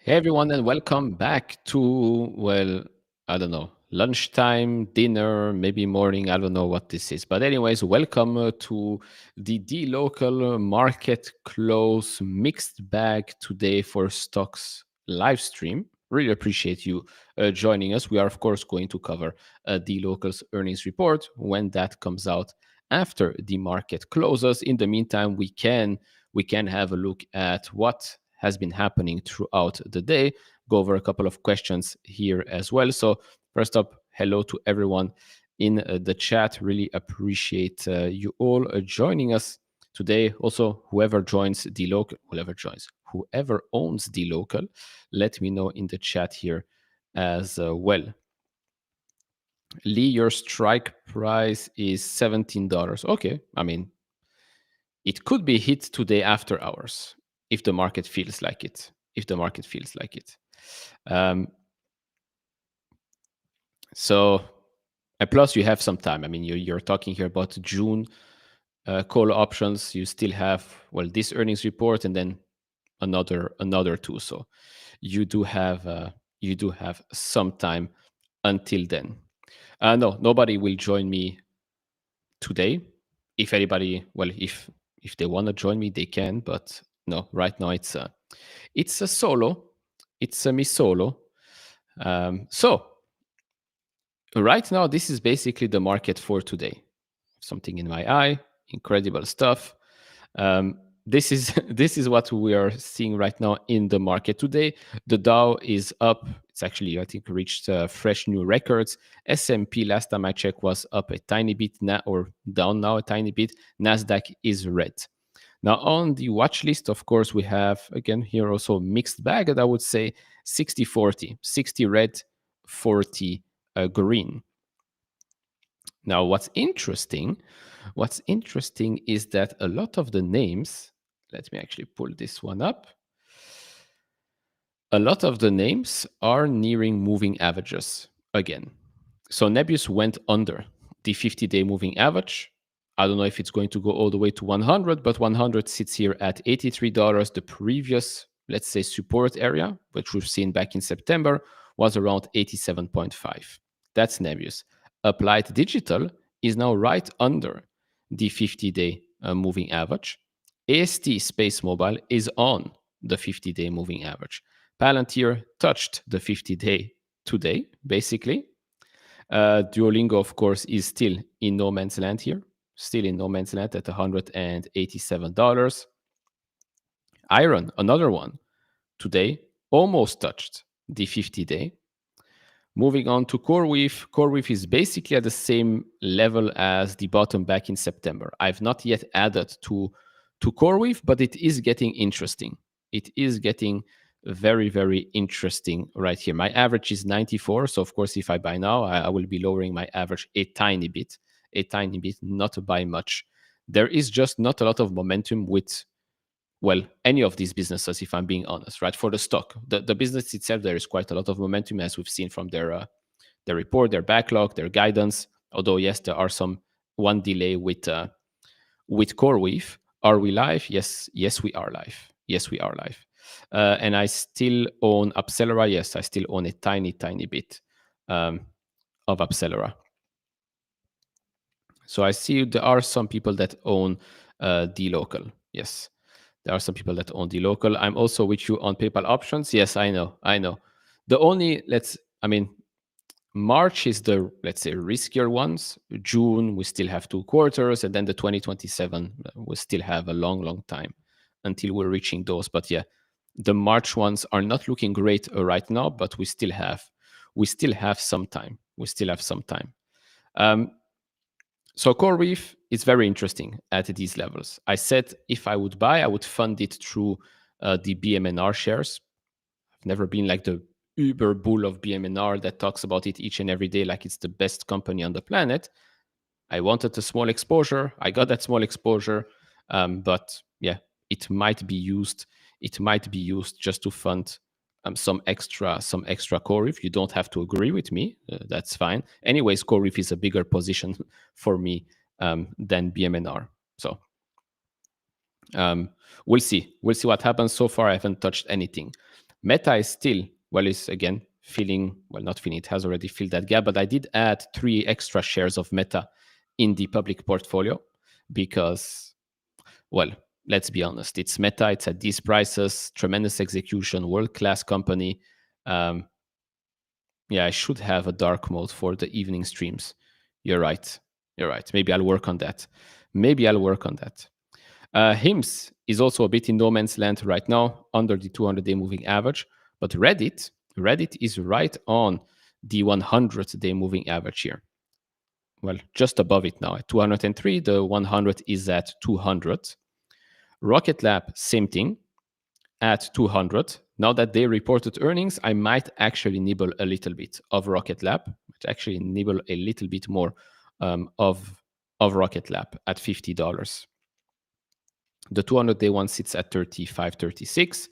Hey everyone, and welcome back to, well, I don't know, lunchtime, dinner, maybe morning. I don't know what this is. But, anyways, welcome to the Dlocal market close mixed bag today for stocks live stream. Really appreciate you joining us. We are, of course, going to cover Dlocal's earnings report when that comes out after the market closes. In the meantime, we can have a look at what has been happening throughout the day, go over a couple of questions here as well. So first up, hello to everyone in the chat. Really appreciate you all joining us today. Also, whoever owns Dlocal, let me know in the chat here as well. Lee, your strike price is $17. Okay, I mean, it could be hit today after hours if the market feels like it. So, plus you have some time. I mean, you're talking here about June call options. You still have, well, this earnings report and then another two. So you do have some time until then. No, nobody will join me today. If anybody, well, if they want to join me, they can. But no, right now it's a solo. It's a me solo. So right now, this is basically the market for today. Something in my eye, incredible stuff. This is this is what we are seeing right now in the market today. The Dow is up. It's actually, I think, reached fresh new records. S&P, last time I checked, was up a tiny bit or down now a tiny bit. Nasdaq is red. Now on the watch list, of course, we have again here also mixed bag, and I would say 60-40, 60 red, 40 green. Now, what's interesting is that a lot of the names, let me actually pull this one up. A lot of the names are nearing moving averages again. So Nebius went under the 50-day moving average. I don't know if it's going to go all the way to 100, but 100 sits here at $83. The previous, let's say, support area, which we've seen back in September, was around 87.5. That's Nebius. Applied Digital is now right under the 50-day moving average. AST Space Mobile is on the 50-day moving average. Palantir touched the 50-day today, basically. Duolingo, of course, is still in no man's land here. Still in no man's land at $187. Iron, another one, today almost touched the 50-day. Moving on to CoreWeave is basically at the same level as the bottom back in September. I've not yet added to CoreWeave, but it is getting interesting. It is getting very, very interesting right here. My average is 94. So, of course, if I buy now, I will be lowering my average a tiny bit, not by much. There is just not a lot of momentum with, well, any of these businesses, if I'm being honest, right? For the stock, the business itself, there is quite a lot of momentum, as we've seen from their report, their backlog, their guidance. Although, yes, there are one delay with CoreWeave. Are we live? Yes, we are live. Yes, we are live. And I still own Upselera. Yes, I still own a tiny bit of Upselera. So I see there are some people that own Dlocal. Yes, there are some people that own Dlocal. I'm also with you on PayPal options. Yes, I know. The only, March is the, let's say, riskier ones. June, we still have 2 quarters. And then the 2027, we still have a long time until we're reaching those. But yeah, the March ones are not looking great right now, but we still have some time. So CoreWeave is very interesting at these levels. I said if I would buy, I would fund it through the BMNR shares. I've never been like the uber bull of BMNR that talks about it each and every day like it's the best company on the planet. I wanted a small exposure. I got that small exposure. But yeah, it might be used just to fund some extra CoreWeave. You don't have to agree with me. That's fine. Anyways, CoreWeave is a bigger position for me than BMNR. So we'll see what happens. So far, I haven't touched anything. Meta is still, is again not feeling, it has already filled that gap, but I did add 3 extra shares of Meta in the public portfolio because, let's be honest, it's Meta, it's at these prices, tremendous execution, world-class company. I should have a dark mode for the evening streams. You're right. Maybe I'll work on that. HIMS is also a bit in no man's land right now, under the 200-day moving average. But Reddit is right on the 100-day moving average here. Well, just above it now at 203. The 100 is at 200. Rocket Lab, same thing, at 200. Now that they reported earnings, I might actually nibble a little bit of Rocket Lab. Actually nibble a little bit more of Rocket Lab at $50. The 200-day one sits at 35.36.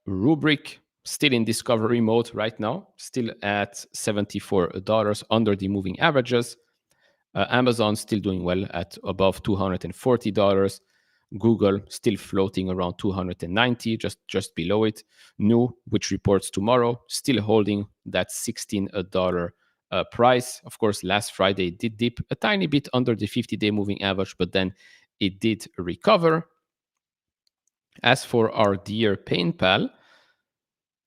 Rubrik still in discovery mode right now, still at $74 under the moving averages. Amazon still doing well at above $240. Google still floating around 290, just below it. New, which reports tomorrow, still holding that $16 price. Of course, last Friday it did dip a tiny bit under the 50-day moving average, but then it did recover. As for our dear PayPal,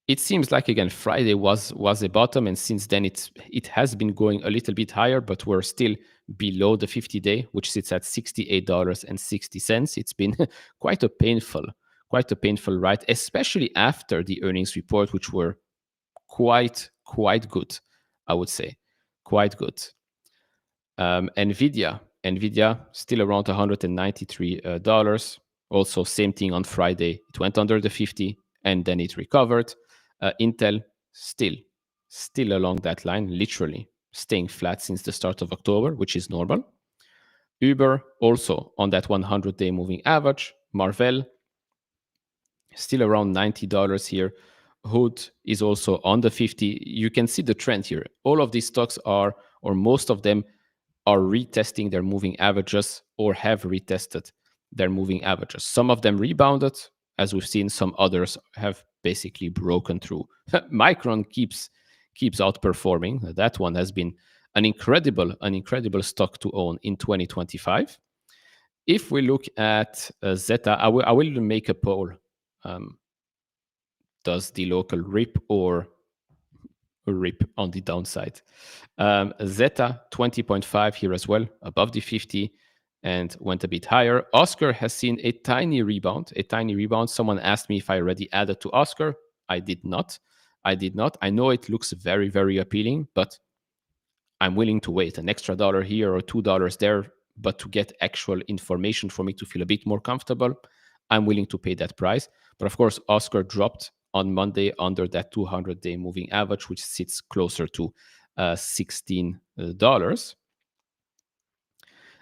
it seems like, again, Friday was a bottom, and since then it has been going a little bit higher, but we're still below the 50-day, which sits at $68.60. It's been quite a painful ride, especially after the earnings report, which were quite good, I would say. Quite good. Nvidia still around $193. Also, same thing on Friday. It went under the 50 and then it recovered. Intel still along that line, literally staying flat since the start of October, which is normal. Uber also on that 100-day moving average. Marvell still around $90 here. Hood is also on the 50. You can see the trend here. All of these stocks are, or most of them, are retesting their moving averages or have retested their moving averages. Some of them rebounded, as we've seen. Some others have basically broken through. Micron keeps outperforming. That one has been an incredible stock to own in 2025. If we look at Zeta, I will make a poll. Does Dlocal rip or rip on the downside? Zeta 20.5 here as well, above the 50 and went a bit higher. Oscar has seen a tiny rebound. Someone asked me if I already added to Oscar. I did not. I did not. I know it looks very, very appealing, but I'm willing to wait an extra dollar here or $2 there, but to get actual information for me to feel a bit more comfortable, I'm willing to pay that price. But of course, Oscar dropped on Monday under that 200-day moving average, which sits closer to $16.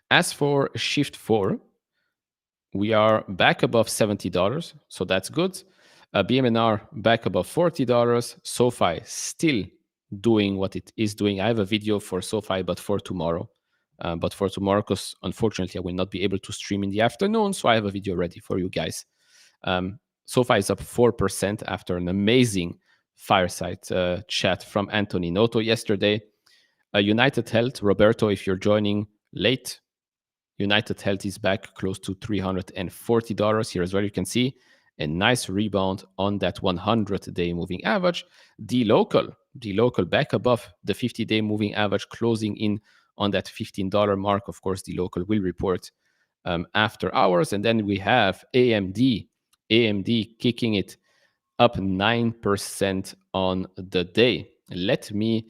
As for Shift 4, we are back above $70, so that's good. BMNR back above $40. SoFi still doing what it is doing. I have a video for SoFi, but for tomorrow. Because unfortunately I will not be able to stream in the afternoon, so I have a video ready for you guys. SoFi is up 4% after an amazing fireside chat from Anthony Noto yesterday. United Health, Roberto, if you're joining late, United Health is back close to $340 here as well. You can see a nice rebound on that 100-day moving average. Dlocal back above the 50-day moving average, closing in on that $15 mark. Of course, Dlocal will report after hours. And then we have AMD kicking it up 9% on the day. Let me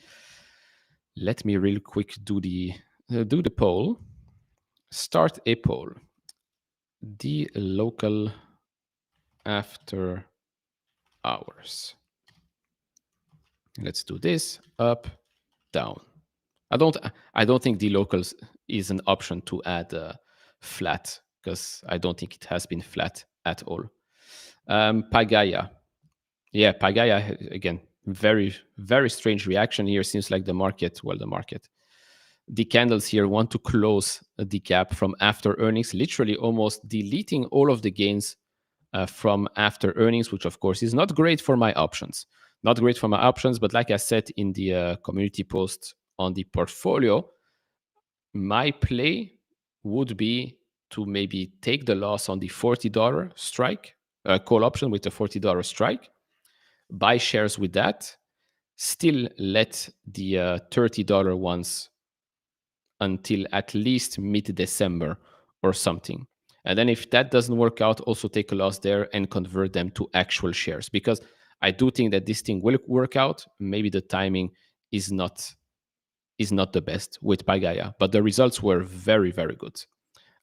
real quick do the poll. Start a poll. Dlocal after hours. Let's do this. Up, down. I don't think Dlocal is an option to add flat, because I don't think it has been flat at all. Pagaya. Yeah, Pagaya, again, very, very strange reaction here. Seems like the market, the candles here want to close the gap from after earnings, literally almost deleting all of the gains from after earnings, which of course is not great for my options. But like I said in the community post on the portfolio, my play would be to maybe take the loss on the $40 strike, call option with the $40 strike, buy shares with that, still let the $30 ones until at least mid-December or something. And then if that doesn't work out, also take a loss there and convert them to actual shares. Because I do think that this thing will work out. Maybe the timing is not the best with Pagaya, but the results were very, very good.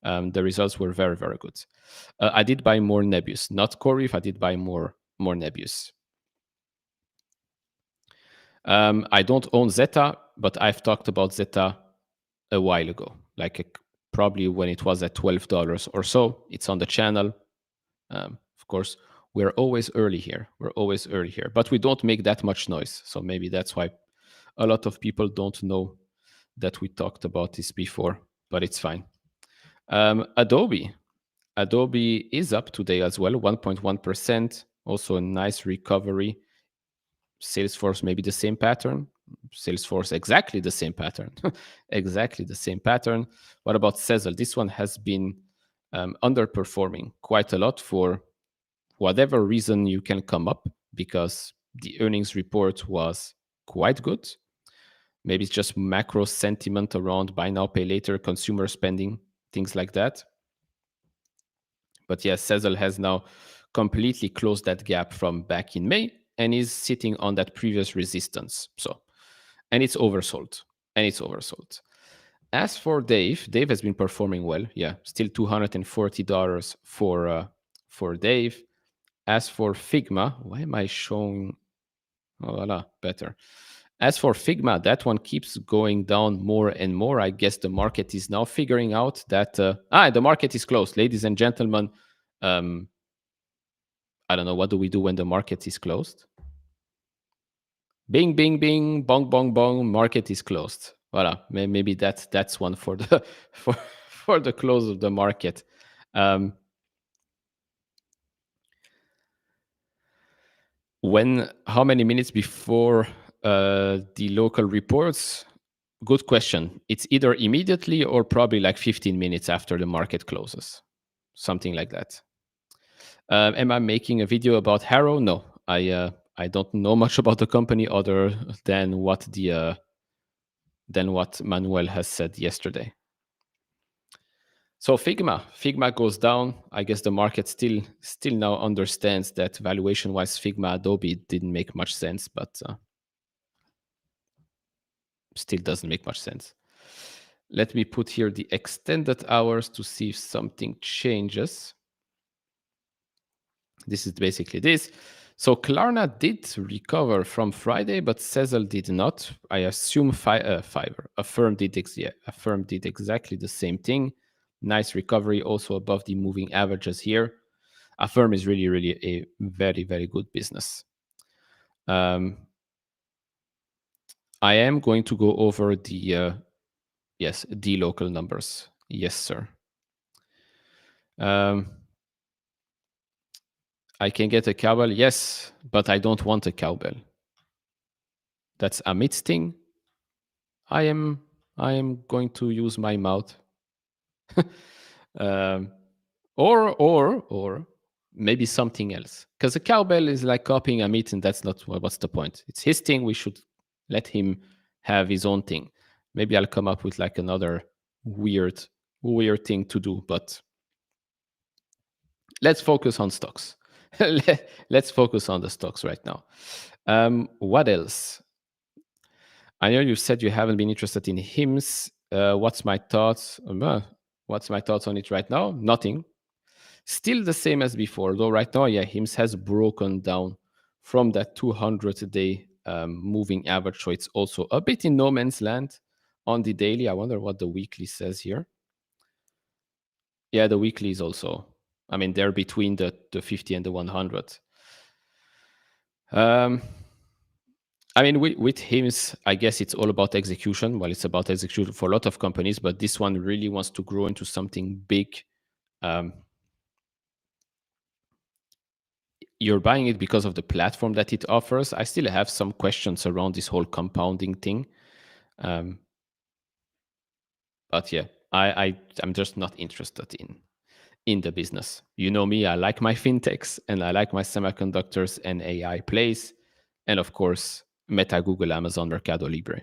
I did buy more Nebius, not Corif. I did buy more Nebius. I don't own Zeta, but I've talked about Zeta a while ago, probably when it was at $12 or so. It's on the channel. Of course, we're always early here. But we don't make that much noise. So maybe that's why a lot of people don't know that we talked about this before, but it's fine. Adobe is up today as well, 1.1%. Also a nice recovery. Salesforce, maybe the same pattern. Salesforce, exactly the same pattern. What about Sezzle? This one has been underperforming quite a lot for whatever reason you can come up, because the earnings report was quite good. Maybe it's just macro sentiment around buy now, pay later, consumer spending, things like that. But yeah, Sezzle has now completely closed that gap from back in May and is sitting on that previous resistance. And it's oversold. As for Dave has been performing well. Yeah, still $240 for Dave. As for Figma, why am I showing? Oh, voila, better. As for Figma, that one keeps going down more and more. I guess the market is now figuring out that the market is closed, ladies and gentlemen. I don't know, what do we do when the market is closed? Bing, bing, bing, bong, bong, bong. Market is closed. Voila. Maybe that's one for the for the close of the market. How many minutes before the local reports? Good question. It's either immediately or probably like 15 minutes after the market closes, something like that. Am I making a video about Harrow? No, I don't know much about the company other than what Manuel has said yesterday. So Figma goes down. I guess the market still now understands that valuation wise, Figma Adobe didn't make much sense, but still doesn't make much sense. Let me put here the extended hours to see if something changes. This is basically this. So Klarna did recover from Friday, but Sezzle did not. I assume Fiverr. Affirm did exactly the same thing. Nice recovery, also above the moving averages here. Affirm is really, really a very, very good business. I am going to go over the Dlocal numbers. Yes, sir. I can get a cowbell, yes, but I don't want a cowbell. That's Amit's thing. I am going to use my mouth. Or maybe something else. Because a cowbell is like copying Amit, and that's not what's the point. It's his thing. We should let him have his own thing. Maybe I'll come up with like another weird thing to do, but let's focus on stocks. Let's focus on the stocks right now. What else? I know you said you haven't been interested in hymns. What's my thoughts? What's my thoughts on it right now? Nothing. Still the same as before, though right now, yeah, hymns has broken down from that 200-day moving average. So it's also a bit in no man's land on the daily. I wonder what the weekly says here. Yeah, the weekly is also, I mean, they're between the 50 and the 100. I mean, with hymns, I guess it's all about execution. Well, it's about execution for a lot of companies, but this one really wants to grow into something big. You're buying it because of the platform that it offers. I still have some questions around this whole compounding thing. But yeah, I'm just not interested in the business. You know me, I like my fintechs and I like my semiconductors and AI plays. And of course, Meta, Google, Amazon, Mercado Libre.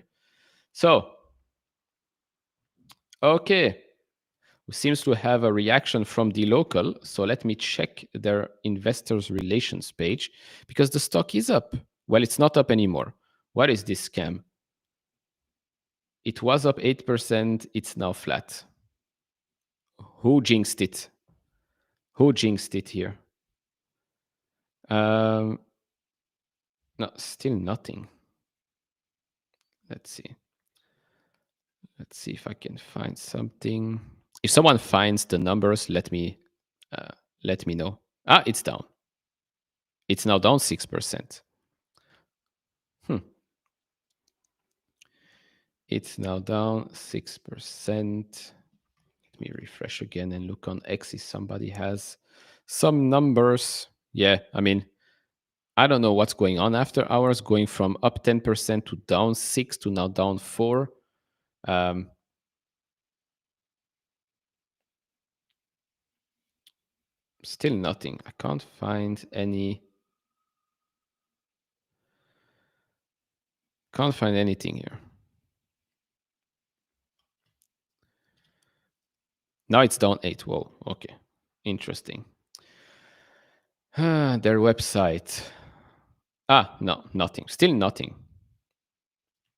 So, okay. Seems to have a reaction from Dlocal. So let me check their investors relations page because the stock is up. Well, it's not up anymore. What is this scam? It was up 8%. It's now flat. Who jinxed it? Who jinxed it here? No, still nothing. Let's see. Let's see if I can find something. If someone finds the numbers, let me know. It's down. It's now down 6%. It's now down 6%. Let me refresh again and look on X if somebody has some numbers. Yeah, I mean, I don't know what's going on after hours, going from up 10% to down 6 to now down 4. Still nothing. I can't find any. Can't find anything here. Now it's down 8. Whoa, okay. Interesting. Their website. No, nothing. Still nothing.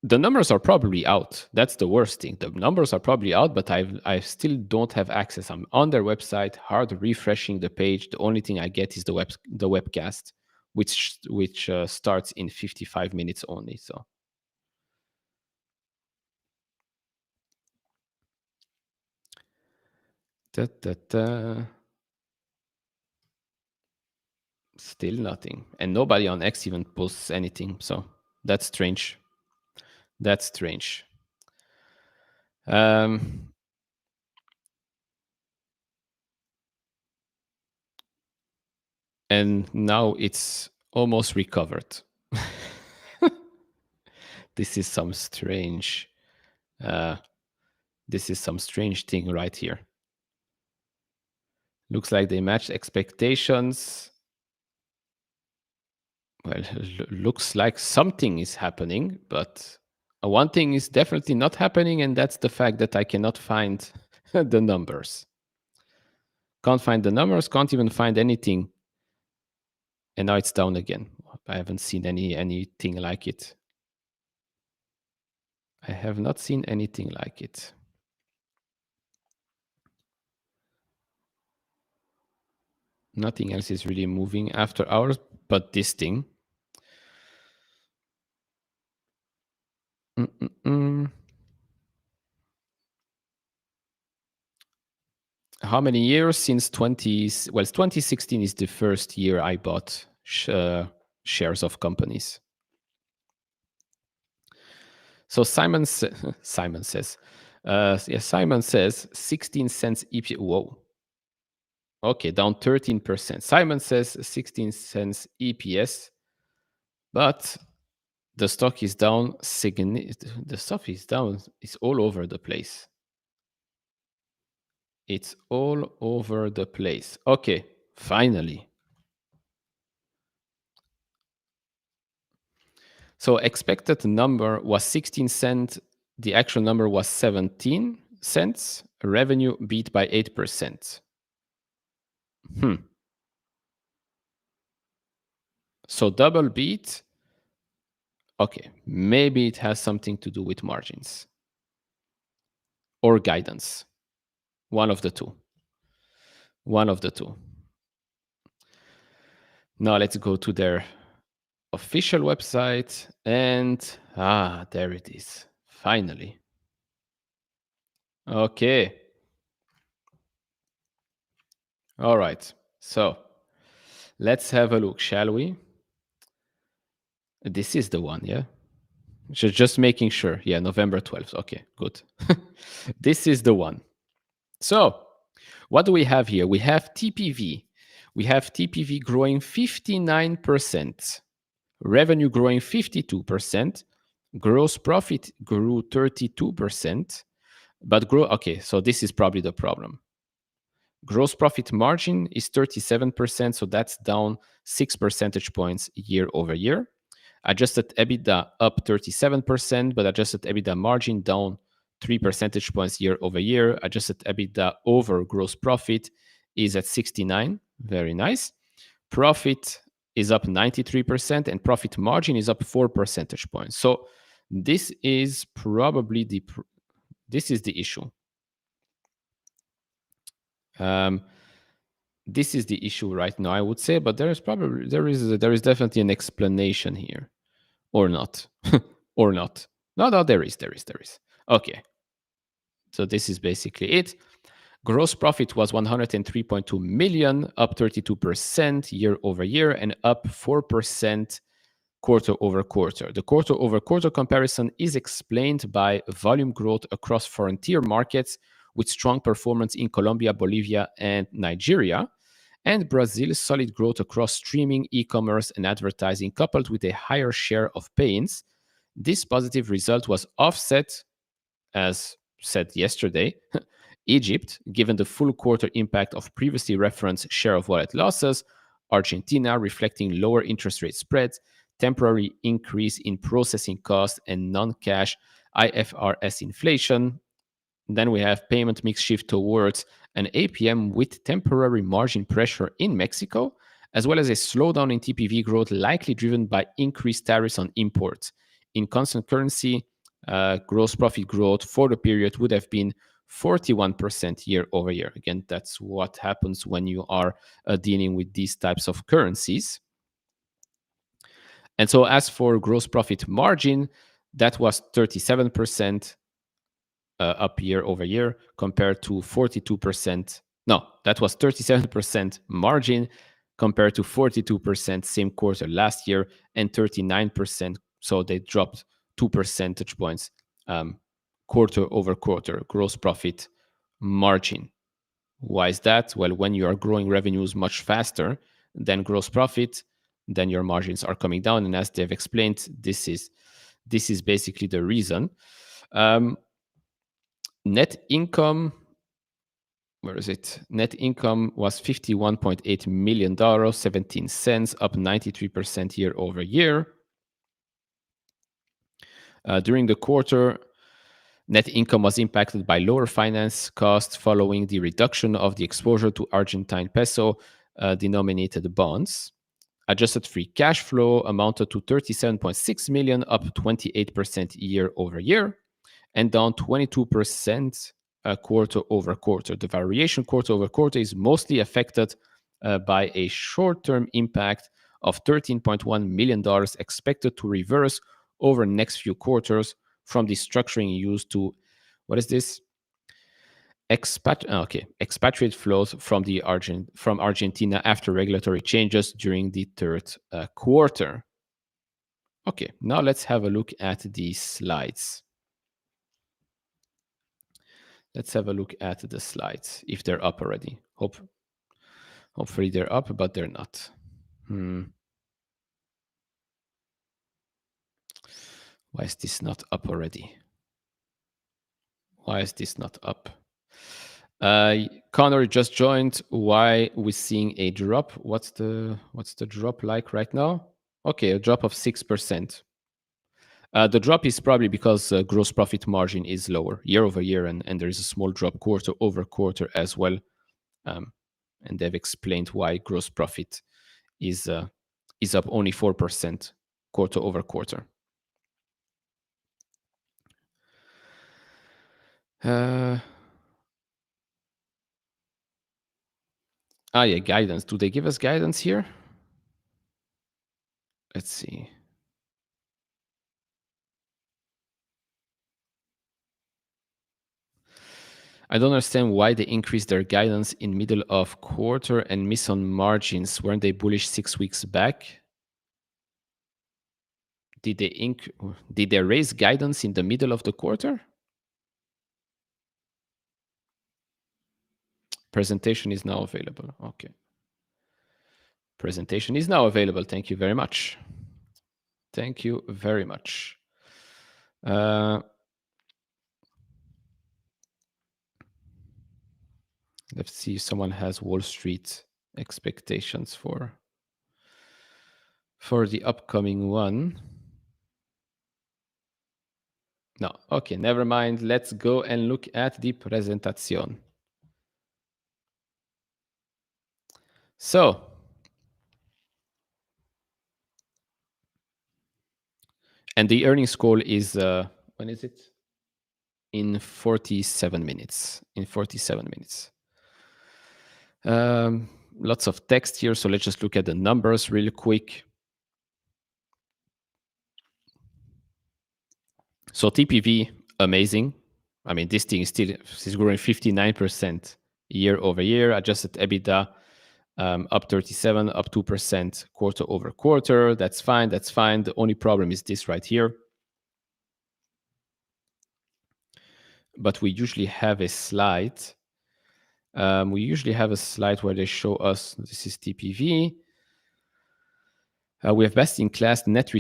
The numbers are probably out. That's the worst thing. The numbers are probably out, but I still don't have access. I'm on their website, hard refreshing the page. The only thing I get is the webcast, which starts in 55 minutes only. So still nothing, and nobody on X even posts anything. So that's strange. That's strange. And now it's almost recovered. This is some strange thing right here. Looks like they matched expectations. Well, looks like something is happening, but one thing is definitely not happening, and that's the fact that I cannot find the numbers. Can't find the numbers, can't even find anything. And now it's down again. I haven't seen anything like it. I have not seen anything like it. Nothing else is really moving after hours, but this thing. How many years since 2016 is the first year I bought shares of companies. So Simon says, Simon says 16 cents EPS. Whoa. Okay, down 13%. Simon says 16 cents EPS, but the stock is down. The stock is down. It's all over the place. It's all over the place. Okay, finally. So expected number was 16 cents. The actual number was 17 cents. Revenue beat by 8%. So double beat. Okay, maybe it has something to do with margins or guidance. One of the two. One of the two. Now let's go to their official website and there it is. Finally. Okay. All right. So let's have a look, shall we? This is the one, yeah? Just making sure. Yeah, November 12th. Okay, good. This is the one. So what do we have here? We have TPV. We have TPV growing 59%, revenue growing 52%, gross profit grew 32%, but okay, so this is probably the problem. Gross profit margin is 37%, so that's down 6 percentage points year over year. Adjusted EBITDA up 37%, but adjusted EBITDA margin down 3 percentage points year over year. Adjusted EBITDA over gross profit is at 69. Very nice. Profit is up 93%, and profit margin is up 4 percentage points. So this is probably the issue. This is the issue right now, I would say, but there is definitely an explanation here, or not, or not. No, there is. Okay, so this is basically it. Gross profit was 103.2 million, up 32% year over year, and up 4% quarter over quarter. The quarter over quarter comparison is explained by volume growth across frontier markets with strong performance in Colombia, Bolivia, and Nigeria, and Brazil's solid growth across streaming, e-commerce, and advertising, coupled with a higher share of pay-ins. This positive result was offset, as said yesterday, Egypt, given the full quarter impact of previously referenced share of wallet losses, Argentina, reflecting lower interest rate spreads, temporary increase in processing costs, and non-cash IFRS inflation. Then we have payment mix shift towards an APM with temporary margin pressure in Mexico, as well as a slowdown in TPV growth, likely driven by increased tariffs on imports. In constant currency, gross profit growth for the period would have been 41% year over year. Again, that's what happens when you are dealing with these types of currencies. And so as for gross profit margin, that was 37% up year over year compared to 42%. No, that was 37% margin compared to 42% same quarter last year and 39%. So they dropped 2 percentage points quarter over quarter gross profit margin. Why is that? Well, when you are growing revenues much faster than gross profit, then your margins are coming down. And as they've explained, this is basically the reason. Net income, where is it? Net income was $51.8 million, 17 cents, up 93% year over year. During the quarter, Net income was impacted by lower finance costs following the reduction of the exposure to Argentine peso denominated bonds. Adjusted free cash flow amounted to 37.6 million, up 28% year over year, and down 22% quarter over quarter. The variation quarter over quarter is mostly affected by a short-term impact of $13.1 million expected to reverse over the next few quarters from the structuring used to, what is this? Expatriate flows from from Argentina after regulatory changes during the third quarter. Okay, now let's have a look at these slides. Let's have a look at the slides, if they're up already. Hopefully they're up, but they're not. Why is this not up already? Why is this not up? Connor just joined. Why we're seeing a drop? What's the drop like right now? Okay, a drop of 6%. The drop is probably because gross profit margin is lower year over year, and there is a small drop quarter over quarter as well. And they've explained why gross profit is up only 4% quarter over quarter. Yeah, guidance. Do they give us guidance here? Let's see. I don't understand why they increased their guidance in middle of quarter and miss on margins. Weren't they bullish 6 weeks back? Did they raise guidance in the middle of the quarter? Presentation is now available. Okay. Presentation is now available. Thank you very much. Thank you very much. Let's see if someone has Wall Street expectations for the upcoming one. No. Okay, never mind. Let's go and look at the presentation. So, and the earnings call is, when is it? In 47 minutes. Lots of text here, so let's just look at the numbers real quick. So TPV, amazing. I mean, this thing is growing 59% year over year. Adjusted EBITDA, up 37, up 2% quarter over quarter. That's fine. The only problem is this right here. But we usually have a slide. Where they show us, this is TPV. We have best in class net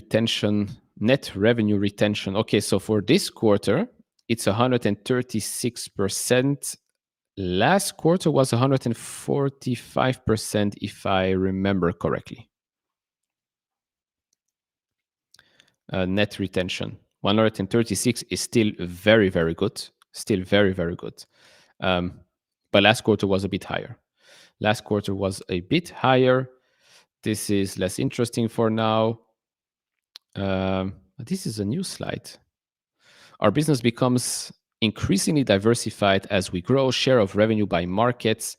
revenue retention. Okay, so for this quarter, it's 136%. Last quarter was 145%, if I remember correctly. Net retention. 136 is still very, very good. But last quarter was a bit higher. This is less interesting for now. This is a new slide. Our business becomes increasingly diversified as we grow. Share of revenue by markets.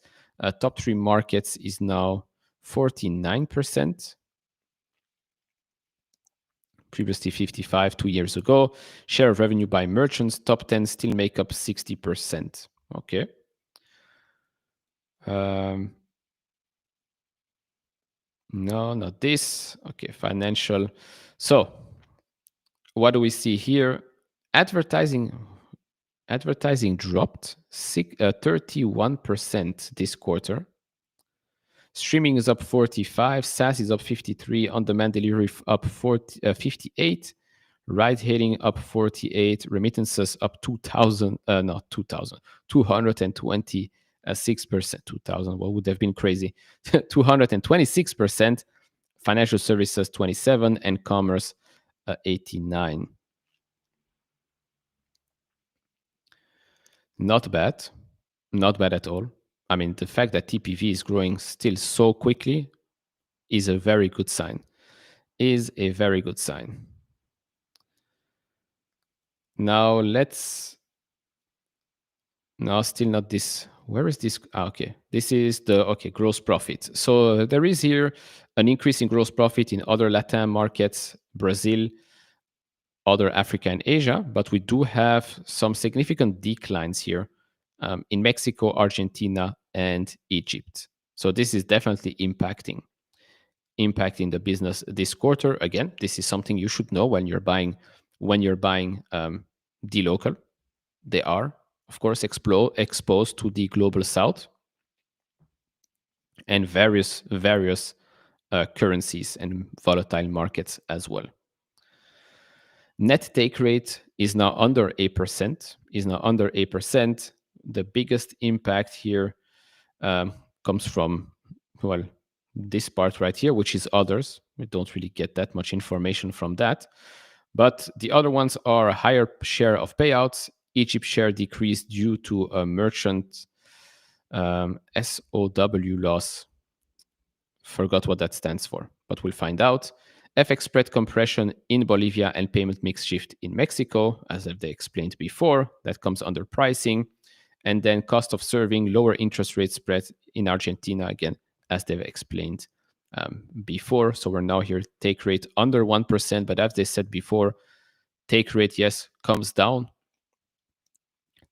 Top 3 markets is now 49%. Previously 55 2 years ago. Share of revenue by merchants. Top 10 still make up 60%. Okay. No, not this. Okay, financial. So, what do we see here? Advertising dropped 31% this quarter. Streaming is up 45, SaaS is up 53, on-demand delivery up 58, ride-hailing up 48, remittances up 226%. 2,000, what would have been crazy? 226%, financial services 27, and commerce 89. Not bad. Not bad at all. I mean, the fact that TPV is growing still so quickly is a very good sign. Is a very good sign. Now let's no, still not this. Where is this? Okay. This is the okay gross profit. So there is here an increase in gross profit in other Latin markets, Brazil, other Africa and Asia, but we do have some significant declines here in Mexico, Argentina, and Egypt. So this is definitely impacting the business this quarter. Again, this is something you should know when you're buying Dlocal. They are, of course, exposed to the global south and various currencies and volatile markets as well. Net take rate is now under 8%. Is now under 8%. The biggest impact here comes from well this part right here, which is others. We don't really get that much information from that. But the other ones are a higher share of payouts. Egypt share decreased due to a merchant SOW loss. Forgot what that stands for, but we'll find out. FX spread compression in Bolivia and payment mix shift in Mexico, as they explained before, that comes under pricing. And then cost of serving, lower interest rate spread in Argentina, again, as they've explained before. So we're now here, take rate under 1%, but as they said before, take rate, yes, comes down.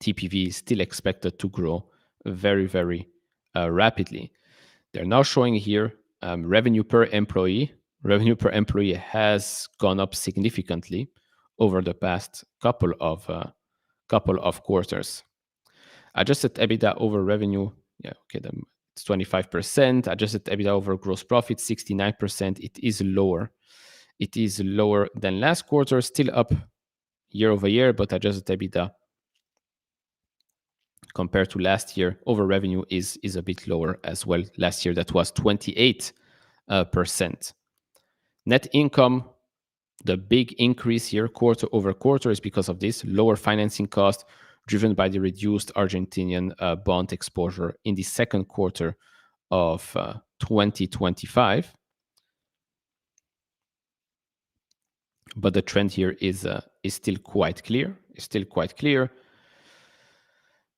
TPV is still expected to grow very rapidly. They're now showing here revenue per employee. Revenue per employee has gone up significantly over the past couple of quarters. Adjusted EBITDA over revenue, yeah, okay, it's 25%. Adjusted EBITDA over gross profit, 69%. It is lower. It is lower than last quarter, still up year over year, but adjusted EBITDA compared to last year over revenue is a bit lower as well. Last year, that was 28%. Net income, the big increase here quarter over quarter is because of this lower financing cost driven by the reduced Argentinian bond exposure in the second quarter of 2025. But the trend here is still quite clear. It's still quite clear.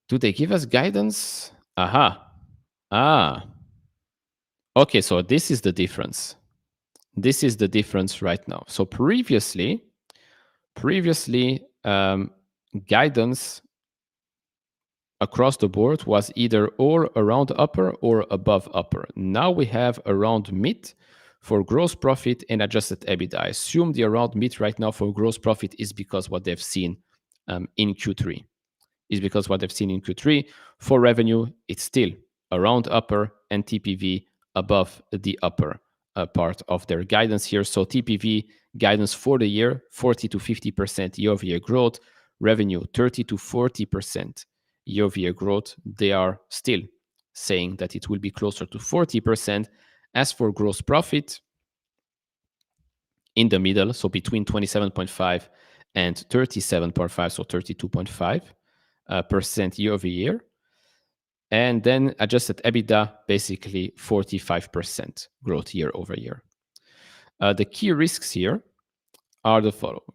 Do they give us guidance? Aha. Ah. Okay, so this is the difference. This is the difference right now. So previously, guidance across the board was either all around upper or above upper. Now we have around mid for gross profit and adjusted EBITDA. I assume the around mid right now for gross profit is because what they've seen in Q3. Is because what they've seen in Q3. For revenue, it's still around upper and TPV above the upper part of their guidance here. So TPV guidance for the year, 40 to 50% year-over-year growth. Revenue, 30 to 40% year-over-year growth. They are still saying that it will be closer to 40%. As for gross profit, in the middle, so between 27.5 and 37.5, so 32.5% year over year. And then adjusted EBITDA, basically 45% growth year over year. The key risks here are the following.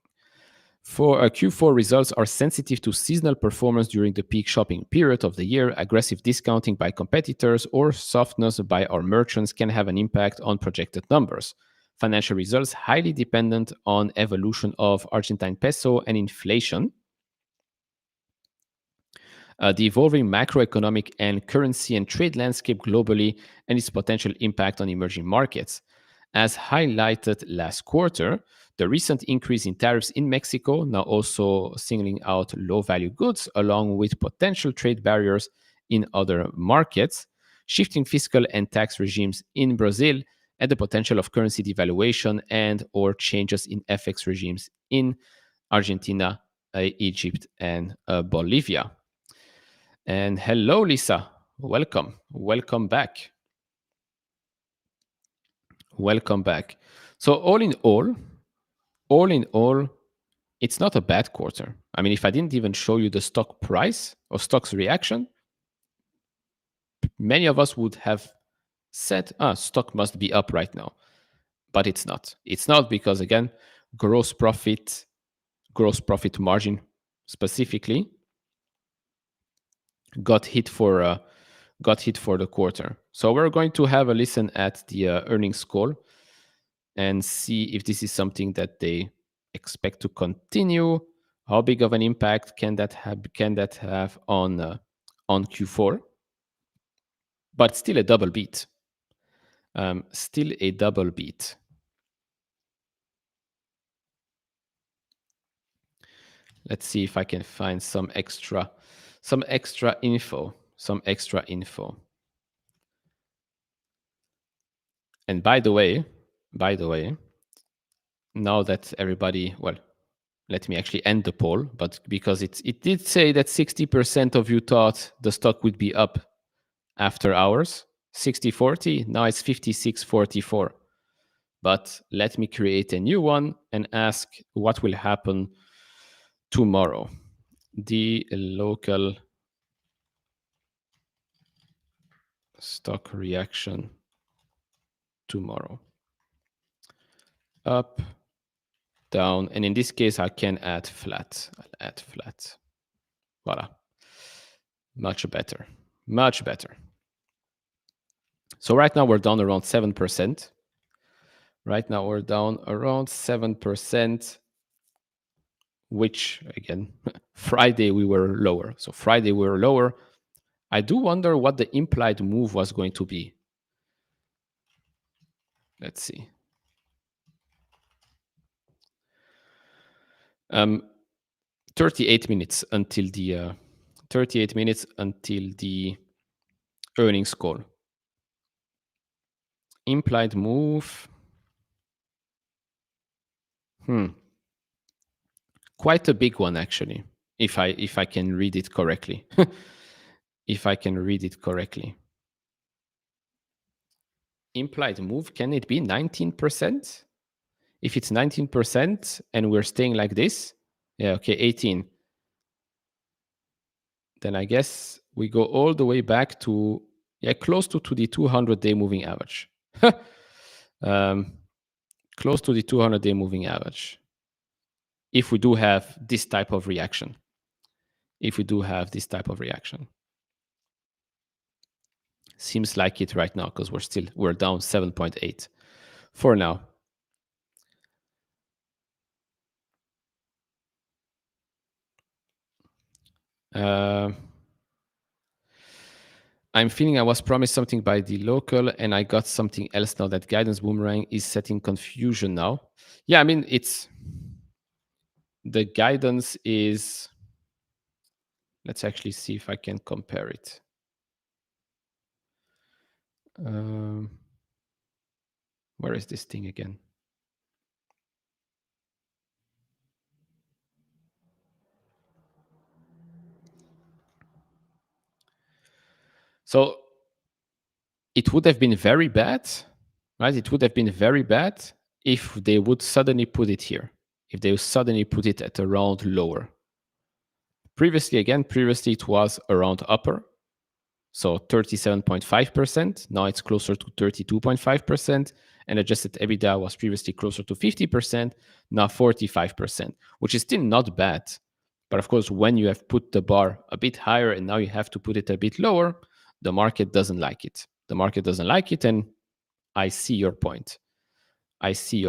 For Q4 results are sensitive to seasonal performance during the peak shopping period of the year. Aggressive discounting by competitors or softness by our merchants can have an impact on projected numbers. Financial results highly dependent on evolution of Argentine peso and inflation. The evolving macroeconomic and currency and trade landscape globally and its potential impact on emerging markets. As highlighted last quarter, the recent increase in tariffs in Mexico, now also singling out low-value goods, along with potential trade barriers in other markets, shifting fiscal and tax regimes in Brazil, and the potential of currency devaluation and or changes in FX regimes in Argentina, Egypt, and Bolivia. And hello, Lisa. Welcome. Welcome back. Welcome back. So all in all, it's not a bad quarter. I mean, if I didn't even show you the stock price or stock's reaction, many of us would have said, stock must be up right now. But it's not. It's not because, again, gross profit margin specifically got hit for the quarter. So we're going to have a listen at the earnings call and see if this is something that they expect to continue. How big of an impact can that have on Q4? But still a double beat. Still a double beat. Let's see if I can find some extra info. And by the way, now that everybody, well, let me actually end the poll, but because it did say that 60% of you thought the stock would be up after hours, 60-40, now it's 56-44. But let me create a new one and ask what will happen tomorrow. The local stock reaction tomorrow. Up, down, and in this case, I can add flat. I'll add flat. Voila. Much better. So right now we're down around 7%. Which, again, Friday we were lower. So Friday we were lower. I do wonder what the implied move was going to be. Let's see. 38 minutes until the 38 minutes until the earnings call. Implied move. Quite a big one, actually, if I can read it correctly. Implied move, can it be 19%? If it's 19% and we're staying like this, yeah, okay, 18. Then I guess we go all the way back to, close to the 200-day moving average. Close to the 200-day moving average. If we do have this type of reaction. Seems like it right now because we're down 7.8 for now. I'm feeling I was promised something by Dlocal and I got something else now. That guidance boomerang is setting confusion now. Yeah, I mean, the guidance is, let's actually see if I can compare it. Where is this thing again? So it would have been very bad, right? It would have been very bad if they would suddenly put it here, if they would suddenly put it at around lower. Previously it was around upper, so 37.5%. Now it's closer to 32.5%. And adjusted EBITDA was previously closer to 50%, now 45%, which is still not bad. But of course, when you have put the bar a bit higher and now you have to put it a bit lower, the market doesn't like it. And I see your point. Let's see.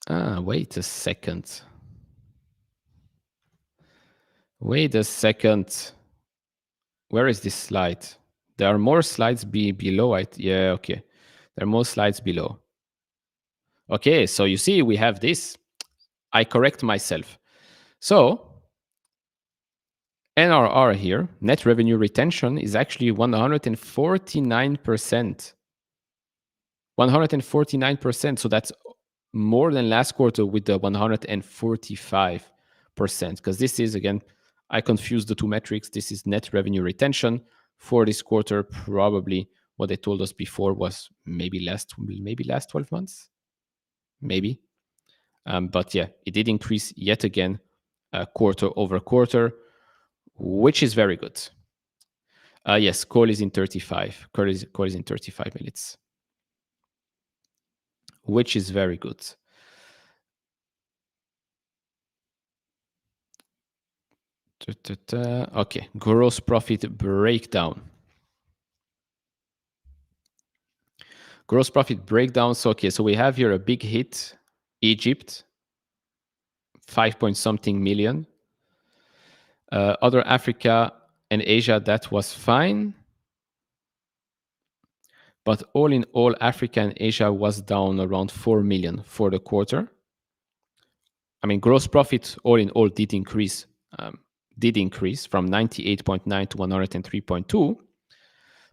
Wait a second. Where is this slide? There are more slides below it. Yeah, okay. There are more slides below. Okay, so you see, we have this. I correct myself. So NRR here, net revenue retention, is actually 149%. 149%. So that's more than last quarter with the 145%. Because this is, again, I confused the two metrics. This is net revenue retention for this quarter. Probably what they told us before was maybe last 12 months, maybe. But yeah, it did increase yet again, quarter over quarter, which is very good. Yes, call is in 35. Call is in 35 minutes, which is very good. Okay, gross profit breakdown. Gross profit breakdown. So, okay, so we have here a big hit, Egypt, 5 point something million. Other Africa and Asia, that was fine. But all in all, Africa and Asia was down around 4 million for the quarter. I mean, gross profit all in all did increase from 98.9 to 103.2.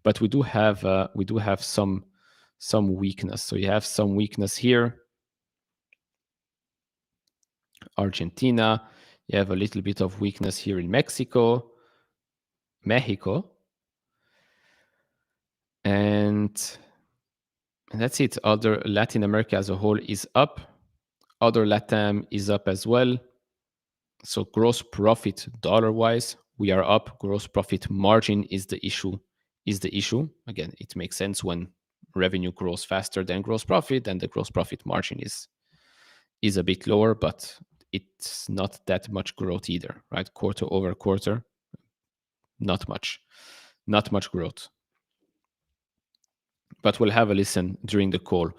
But we do have some weakness. So you have some weakness here. Argentina, you have a little bit of weakness here in Mexico, and that's it. Other Latin America as a whole is up. Other LATAM is up as well. So gross profit dollar-wise, we are up. Gross profit margin is the issue. Again, it makes sense when revenue grows faster than gross profit, and the gross profit margin is a bit lower, but it's not that much growth either, right? Quarter over quarter, not much growth. But we'll have a listen during the call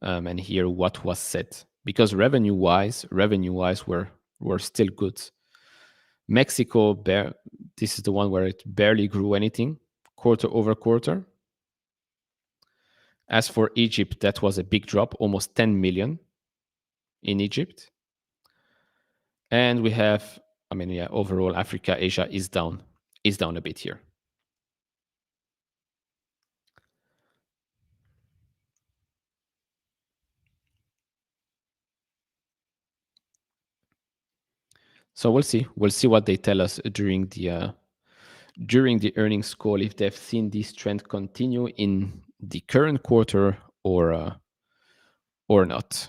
and hear what was said, because revenue-wise, we're still good. Mexico, this is the one where it barely grew anything quarter over quarter. As for Egypt, that was a big drop, almost 10 million in Egypt. And we have, overall Africa, Asia is down a bit here. So we'll see what they tell us during the earnings call, if they've seen this trend continue in the current quarter or not.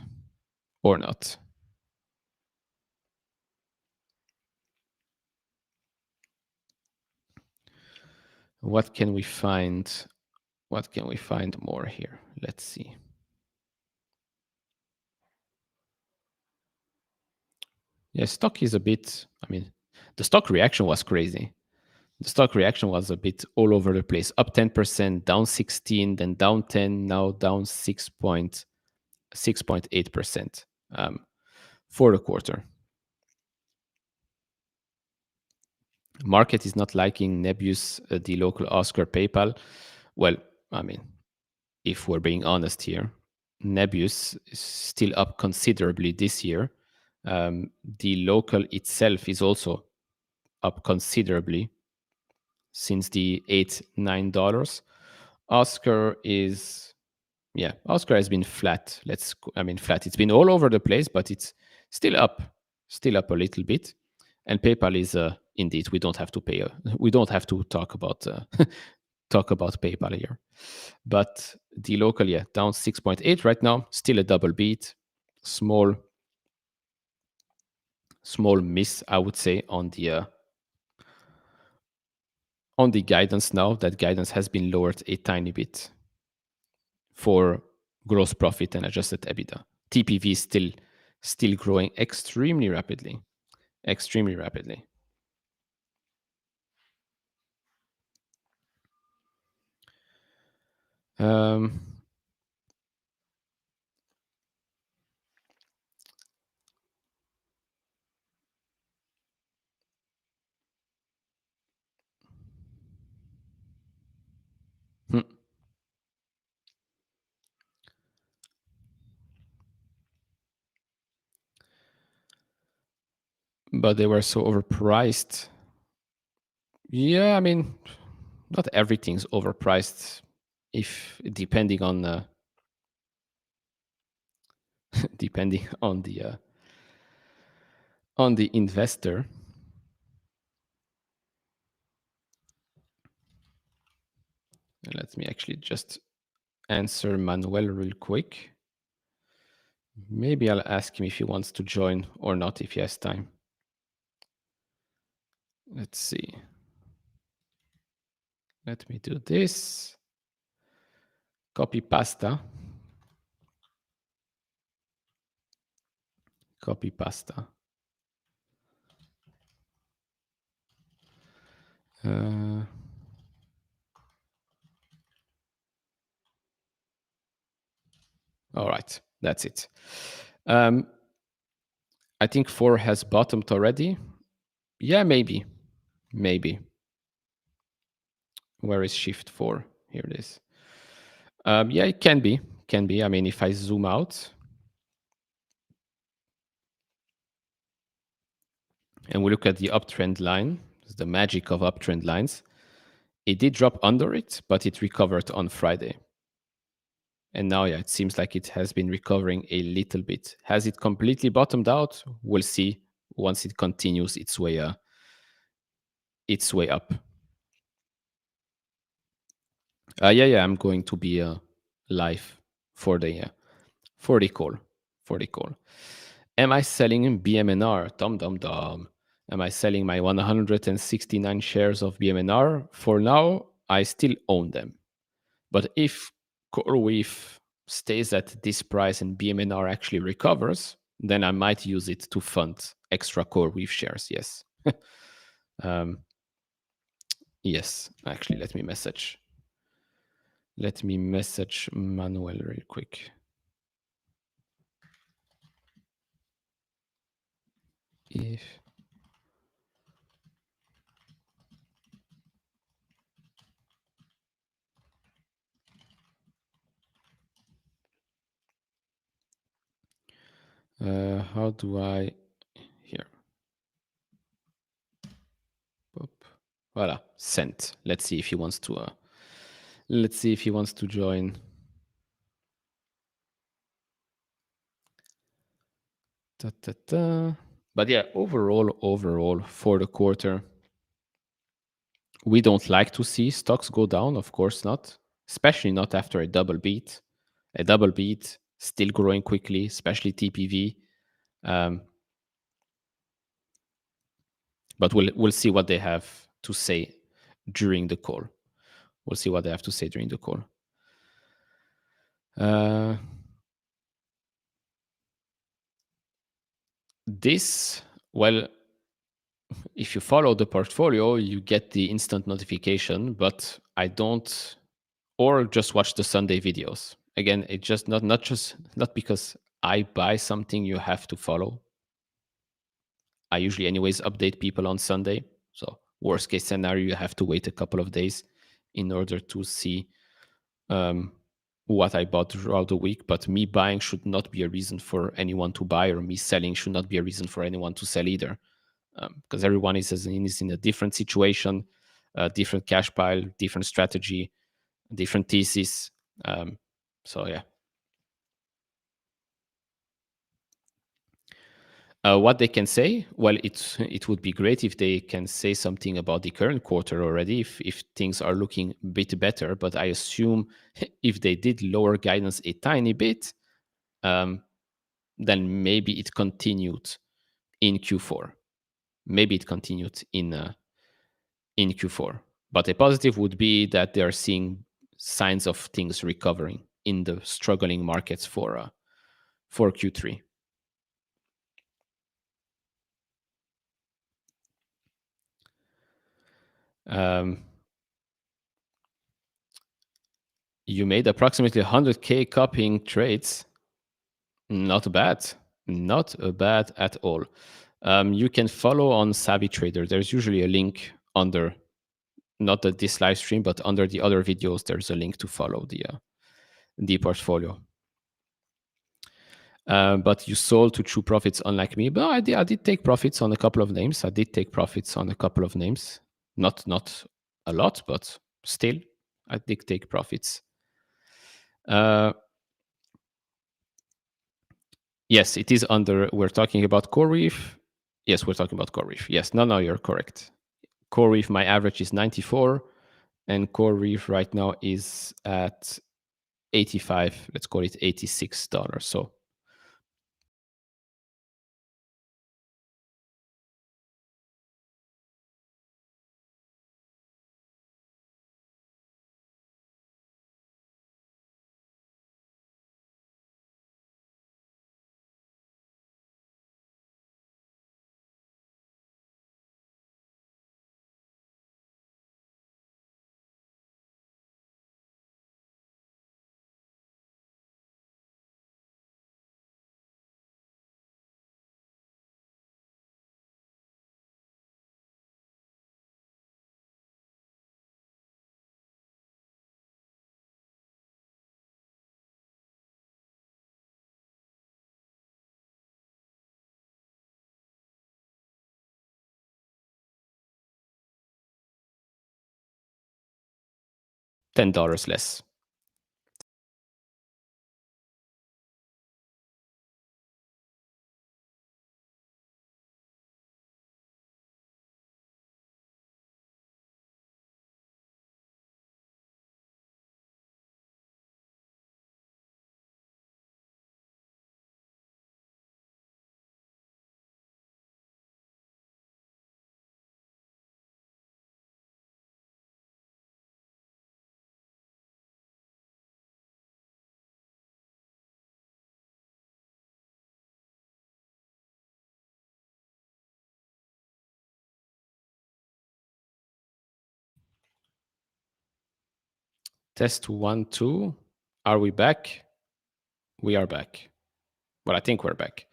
What can we find more here? Let's see. Yeah, stock is a bit, the stock reaction was crazy. The stock reaction was a bit all over the place. Up 10%, down 16, then down 10, now down 6.8% for the quarter. Market is not liking Nebius, Dlocal, Oscar, PayPal. Well, if we're being honest here, Nebius is still up considerably this year. Dlocal itself is also up considerably since the $8-9. Oscar has been flat. Flat. It's been all over the place, but it's still up a little bit. And PayPal is indeed, we don't have to talk about PayPal here. But the local, down 6.8 right now, still a double beat. Small miss, I would say, on the guidance now. That guidance has been lowered a tiny bit for gross profit and adjusted EBITDA. TPV is still growing extremely rapidly. But they were so overpriced. Yeah, not everything's overpriced. If depending on the investor. Let me actually just answer Manuel real quick. Maybe I'll ask him if he wants to join or not, if he has time. Let's see. Let me do this. Copy pasta. Copy pasta. All right, that's it. I think 4 has bottomed already. Yeah, maybe. Maybe. Where is shift 4? Here it is. Yeah, it can be. Can be. I mean, if I zoom out and we look at the uptrend line, the magic of uptrend lines, it did drop under it, but it recovered on Friday. And now, yeah, it seems like it has been recovering a little bit. Has it completely bottomed out? We'll see once it continues its way up. Yeah, I'm going to be live for the call. Am I selling BMNR? Dum dum dum. Am I selling my 169 shares of BMNR? For now, I still own them. But if CoreWeave stays at this price and BMNR actually recovers, then I might use it to fund extra CoreWeave shares. Yes. Yes. Actually, let me message Manuel real quick. If how do I here? Boop. Voila, sent. Let's see if he wants to. Let's see if he wants to join. Da, da, da. But yeah, overall for the quarter, we don't like to see stocks go down. Of course not, especially not after a double beat. A double beat, still growing quickly, especially TPV. But we'll see what they have to say during the call. We'll see what they have to say during the call. This, well, if you follow the portfolio, you get the instant notification, but I don't, or just watch the Sunday videos. Again, it's just not because I buy something you have to follow. I usually anyways update people on Sunday. So worst case scenario, you have to wait a couple of days in order to see what I bought throughout the week. But me buying should not be a reason for anyone to buy, or me selling should not be a reason for anyone to sell either. Because everyone is in a different situation, different cash pile, different strategy, different thesis. So yeah. What they can say, well, it would be great if they can say something about the current quarter already, if things are looking a bit better. But I assume if they did lower guidance a tiny bit, then maybe it continued in Q4. Maybe it continued in Q4. But a positive would be that they are seeing signs of things recovering in the struggling markets for Q3. You made approximately 100K copying trades. Not bad. Not bad at all. You can follow on Savvy Trader. There's usually a link under, not at this live stream, but under the other videos, there's a link to follow the portfolio. But you sold to true profits, unlike me. But I did take profits on a couple of names. Not a lot, but still, I did take profits. Yes, it is under. We're talking about CoreWeave. Yes, we're talking about CoreWeave. Yes, no, you're correct. CoreWeave, my average is 94. and CoreWeave right now is at 85, let's call it $86. So $10 less. Test 1, 2. Are we back? We are back. Well, I think we're back.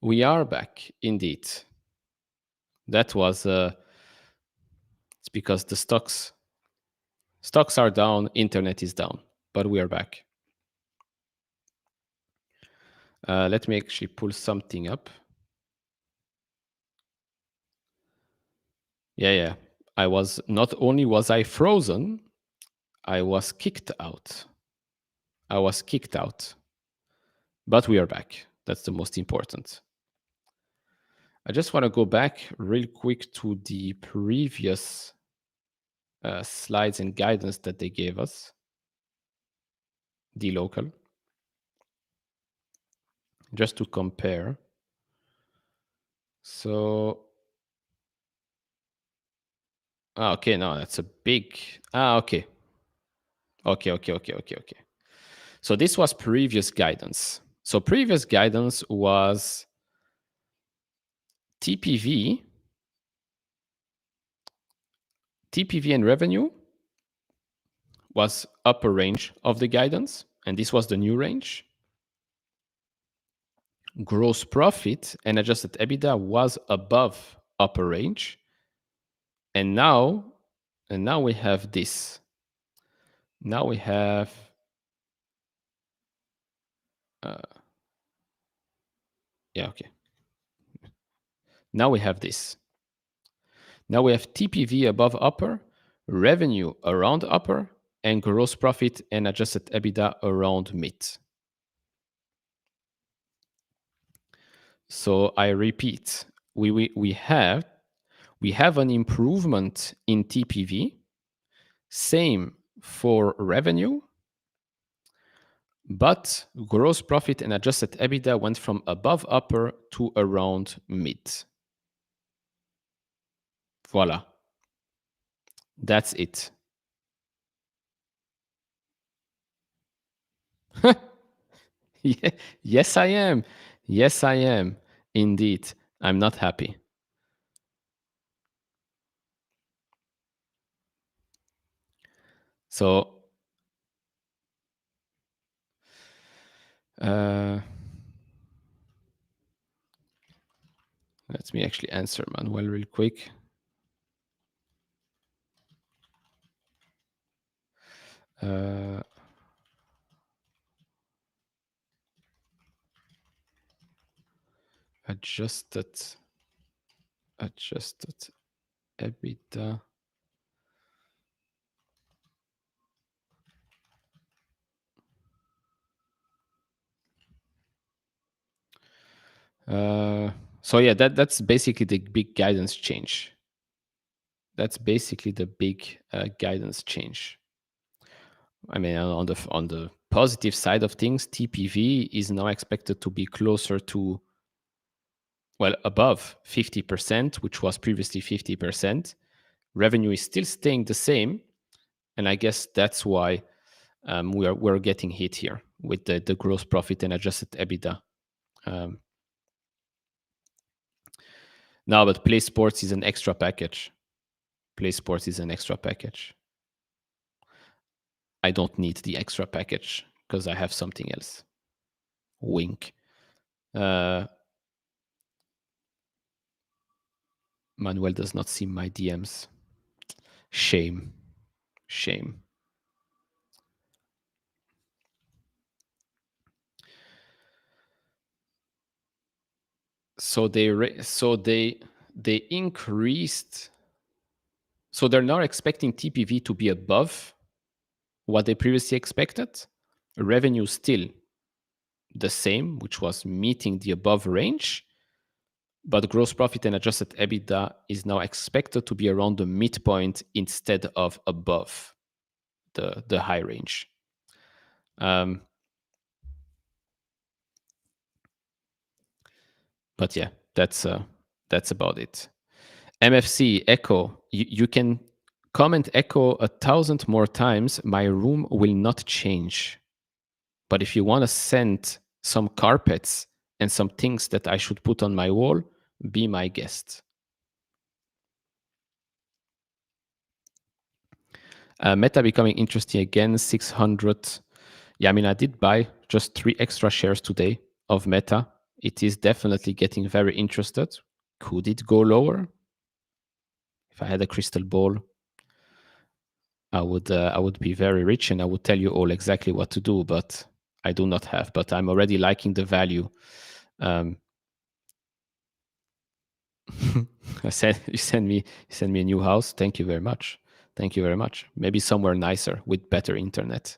We are back, indeed. That was it's because the stocks are down, internet is down, but we are back. Let me actually pull something up. Yeah. I was not only was I frozen, I was kicked out. But we are back. That's the most important. I just want to go back real quick to the previous slides and guidance that they gave us. Dlocal. Just to compare. So, okay, no, that's a big, okay. Okay. So this was previous guidance. So previous guidance was TPV and revenue was upper range of the guidance, and this was the new range. Gross profit and adjusted EBITDA was above upper range. And now we have this. Now we have okay. Now we have this. Now we have TPV above upper, revenue around upper, and gross profit and adjusted EBITDA around mid. So I repeat, we have an improvement in TPV, same for revenue, but gross profit and adjusted EBITDA went from above upper to around mid. Voila. That's it. Yes, I am. Yes, I am. Indeed. I'm not happy. So, let me actually answer Manuel real quick. Adjusted EBITDA. So yeah, that's basically the big guidance change. that's basically the big guidance change. I mean, on the positive side of things, TPV is now expected to be closer to, well, above 50%, which was previously 50%. Revenue is still staying the same, and I guess that's why we're getting hit here with the gross profit and adjusted EBITDA. No, but Play Sports is an extra package. Play Sports is an extra package. I don't need the extra package because I have something else. Wink. Manuel does not see my DMs. Shame. Shame. So they increased. So they're now expecting TPV to be above what they previously expected. Revenue still the same, which was meeting the above range, but gross profit and adjusted EBITDA is now expected to be around the midpoint instead of above the high range. But yeah, that's about it. MFC Echo, you can comment Echo 1,000 more times. My room will not change. But if you want to send some carpets and some things that I should put on my wall, be my guest. Meta becoming interesting again, 600. Yeah, I mean, I did buy just 3 extra shares today of Meta. It is definitely getting very interested. Could it go lower? If I had a crystal ball, I would be very rich and I would tell you all exactly what to do, but I do not have. But I'm already liking the value. You send me a new house. Thank you very much. Thank you very much. Maybe somewhere nicer with better internet.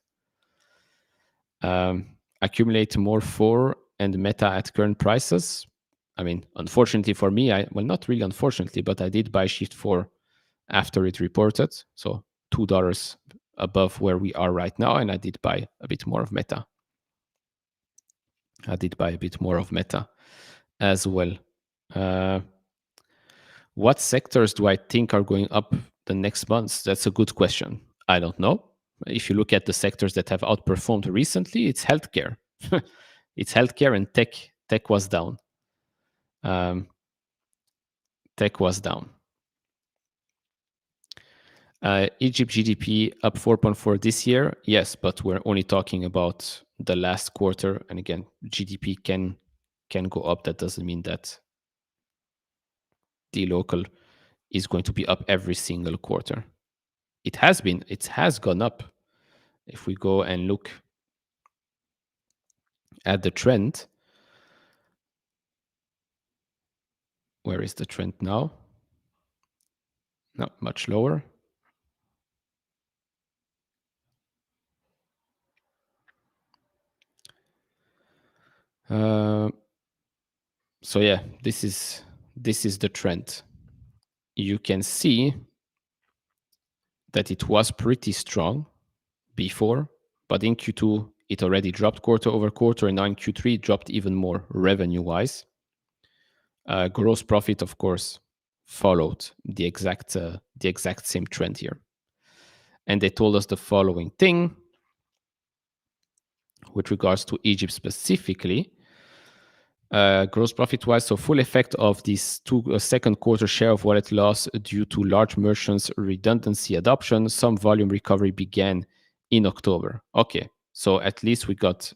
Accumulate more for and Meta at current prices. I mean, unfortunately for me, well, not really unfortunately, but I did buy Shift 4 after it reported. So $2 above where we are right now. And I did buy a bit more of Meta. As well. What sectors do I think are going up the next months? That's a good question. I don't know. If you look at the sectors that have outperformed recently, it's healthcare. It's healthcare and tech. Tech was down. Egypt GDP up 4.4 this year. Yes, but we're only talking about the last quarter. And again, GDP can go up. That doesn't mean that Dlocal is going to be up every single quarter. It has gone up. If we go and look at the trend, where is the trend now? Not much lower. So yeah, this is the trend. You can see that it was pretty strong before, but in Q2 it already dropped quarter over quarter, and now in Q3 it dropped even more revenue-wise. Gross profit, of course, followed the exact same trend here, and they told us the following thing with regards to Egypt specifically. Gross profit-wise, so full effect of this second quarter share of wallet loss due to large merchants redundancy adoption. Some volume recovery began in October. Okay, so at least we got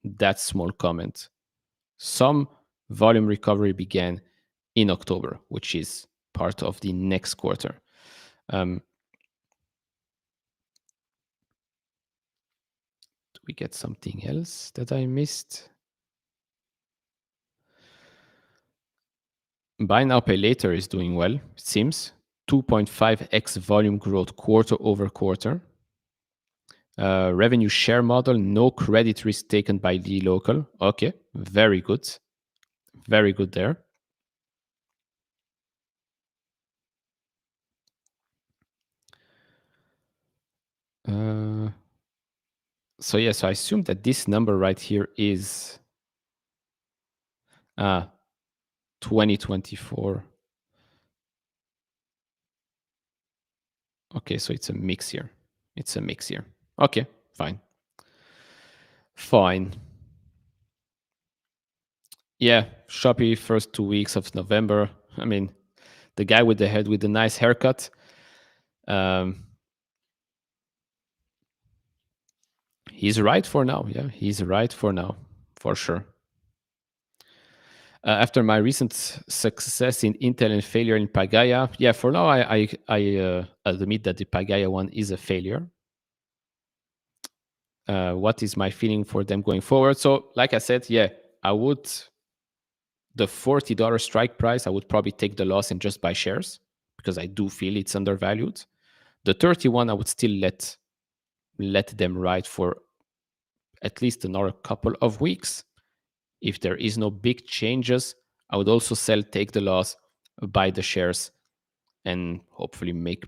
that small comment. Some volume recovery began in October, which is part of the next quarter. Do we get something else that I missed? Buy now, pay later is doing well, it seems. 2.5x volume growth quarter over quarter. Revenue share model, no credit risk taken by Dlocal. Okay, very good. Very good there. So yeah, so I assume that this number right here is 2024. Okay, so it's a mix here. It's a mix here. Okay, fine. Fine. Yeah, Shopee first 2 weeks of November. I mean, the guy with the head with the nice haircut. Um, he's right for now. Yeah, he's right for now, for sure. After my recent success in Intel and failure in Pagaya, yeah, for now I admit that the Pagaya one is a failure. What is my feeling for them going forward? So, like I said, yeah, I would the $40 strike price. I would probably take the loss and just buy shares because I do feel it's undervalued. The 31, I would still let them ride for at least another couple of weeks. If there is no big changes, I would also sell, take the loss, buy the shares, and hopefully make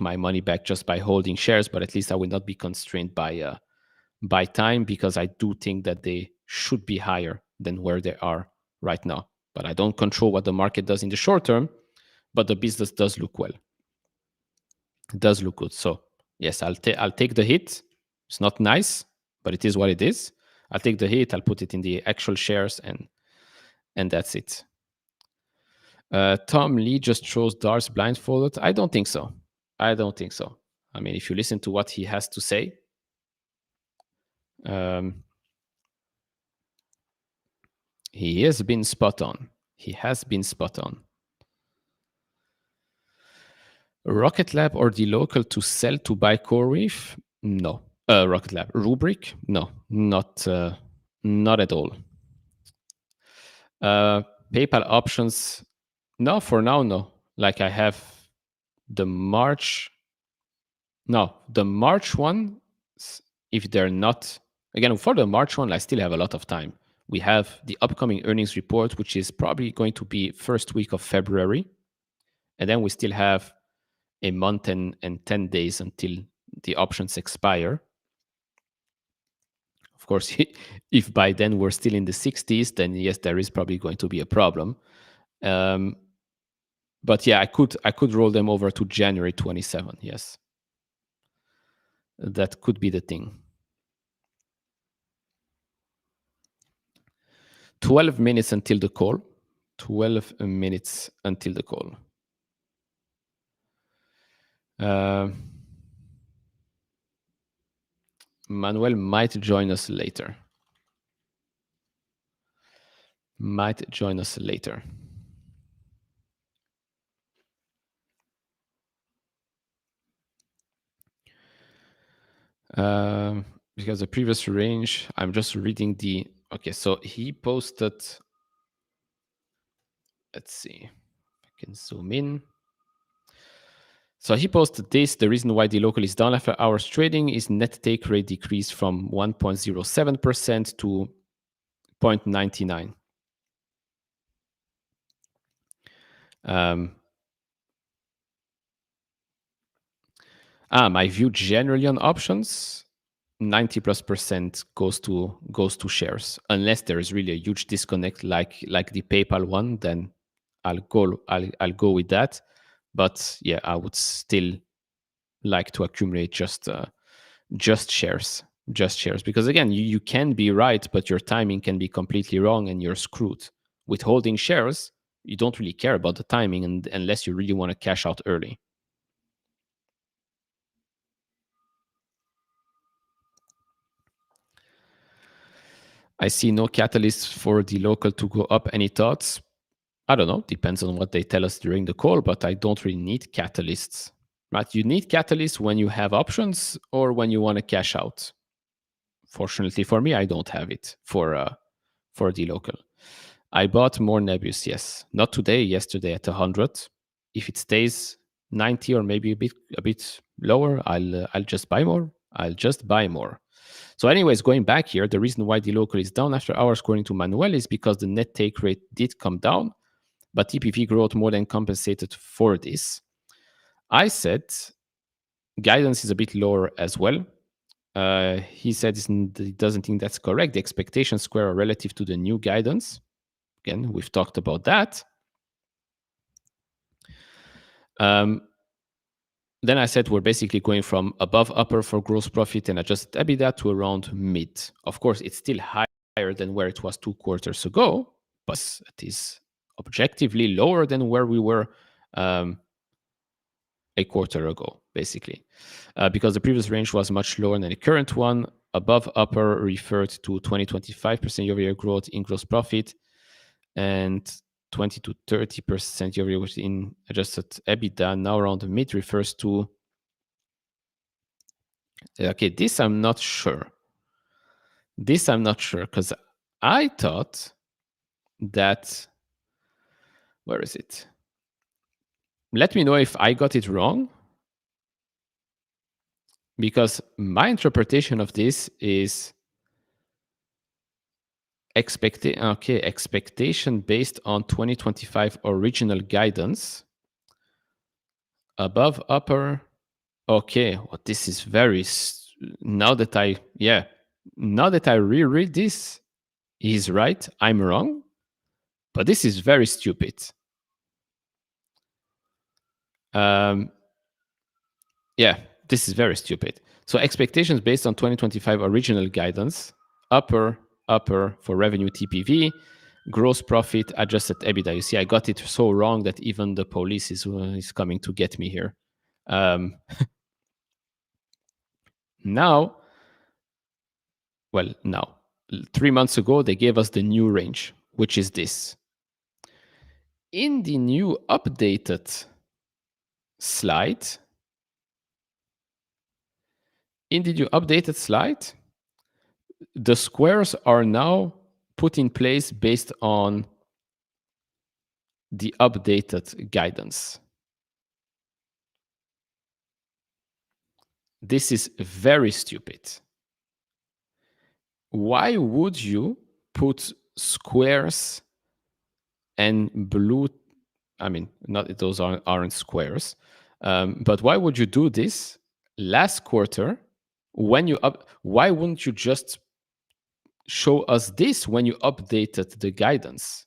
my money back just by holding shares. But at least I will not be constrained by time because I do think that they should be higher than where they are right now. But I don't control what the market does in the short term. But the business does look well. It does look good. So yes, I'll take the hit. It's not nice, but it is what it is. I'll take the hit. I'll put it in the actual shares, and that's it. Tom Lee just chose Dars blindfolded. I don't think so. I don't think so. I mean, if you listen to what he has to say, um, he has been spot on. He has been spot on. Rocket Lab or Dlocal to sell to buy CoreWeave? No. Rocket Lab. Rubrik? No, not at all. PayPal options? No, for now, no. Like I have the March. No, the March one. If they're not again for the March one, I still have a lot of time. We have the upcoming earnings report, which is probably going to be first week of February, and then we still have a month and 10 days until the options expire. Of course, if by then we're still in the 60s, then yes, there is probably going to be a problem. But yeah, I could roll them over to January 27. Yes, that could be the thing. 12 minutes until the call. 12 minutes until the call. Manuel might join us later. Might join us later. Because the previous range, I'm just reading the. Okay, so he posted. Let's see. I can zoom in. So he posted this. The reason why the local is down after hours trading is net take rate decreased from 1.07% to 0.99. My view generally on options, 90+% goes to shares. Unless there is really a huge disconnect, like the PayPal one, then I'll go with that. But yeah, I would still like to accumulate just shares. Just shares. Because again, you can be right, but your timing can be completely wrong and you're screwed. With holding shares, you don't really care about the timing unless you really want to cash out early. I see no catalyst for Dlocal to go up. Any thoughts? I don't know. Depends on what they tell us during the call, but I don't really need catalysts. Right? You need catalysts when you have options or when you want to cash out. Fortunately for me, I don't have it for Dlocal. I bought more Nebius, yes. Not today, yesterday at 100. If it stays 90 or maybe a bit lower, I'll just buy more. I'll just buy more. So, anyways, going back here, the reason why Dlocal is down after hours, according to Manuel, is because the net take rate did come down, but TPV growth more than compensated for this. I said guidance is a bit lower as well. He said he doesn't think that's correct. The expectations square are relative to the new guidance. Again, we've talked about that. Then I said we're basically going from above upper for gross profit and adjusted EBITDA to around mid. Of course, it's still higher than where it was 2 quarters ago, but it is objectively lower than where we were a quarter ago, basically. Because the previous range was much lower than the current one. Above upper referred to 20-25% year-over-year growth in gross profit and 20 to 30% year-over-year in adjusted EBITDA. Now around the mid refers to, okay, this I'm not sure. This I'm not sure because I thought that, where is it? Let me know if I got it wrong, because my interpretation of this is expectation based on 2025 original guidance. Above upper. Okay, well, this is very, now that I reread this, he's right, I'm wrong, but this is very stupid. Yeah, this is very stupid. So expectations based on 2025 original guidance, upper for revenue TPV, gross profit, adjusted EBITDA. You see, I got it so wrong that even the police is coming to get me here. Now, 3 months ago, they gave us the new range, which is this. In the new updated slide, the squares are now put in place based on the updated guidance. This is very stupid. Why would you put squares and blue? I mean, those aren't squares, but why would you do this last quarter when you why wouldn't you just show us this when you updated the guidance?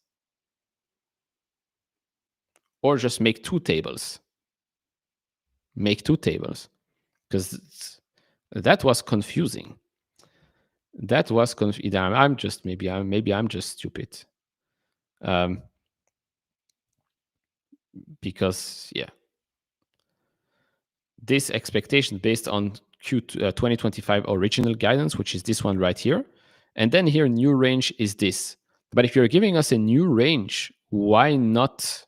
Or just make two tables. Because that was confusing. I'm just stupid. Because this expectation based on Q2 2025 original guidance, which is this one right here, and then here new range is this. But if you're giving us a new range, why not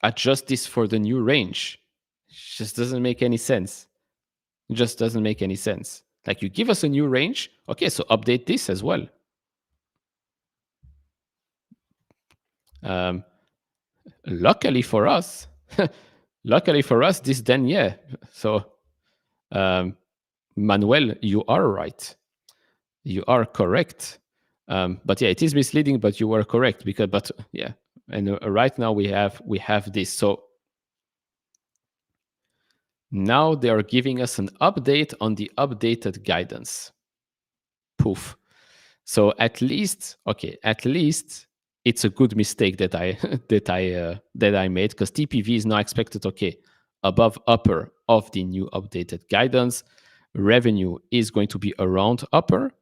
adjust this for the new range? It just doesn't make any sense. It just doesn't make any sense. Like, you give us a new range, okay, so update this as well. Luckily for us, this then, So, Manuel, you are right. You are correct. But it is misleading, but you were correct and right now we have this. So now they are giving us an update on the updated guidance. Poof. So at least it's a good mistake that I made, because TPV is now expected above upper of the new updated guidance. Revenue is going to be around upper,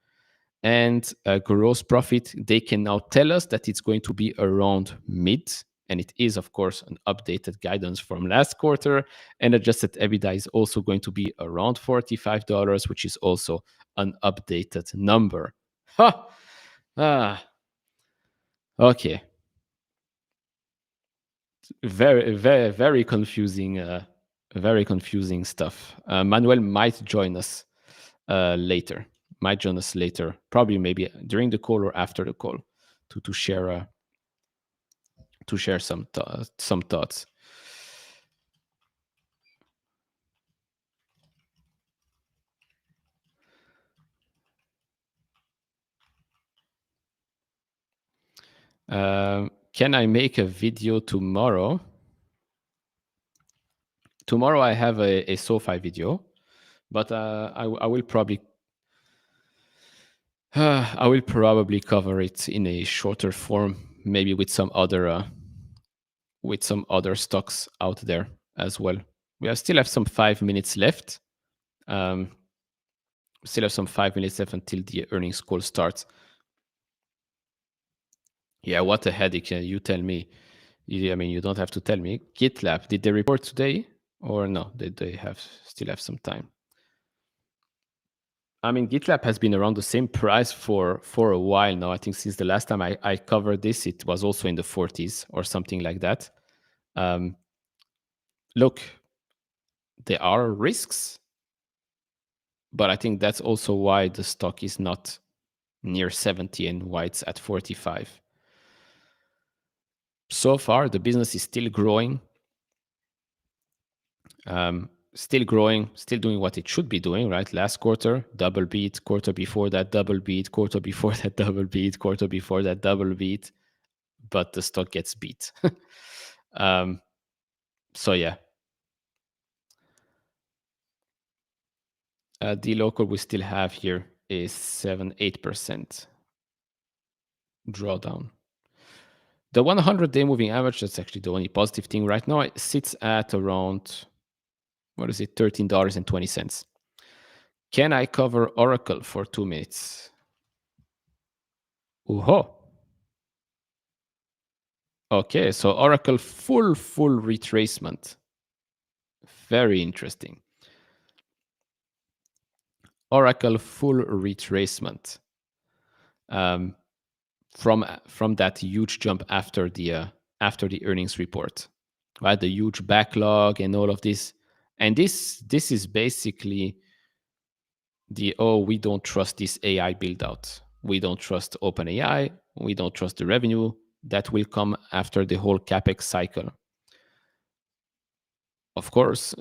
and gross profit, they can now tell us that it's going to be around mid, and it is, of course, an updated guidance from last quarter. And adjusted EBITDA is also going to be around $45, which is also an updated number. Okay. Very, very, very confusing. Very confusing stuff. Manuel might join us later. Probably maybe during the call or after the call, to share some thoughts. Can I make a video tomorrow? Tomorrow I have a SoFi video. But I will probably I will probably cover it in a shorter form, maybe with some other stocks out there as well. Still have some 5 minutes left. Um, Still have some 5 minutes left until the earnings call starts. Yeah, what a headache! You tell me. I mean, you don't have to tell me. GitLab, did they report today or no? Did they have still have some time? I mean, GitLab has been around the same price for a while now. I think since the last time I covered this, it was also in the 40s or something like that. Um, Look, there are risks, but I think that's also why the stock is not near 70 and why it's at 45. So far, the business is still growing, still doing what it should be doing, right? Last quarter, double beat, quarter before that, double beat, quarter before that, double beat, quarter before that, double beat, but the stock gets beat. um, so, yeah, the local we still have here is 7-8% drawdown. The 100-day moving average, that's actually the only positive thing right now, it sits at around, what is it, $13.20. Can I cover Oracle for 2 minutes? Ooh-ho. Okay, so Oracle full retracement. Very interesting. Oracle full retracement from that huge jump after the earnings report, right? The huge backlog and all of this, and this is basically we don't trust this AI build out. We don't trust OpenAI. We don't trust the revenue that will come after the whole capex cycle. Of course,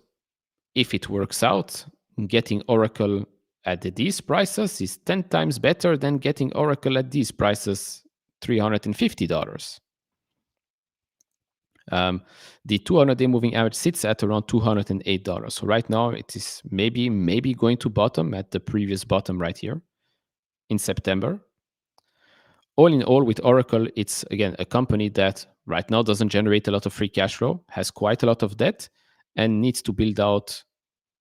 if it works out, getting Oracle at these prices is 10 times better than getting Oracle at these prices, $350. The 200-day moving average sits at around $208. So right now it is maybe going to bottom at the previous bottom right here in September. All in all, with Oracle, it's again a company that right now doesn't generate a lot of free cash flow, has quite a lot of debt, and needs to build out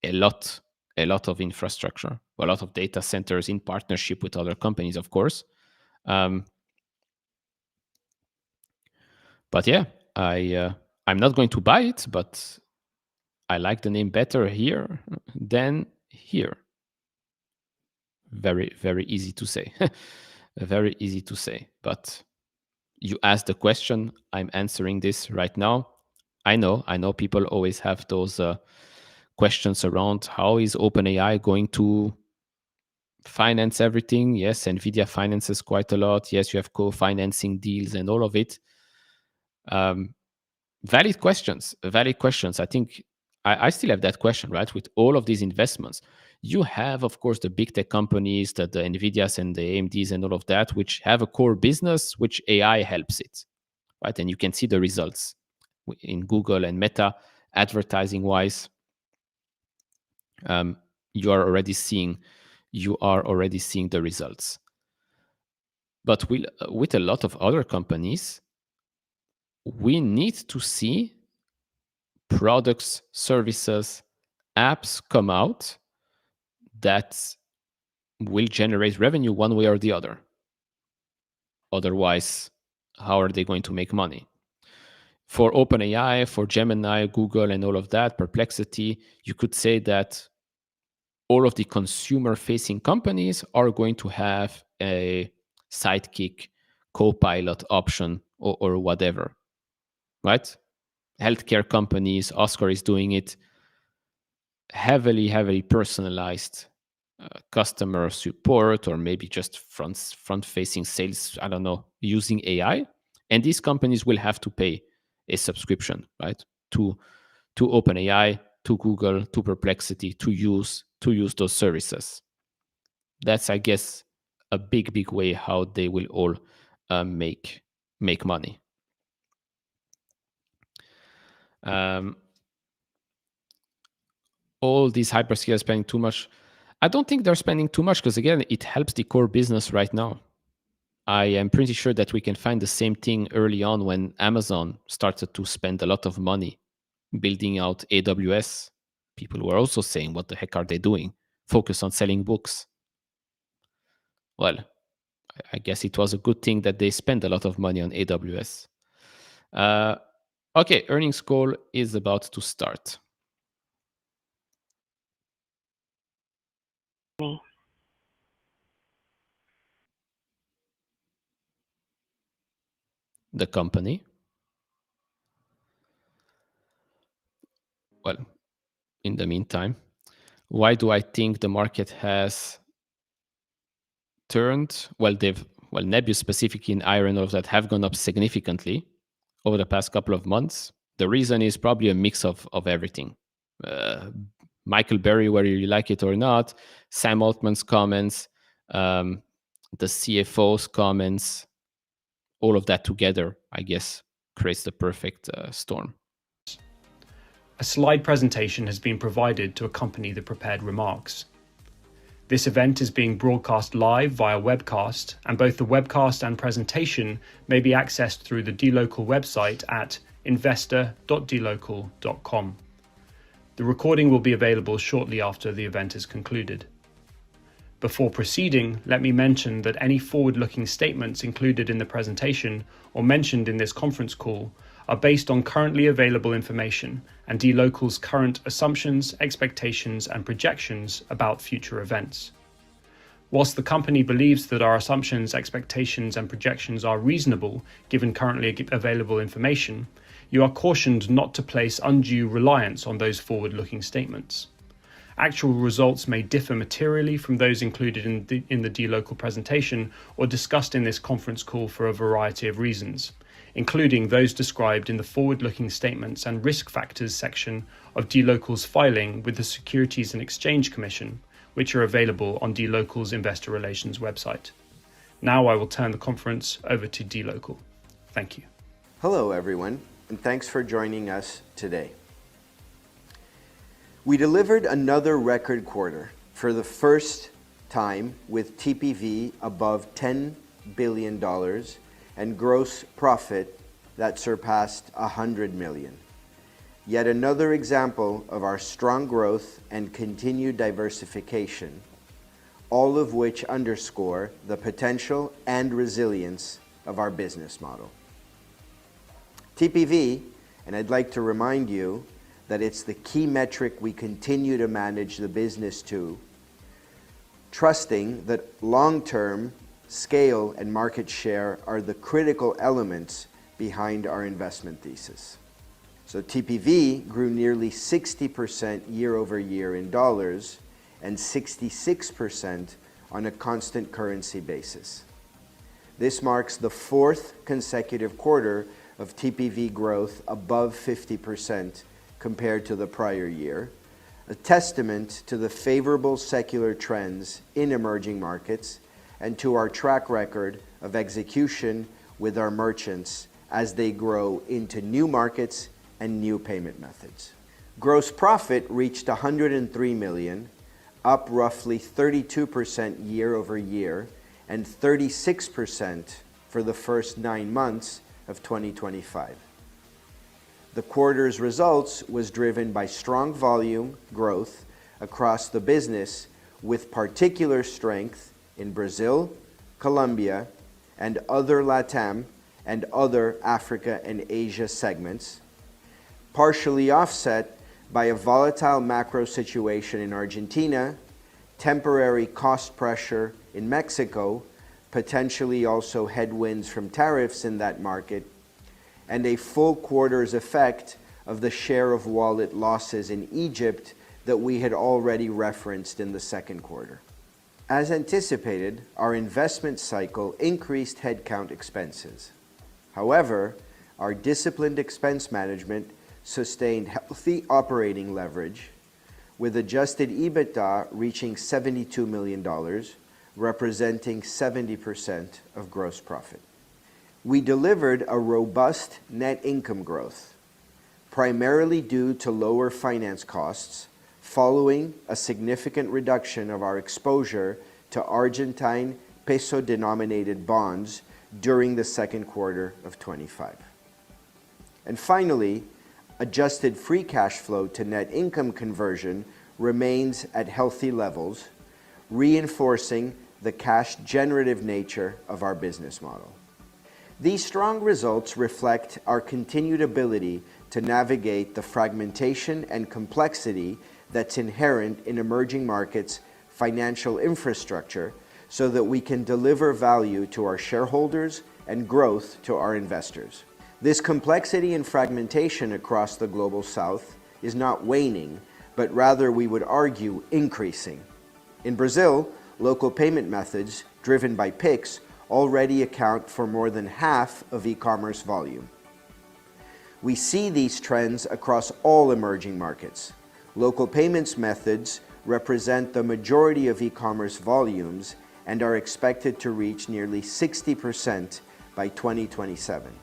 a lot of infrastructure, a lot of data centers in partnership with other companies, of course. But yeah, I'm not going to buy it, but I like the name better here than here. Very, very easy to say. Very easy to say. But you asked the question. I'm answering this right now. I know people always have those questions around how is OpenAI going to finance everything. Yes, Nvidia finances quite a lot. Yes, you have co-financing deals and all of it. Valid questions. I think I still have that question, right? With all of these investments, you have, of course, the big tech companies, the Nvidias and the AMDs and all of that, which have a core business, which AI helps it, right? And you can see the results in Google and Meta, advertising wise. You are already seeing the results. But with a lot of other companies, we need to see products, services, apps come out that will generate revenue one way or the other. Otherwise, how are they going to make money? For OpenAI, for Gemini, Google, and all of that, Perplexity, you could say that all of the consumer-facing companies are going to have a Sidekick, Copilot option or whatever, right? Healthcare companies, Oscar is doing it, heavily personalized customer support, or maybe just front-facing sales, I don't know, using AI. And these companies will have to pay a subscription, right? To OpenAI, to Google, to Perplexity, to use those services. That's, I guess, a big way how they will all make money. all these hyperscalers spending too much. I don't think they're spending too much because, again, it helps the core business right now. I am pretty sure that we can find the same thing early on when Amazon started to spend a lot of money building out AWS. People were also saying, what the heck are they doing? Focus on selling books. Well, I guess it was a good thing that they spent a lot of money on AWS. Okay, earnings call is about to start. The company. Well, in the meantime, why do I think the market has turned? Well, Nebius specifically in iron ore that have gone up significantly over the past couple of months. The reason is probably a mix of everything. Michael Berry, whether you like it or not, Sam Altman's comments, the CFO's comments, all of that together, I guess, creates the perfect storm. A slide presentation has been provided to accompany the prepared remarks. This event is being broadcast live via webcast, and both the webcast and presentation may be accessed through the Dlocal website at investor.dlocal.com. The recording will be available shortly after the event is concluded. Before proceeding, let me mention that any forward-looking statements included in the presentation or mentioned in this conference call are based on currently available information and Dlocal's current assumptions, expectations, and projections about future events. Whilst the company believes that our assumptions, expectations, and projections are reasonable given currently available information, you are cautioned not to place undue reliance on those forward-looking statements. Actual results may differ materially from those included in the Dlocal presentation or discussed in this conference call for a variety of reasons, including those described in the forward-looking statements and risk factors section of Dlocal's filing with the Securities and Exchange Commission, which are available on Dlocal's investor relations website. Now I will turn the conference over to Dlocal. Thank you. Hello everyone, and thanks for joining us today. We delivered another record quarter for the first time with TPV above $10 billion and gross profit that surpassed $100 million. Yet another example of our strong growth and continued diversification, all of which underscore the potential and resilience of our business model. TPV, and I'd like to remind you that it's the key metric we continue to manage the business to, trusting that long-term scale and market share are the critical elements behind our investment thesis. So TPV grew nearly 60% year over year in dollars and 66% on a constant currency basis. This marks the fourth consecutive quarter of TPV growth above 50% compared to the prior year, a testament to the favorable secular trends in emerging markets and to our track record of execution with our merchants as they grow into new markets and new payment methods. Gross profit reached $103 million, up roughly 32% year over year and 36% for the first 9 months of 2025. The quarter's results was driven by strong volume growth across the business, with particular strength in Brazil, Colombia, and other LATAM and other Africa and Asia segments, partially offset by a volatile macro situation in Argentina, temporary cost pressure in Mexico, potentially also headwinds from tariffs in that market, and a full quarter's effect of the share of wallet losses in Egypt that we had already referenced in the second quarter. As anticipated, our investment cycle increased headcount expenses. However, our disciplined expense management sustained healthy operating leverage, with adjusted EBITDA reaching $72 million, representing 70% of gross profit. We delivered a robust net income growth, primarily due to lower finance costs following a significant reduction of our exposure to Argentine peso-denominated bonds during the second quarter of 25. And finally, adjusted free cash flow to net income conversion remains at healthy levels, reinforcing the cash-generative nature of our business model. These strong results reflect our continued ability to navigate the fragmentation and complexity that's inherent in emerging markets' financial infrastructure so that we can deliver value to our shareholders and growth to our investors. This complexity and fragmentation across the Global South is not waning, but rather we would argue increasing. In Brazil, local payment methods driven by Pix already account for more than half of e-commerce volume. We see these trends across all emerging markets. Local payments methods represent the majority of e-commerce volumes and are expected to reach nearly 60% by 2027.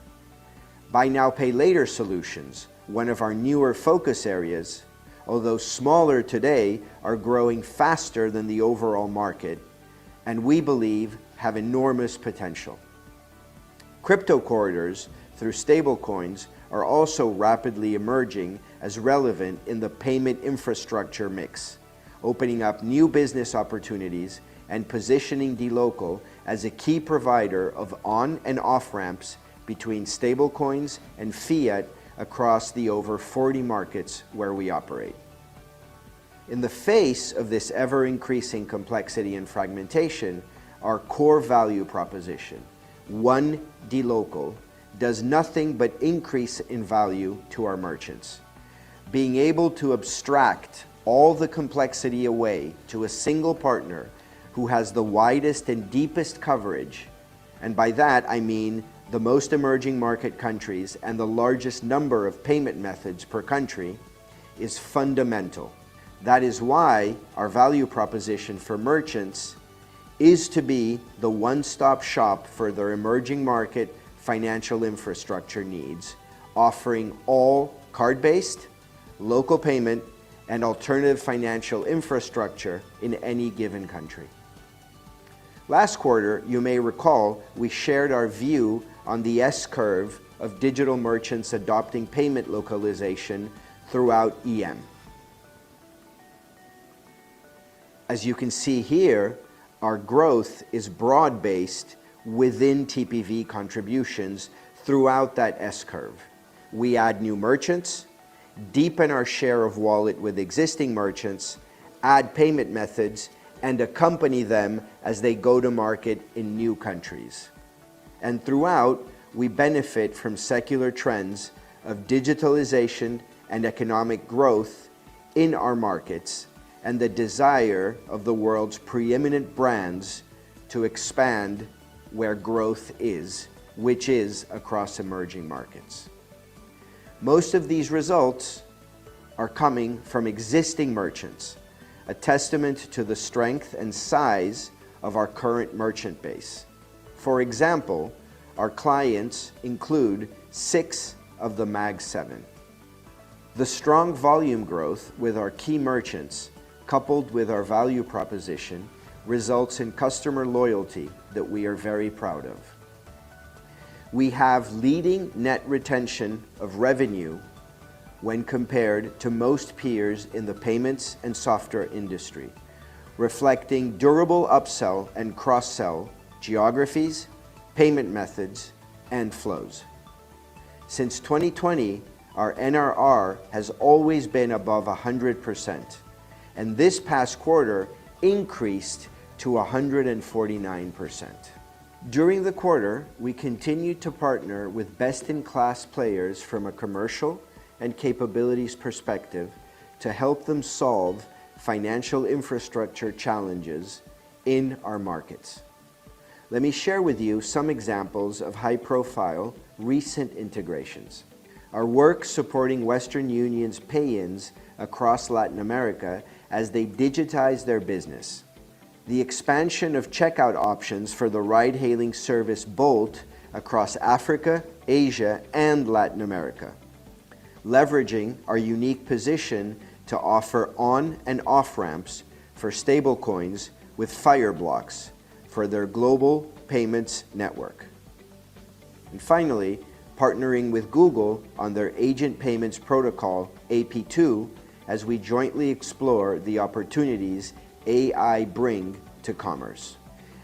Buy now, pay later solutions, one of our newer focus areas, although smaller today, are growing faster than the overall market, and we believe have enormous potential. Crypto corridors through stablecoins are also rapidly emerging as relevant in the payment infrastructure mix, opening up new business opportunities and positioning Dlocal as a key provider of on and off ramps between stablecoins and fiat across the over 40 markets where we operate. In the face of this ever-increasing complexity and fragmentation, our core value proposition, One Dlocal, does nothing but increase in value to our merchants. Being able to abstract all the complexity away to a single partner who has the widest and deepest coverage, and by that I mean the most emerging market countries and the largest number of payment methods per country, is fundamental. That is why our value proposition for merchants is to be the one-stop shop for their emerging market financial infrastructure needs, offering all card-based, local payment, and alternative financial infrastructure in any given country. Last quarter, you may recall, we shared our view on the S-curve of digital merchants adopting payment localization throughout EM. As you can see here, our growth is broad-based within TPV contributions throughout that S-curve. We add new merchants, deepen our share of wallet with existing merchants, add payment methods, and accompany them as they go to market in new countries. And throughout, we benefit from secular trends of digitalization and economic growth in our markets, and the desire of the world's preeminent brands to expand where growth is, which is across emerging markets. Most of these results are coming from existing merchants, a testament to the strength and size of our current merchant base. For example, our clients include 6 of the Mag 7. The strong volume growth with our key merchants, coupled with our value proposition, results in customer loyalty that we are very proud of. We have leading net retention of revenue when compared to most peers in the payments and software industry, reflecting durable upsell and cross-sell geographies, payment methods, and flows. Since 2020, our NRR has always been above 100%, and this past quarter increased to 149%. During the quarter, we continued to partner with best-in-class players from a commercial and capabilities perspective to help them solve financial infrastructure challenges in our markets. Let me share with you some examples of high-profile recent integrations. Our work supporting Western Union's pay-ins across Latin America as they digitize their business. The expansion of checkout options for the ride-hailing service Bolt across Africa, Asia, and Latin America. Leveraging our unique position to offer on and off ramps for stablecoins with Fireblocks for their global payments network. And finally, partnering with Google on their Agent Payments Protocol, AP2, as we jointly explore the opportunities AI bring to commerce.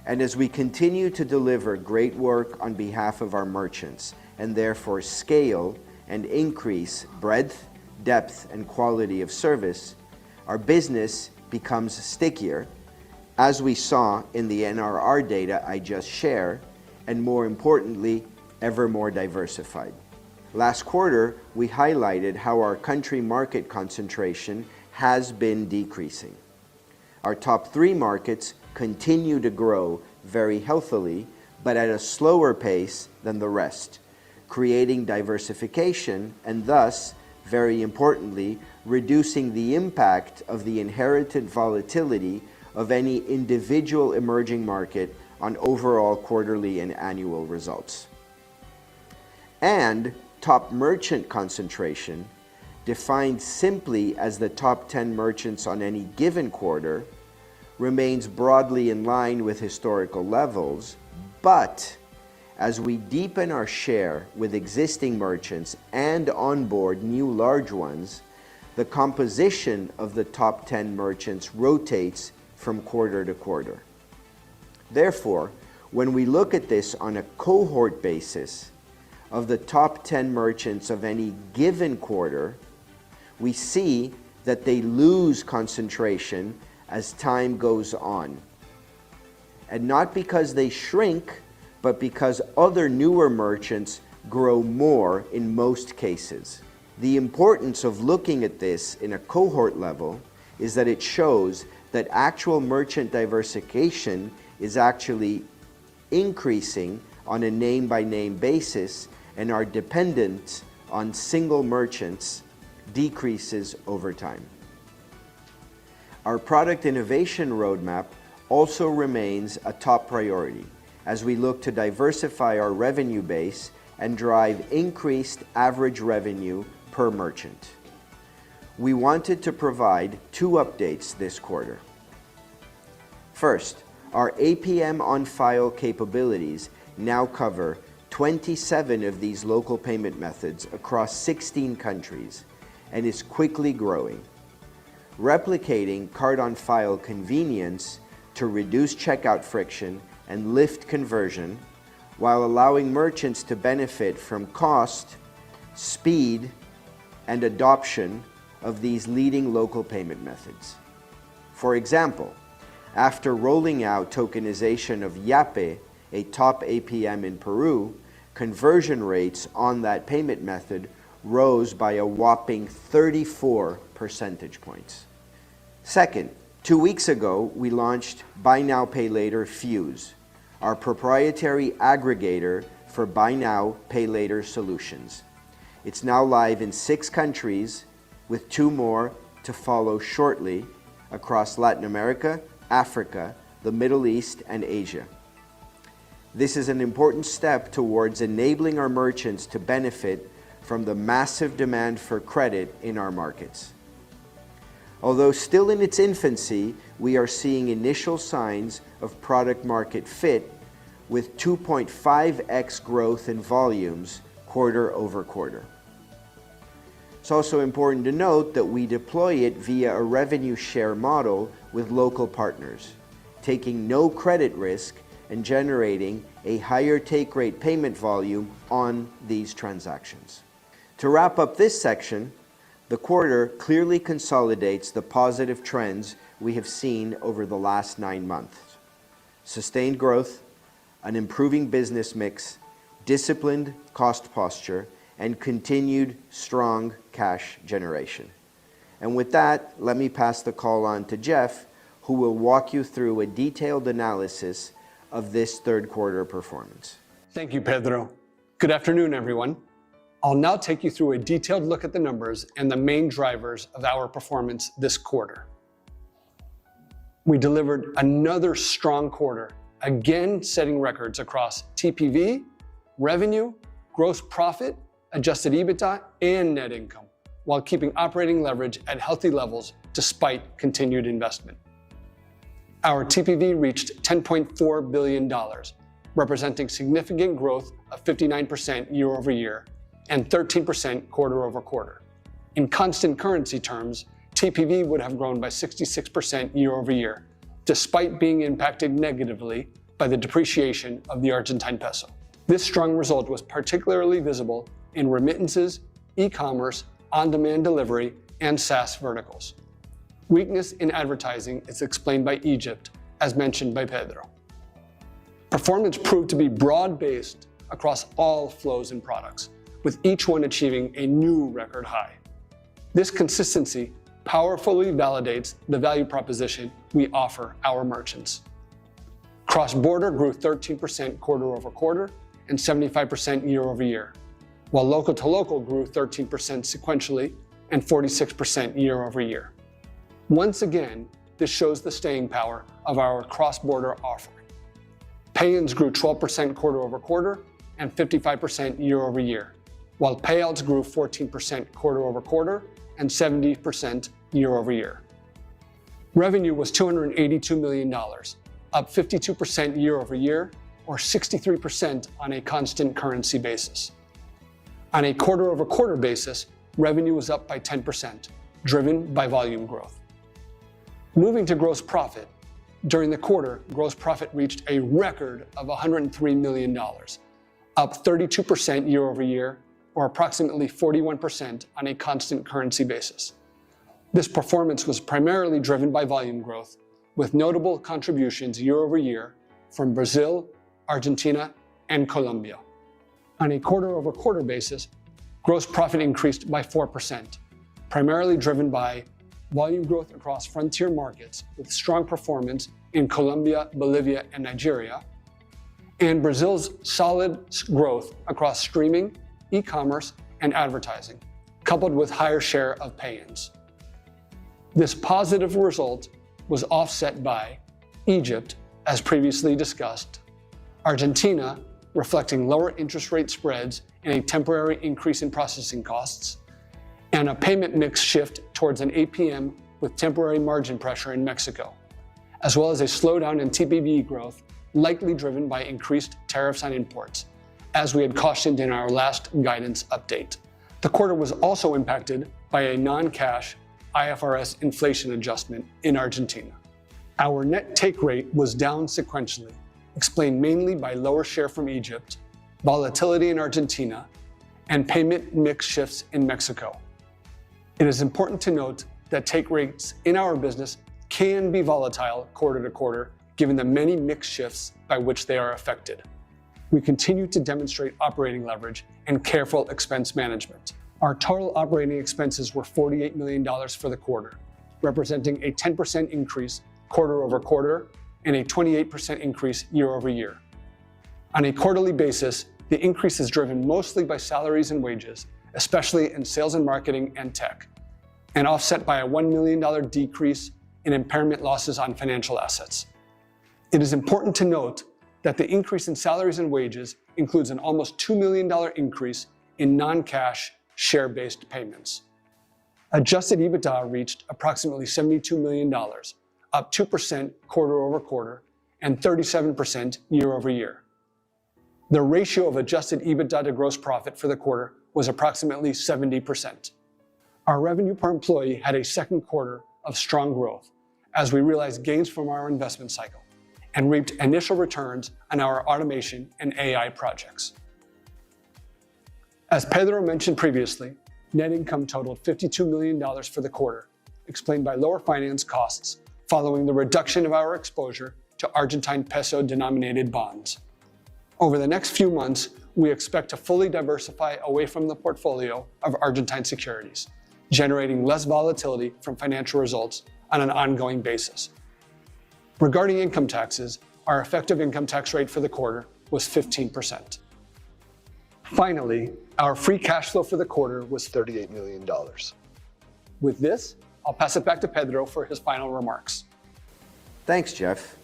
And as we continue to deliver great work on behalf of our merchants, and therefore scale and increase breadth, depth, and quality of service, our business becomes stickier, as we saw in the NRR data I just shared, and more importantly, ever more diversified. Last quarter, we highlighted how our country market concentration has been decreasing. Our top 3 markets continue to grow very healthily, but at a slower pace than the rest, creating diversification and thus, very importantly, reducing the impact of the inherited volatility of any individual emerging market on overall quarterly and annual results. And top merchant concentration, defined simply as the top 10 merchants on any given quarter, remains broadly in line with historical levels, but as we deepen our share with existing merchants and onboard new large ones, the composition of the top 10 merchants rotates from quarter to quarter. Therefore, when we look at this on a cohort basis of the top 10 merchants of any given quarter, we see that they lose concentration as time goes on. And not because they shrink, but because other newer merchants grow more in most cases. The importance of looking at this in a cohort level is that it shows that actual merchant diversification is actually increasing on a name-by-name basis, and our dependence on single merchants decreases over time. Our product innovation roadmap also remains a top priority as we look to diversify our revenue base and drive increased average revenue per merchant. We wanted to provide 2 updates this quarter. First, our APM on file capabilities now cover 27 of these local payment methods across 16 countries and is quickly growing, replicating card on file convenience to reduce checkout friction and lift conversion, while allowing merchants to benefit from cost, speed, and adoption of these leading local payment methods. For example, after rolling out tokenization of Yape, a top APM in Peru, conversion rates on that payment method rose by a whopping 34 percentage points. Second, 2 weeks ago, we launched Buy Now, Pay Later Fuse, our proprietary aggregator for Buy Now, Pay Later solutions. It's now live in 6 countries, with 2 more to follow shortly across Latin America, Africa, the Middle East, and Asia. This is an important step towards enabling our merchants to benefit from the massive demand for credit in our markets. Although still in its infancy, we are seeing initial signs of product market fit with 2.5x growth in volumes quarter over quarter. It's also important to note that we deploy it via a revenue share model with local partners, taking no credit risk and generating a higher take rate payment volume on these transactions. To wrap up this section, the quarter clearly consolidates the positive trends we have seen over the last 9 months. Sustained growth, an improving business mix, disciplined cost posture, and continued strong cash generation. And with that, let me pass the call on to Jeff, who will walk you through a detailed analysis of this third quarter performance. Thank you, Pedro. Good afternoon, everyone. I'll now take you through a detailed look at the numbers and the main drivers of our performance this quarter. We delivered another strong quarter, again setting records across TPV, revenue, gross profit, adjusted EBITDA, and net income. while keeping operating leverage at healthy levels despite continued investment. Our TPV reached $10.4 billion, representing significant growth of 59% year over year and 13% quarter over quarter. In constant currency terms, TPV would have grown by 66% year over year, despite being impacted negatively by the depreciation of the Argentine peso. This strong result was particularly visible in remittances, e-commerce, on-demand delivery, and SaaS verticals. Weakness in advertising is explained by Egypt, as mentioned by Pedro. Performance proved to be broad-based across all flows and products, with each one achieving a new record high. This consistency powerfully validates the value proposition we offer our merchants. Cross-border grew 13% quarter over quarter and 75% year over year, while local to local grew 13% sequentially and 46% year over year. Once again, this shows the staying power of our cross-border offering. Pay-ins grew 12% quarter over quarter and 55% year over year, while payouts grew 14% quarter over quarter and 70% year over year. Revenue was $282 million, up 52% year over year, or 63% on a constant currency basis. On a quarter over quarter basis, revenue was up by 10%, driven by volume growth. Moving to gross profit, during the quarter, gross profit reached a record of $103 million, up 32% year over year, or approximately 41% on a constant currency basis. This performance was primarily driven by volume growth, with notable contributions year over year from Brazil, Argentina, and Colombia. On a quarter over quarter basis, gross profit increased by 4%, primarily driven by volume growth across frontier markets with strong performance in Colombia, Bolivia, and Nigeria, and Brazil's solid growth across streaming, e-commerce, and advertising, coupled with higher share of pay-ins. This positive result was offset by Egypt, as previously discussed, Argentina, reflecting lower interest rate spreads and a temporary increase in processing costs, and a payment mix shift towards an APM with temporary margin pressure in Mexico, as well as a slowdown in TPV growth, likely driven by increased tariffs on imports, as we had cautioned in our last guidance update. The quarter was also impacted by a non-cash IFRS inflation adjustment in Argentina. Our net take rate was down sequentially, explained mainly by lower share from Egypt, volatility in Argentina, and payment mix shifts in Mexico. It is important to note that take rates in our business can be volatile quarter to quarter, given the many mix shifts by which they are affected. We continue to demonstrate operating leverage and careful expense management. Our total operating expenses were $48 million for the quarter, representing a 10% increase quarter over quarter and a 28% increase year over year. On a quarterly basis, the increase is driven mostly by salaries and wages, especially in sales and marketing and tech, and offset by a $1 million decrease in impairment losses on financial assets. It is important to note that the increase in salaries and wages includes an almost $2 million increase in non-cash share-based payments. Adjusted EBITDA reached approximately $72 million, up 2% quarter over quarter and 37% year over year. The ratio of adjusted EBITDA to gross profit for the quarter was approximately 70%. Our revenue per employee had a second quarter of strong growth as we realized gains from our investment cycle and reaped initial returns on our automation and AI projects. As Pedro mentioned previously, net income totaled $52 million for the quarter, explained by lower finance costs following the reduction of our exposure to Argentine peso-denominated bonds. Over the next few months, we expect to fully diversify away from the portfolio of Argentine securities, generating less volatility from financial results on an ongoing basis. Regarding income taxes, our effective income tax rate for the quarter was 15%. Finally, our free cash flow for the quarter was $38 million. With this, I'll pass it back to Pedro for his final remarks. Thanks, Jeff.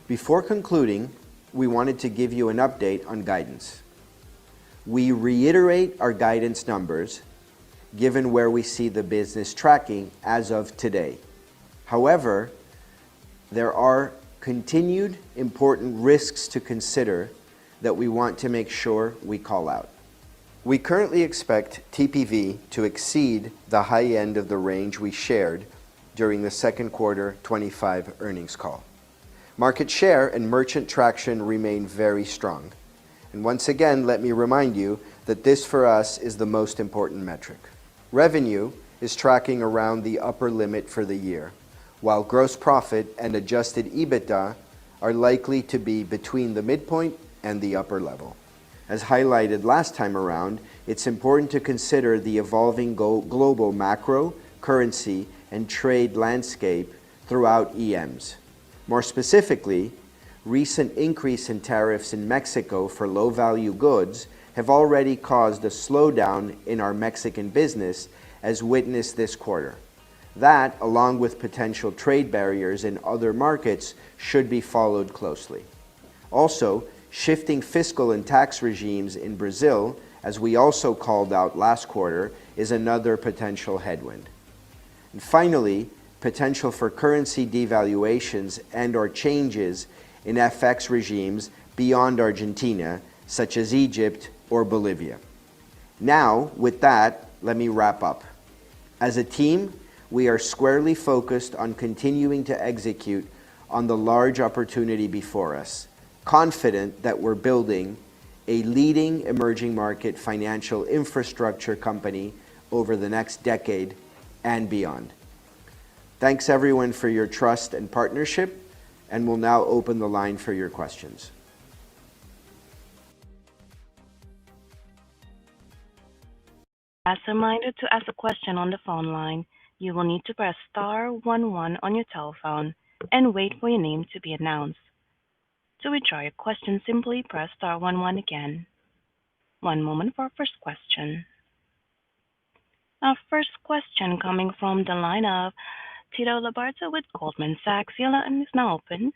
Before concluding, we wanted to give you an update on guidance. We reiterate our guidance numbers given where we see the business tracking as of today. However, there are continued important risks to consider that we want to make sure we call out. We currently expect TPV to exceed the high end of the range we shared during the second quarter 25 earnings call. Market share and merchant traction remain very strong. And once again, let me remind you that this for us is the most important metric. Revenue is tracking around the upper limit for the year, while gross profit and adjusted EBITDA are likely to be between the midpoint and the upper level. As highlighted last time around, it's important to consider the evolving global macro, currency, and trade landscape throughout EMs. More specifically, recent increase in tariffs in Mexico for low-value goods have already caused a slowdown in our Mexican business as witnessed this quarter. That, along with potential trade barriers in other markets, should be followed closely. Also, shifting fiscal and tax regimes in Brazil, as we also called out last quarter, is another potential headwind. And finally, potential for currency devaluations and/or changes in FX regimes beyond Argentina, such as Egypt or Bolivia. Now, with that, let me wrap up. As a team, we are squarely focused on continuing to execute on the large opportunity before us, confident that we're building a leading emerging market financial infrastructure company over the next decade and beyond. Thanks everyone for your trust and partnership, and we'll now open the line for your questions. As a reminder, to ask a question on the phone line, you will need to press star 11 on your telephone and wait for your name to be announced. To withdraw your question, simply press star 11 again. One moment for our first question. Our first question coming from the line of Tito Labarta with Goldman Sachs. Your line is now open.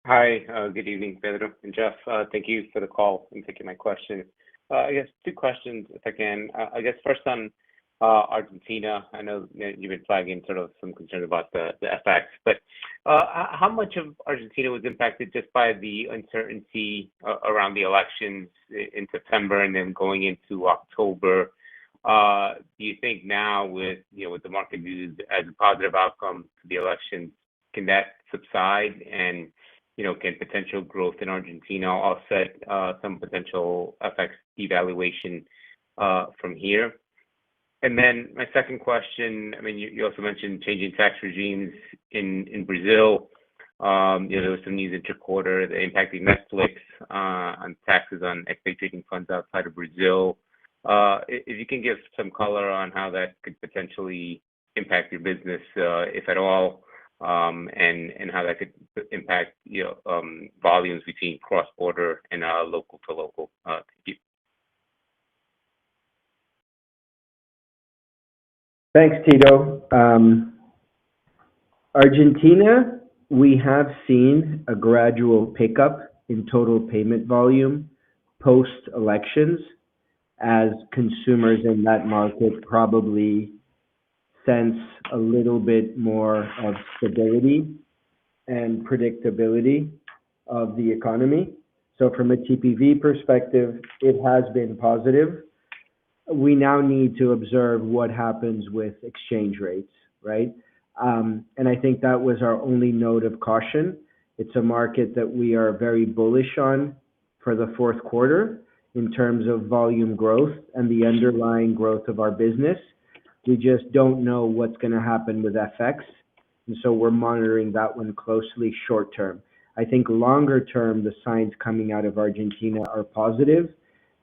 Hi, good evening, Pedro and Jeff. Thank you for the call and taking my question. I guess two questions, if I can. I guess first on Argentina. I know you've been flagging sort of some concern about the FX, but how much of Argentina was impacted just by the uncertainty around the elections in September and then going into October? Do you think now with the market views as a positive outcome to the election, can that subside and can potential growth in Argentina offset some potential FX devaluation from here? And then my second question, I mean, you also mentioned changing tax regimes in Brazil. There was some news inter-quarter that impacting Netflix on taxes on expatriating funds outside of Brazil. If you can give some color on how that could potentially impact your business, if at all, and how that could impact volumes between cross-border and local to local. Thank you. Thanks, Tito. Argentina, we have seen a gradual pickup in total payment volume post-elections as consumers in that market probably sense a little bit more of stability and predictability of the economy. So from a TPV perspective, it has been positive. We now need to observe what happens with exchange rates, right? And I think that was our only note of caution. It's a market that we are very bullish on for the fourth quarter in terms of volume growth and the underlying growth of our business. We just don't know what's going to happen with FX. And so we're monitoring that one closely short term. I think longer term, the signs coming out of Argentina are positive,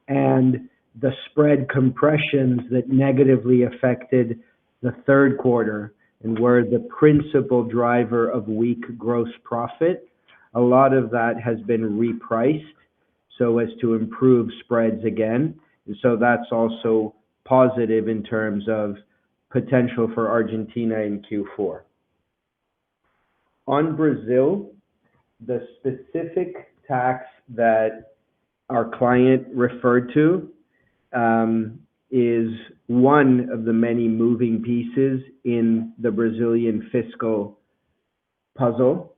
and the spread compressions that negatively affected the third quarter and were the principal driver of weak gross profit, a lot of that has been repriced so as to improve spreads again. And so that's also positive in terms of potential for Argentina in Q4. On Brazil, the specific tax that our client referred to is one of the many moving pieces in the Brazilian fiscal puzzle.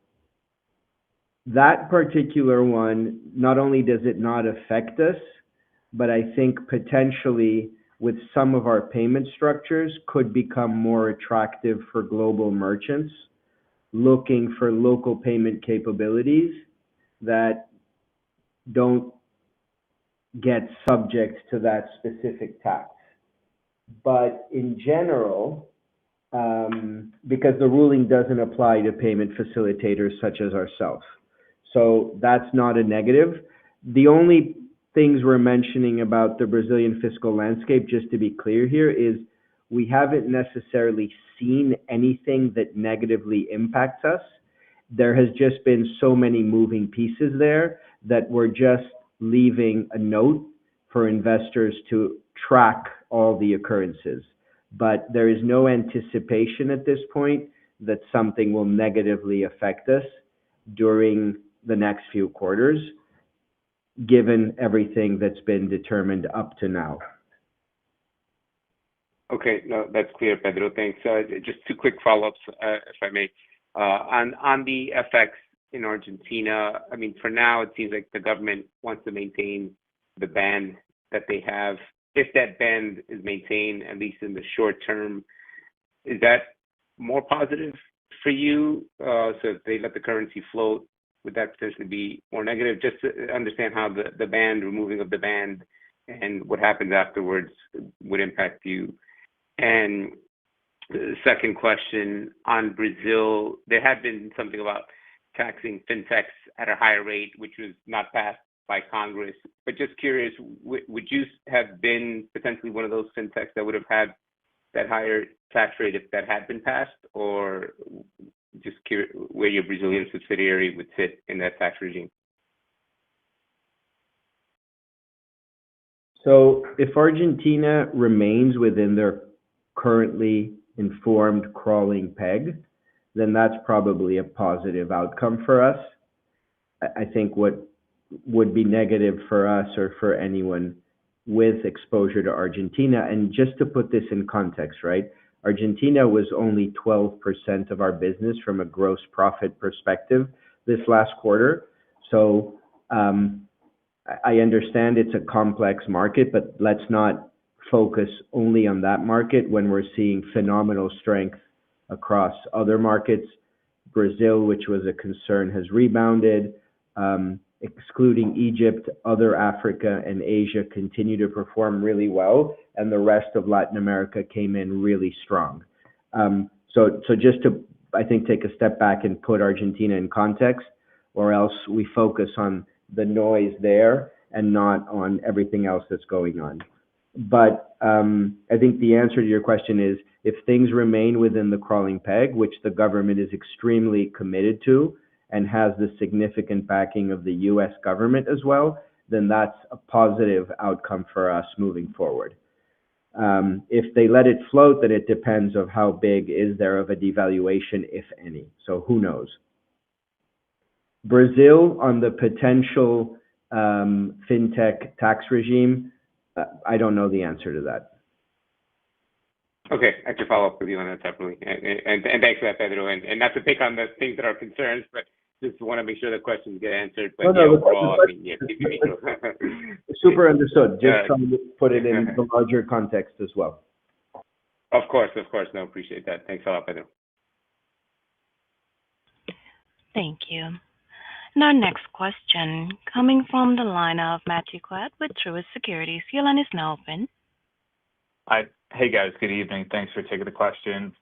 That particular one, not only does it not affect us, but I think potentially with some of our payment structures could become more attractive for global merchants looking for local payment capabilities that don't get subject to that specific tax. But in general, because the ruling doesn't apply to payment facilitators such as ourselves. So that's not a negative. The only things we're mentioning about the Brazilian fiscal landscape, just to be clear here, is we haven't necessarily seen anything that negatively impacts us. There has just been so many moving pieces there that we're just leaving a note for investors to track all the occurrences. But there is no anticipation at this point that something will negatively affect us during the next few quarters, given everything that's been determined up to now. Okay, no, that's clear, Pedro. Thanks. Just two quick follow-ups, if I may. On the FX in Argentina, I mean, for now, it seems like the government wants to maintain the band that they have. If that band is maintained, at least in the short term, is that more positive for you? So if they let the currency float, would that potentially be more negative? Just to understand how the band, removing of the band, and what happens afterwards would impact you. And the second question on Brazil, there had been something about taxing fintechs at a higher rate, which was not passed by Congress. But just curious, would you have been potentially one of those fintechs that would have had that higher tax rate if that had been passed, or just curious where your Brazilian subsidiary would sit in that tax regime? So if Argentina remains within their currently informed crawling peg, then that's probably a positive outcome for us. I think what would be negative for us or for anyone with exposure to Argentina, and just to put this in context, right? Argentina was only 12% of our business from a gross profit perspective this last quarter. So I understand it's a complex market, but let's not focus only on that market when we're seeing phenomenal strength across other markets. Brazil, which was a concern, has rebounded. Excluding Egypt, other Africa and Asia continue to perform really well, and the rest of Latin America came in really strong. So just to, I think, take a step back and put Argentina in context, or else we focus on the noise there and not on everything else that's going on. But I think the answer to your question is, if things remain within the crawling peg, which the government is extremely committed to and has the significant backing of the US government as well, then that's a positive outcome for us moving forward. If they let it float, then it depends on how big is there of a devaluation, if any. So who knows? Brazil, on the potential fintech tax regime, I don't know the answer to that. Okay, I can follow up with you on that separately. And thanks for that, Pedro. And not to pick on the things that are concerns, but just want to make sure the questions get answered. But overall, I mean, super understood. Just trying to put it in the larger context as well. Of course. No, appreciate that. Thanks a lot, Pedro. Thank you. Now, next question coming from the line of Matthew Quad with Truist Securities. Your line is now open. Hey guys, good evening. Thanks for taking the question.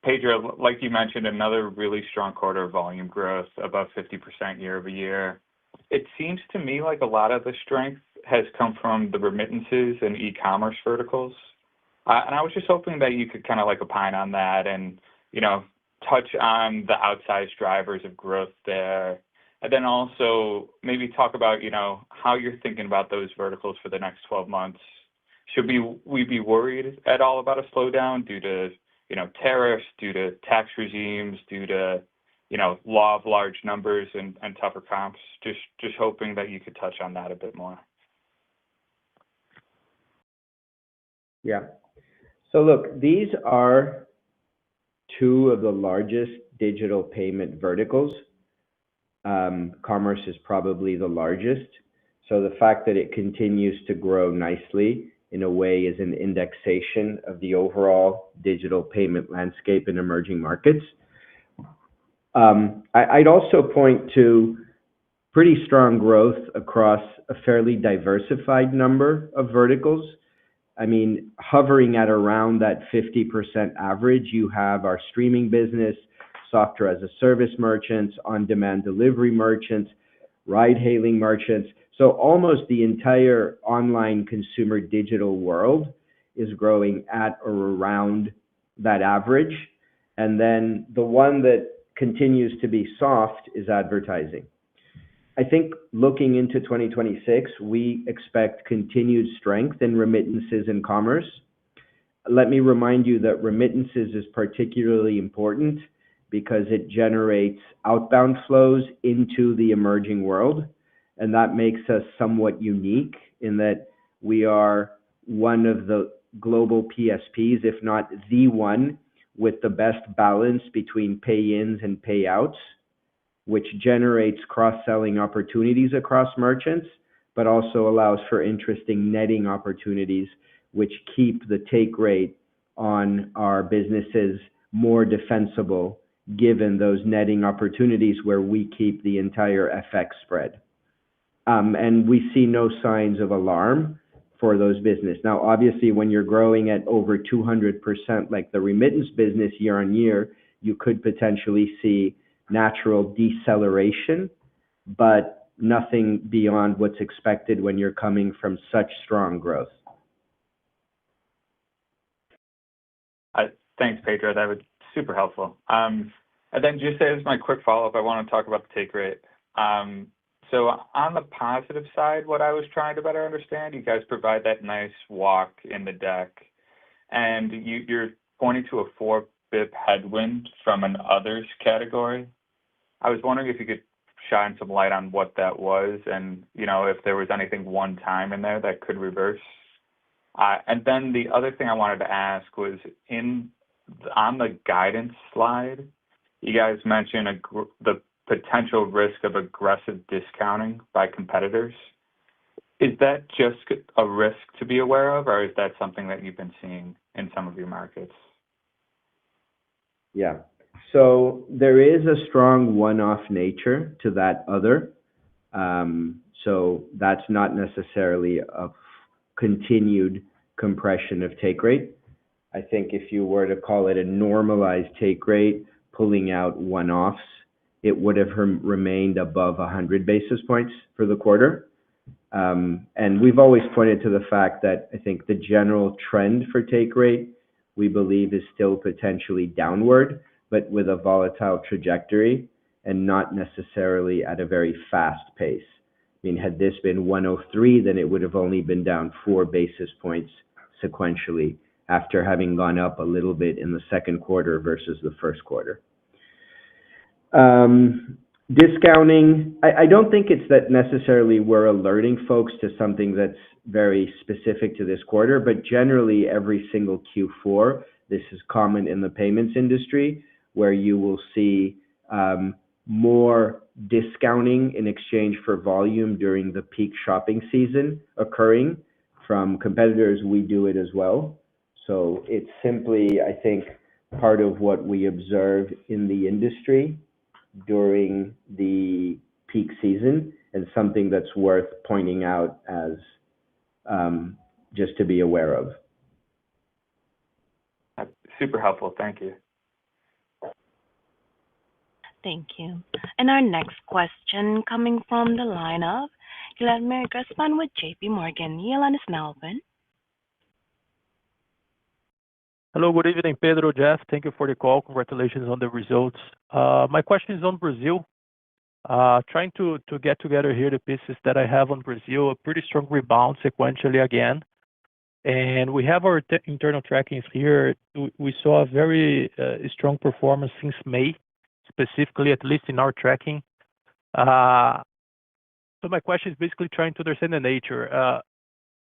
Pedro, like you mentioned, another really strong quarter of volume growth, above 50% year over year. It seems to me like a lot of the strength has come from the remittances and e-commerce verticals. And I was just hoping that you could kind of like opine on that and, touch on the outsized drivers of growth there. And then also maybe talk about, how you're thinking about those verticals for the next 12 months. Should we be worried at all about a slowdown due to, tariffs, due to tax regimes, due to, law of large numbers and tougher comps? Just hoping that you could touch on that a bit more. Yeah. So look, these are two of the largest digital payment verticals. Commerce is probably the largest. So the fact that it continues to grow nicely in a way is an indexation of the overall digital payment landscape in emerging markets. I'd also point to pretty strong growth across a fairly diversified number of verticals. I mean, hovering at around that 50% average, you have our streaming business, software as a service merchants, on-demand delivery merchants, ride-hailing merchants. So almost the entire online consumer digital world is growing at or around that average. And then the one that continues to be soft is advertising. I think looking into 2026, we expect continued strength in remittances and commerce. Let me remind you that remittances is particularly important because it generates outbound flows into the emerging world. And that makes us somewhat unique in that we are one of the global PSPs, if not the one, with the best balance between pay-ins and payouts, which generates cross-selling opportunities across merchants, but also allows for interesting netting opportunities, which keep the take rate on our businesses more defensible, given those netting opportunities where we keep the entire FX spread. And we see no signs of alarm for those business. Now, obviously, when you're growing at over 200%, like the remittance business year on year, you could potentially see natural deceleration, but nothing beyond what's expected when you're coming from such strong growth. Thanks, Pedro. That was super helpful. And then just as my quick follow-up, I want to talk about the take rate. So on the positive side, what I was trying to better understand, you guys provide that nice walk in the deck, and you're pointing to a 4 BIP headwind from an others category. I was wondering if you could shine some light on what that was and, if there was anything one time in there that could reverse. And then the other thing I wanted to ask was on the guidance slide, you guys mentioned the potential risk of aggressive discounting by competitors. Is that just a risk to be aware of, or is that something that you've been seeing in some of your markets? Yeah. So there is a strong one-off nature to that other. So that's not necessarily a continued compression of take rate. I think if you were to call it a normalized take rate, pulling out one-offs, it would have remained above 100 basis points for the quarter. And we've always pointed to the fact that I think the general trend for take rate, we believe, is still potentially downward, but with a volatile trajectory and not necessarily at a very fast pace. I mean, had this been 103, then it would have only been down 4 basis points sequentially after having gone up a little bit in the second quarter versus the first quarter. Discounting, I don't think it's that necessarily we're alerting folks to something that's very specific to this quarter, but generally every single Q4, this is common in the payments industry, where you will see more discounting in exchange for volume during the peak shopping season occurring from competitors. We do it as well. So it's simply, I think, part of what we observe in the industry during the peak season and something that's worth pointing out as just to be aware of. That's super helpful. Thank you. Thank you. And our next question coming from the line of Guilherme Grespan with JP Morgan. Your line is now open. Hello, good evening, Pedro, Jeff. Thank you for the call. Congratulations on the results. My question is on Brazil. Trying to get together here the pieces that I have on Brazil, a pretty strong rebound sequentially again. And we have our internal trackings here. We saw a very strong performance since May, specifically, at least in our tracking. So my question is basically trying to understand the nature.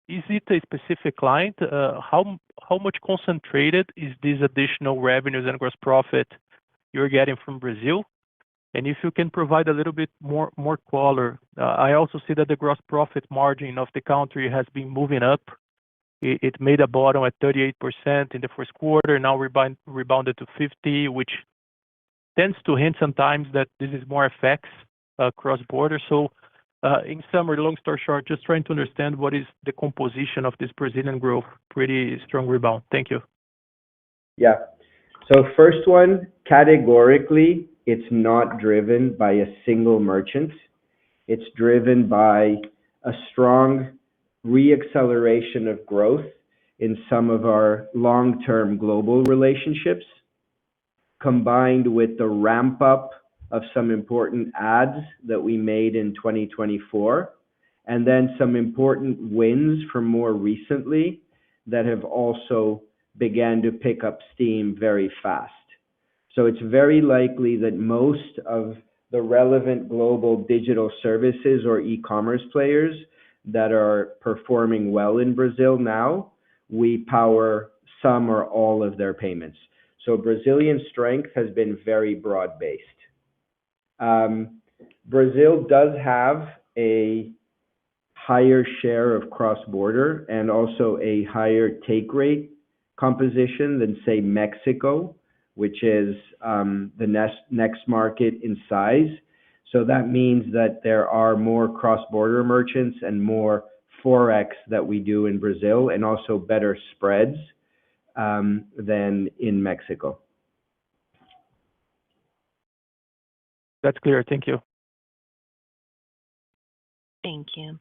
is it a specific client? How much concentrated is these additional revenues and gross profit you're getting from Brazil? And if you can provide a little bit more color. I also see that the gross profit margin of the country has been moving up. It made a bottom at 38% in the first quarter, now rebounded to 50%, which tends to hint sometimes that this is more effects cross-border. So in summary, long story short, just trying to understand what is the composition of this Brazilian growth. Pretty strong rebound. Thank you. Yeah. So first one, categorically, it's not driven by a single merchant. It's driven by a strong reacceleration of growth in some of our long-term global relationships, combined with the ramp up of some important ads that we made in 2024, and then some important wins from more recently that have also began to pick up steam very fast. So it's very likely that most of the relevant global digital services or e-commerce players that are performing well in Brazil now, we power some or all of their payments. So Brazilian strength has been very broad-based. Brazil does have a higher share of cross-border and also a higher take rate composition than, say, Mexico, which is the next market in size. So that means that there are more cross-border merchants and more Forex that we do in Brazil, and also better spreads than in Mexico. That's clear. Thank you. Thank you.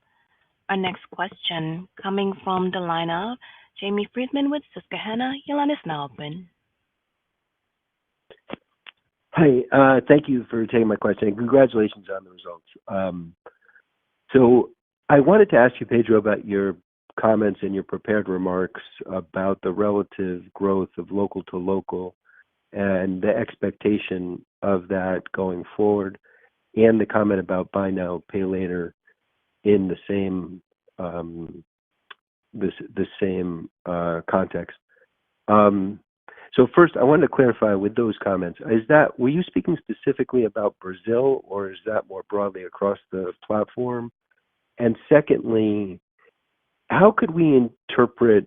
Our next question coming from the line of Jamie Friedman with Susquehanna. Your line is now open. Hi, thank you for taking my question, and congratulations on the results. So I wanted to ask you, Pedro, about your comments and your prepared remarks about the relative growth of local to local and the expectation of that going forward, and the comment about buy now, pay later in the same context. So first, I wanted to clarify with those comments. Were you speaking specifically about Brazil, or is that more broadly across the platform? And secondly, how could we interpret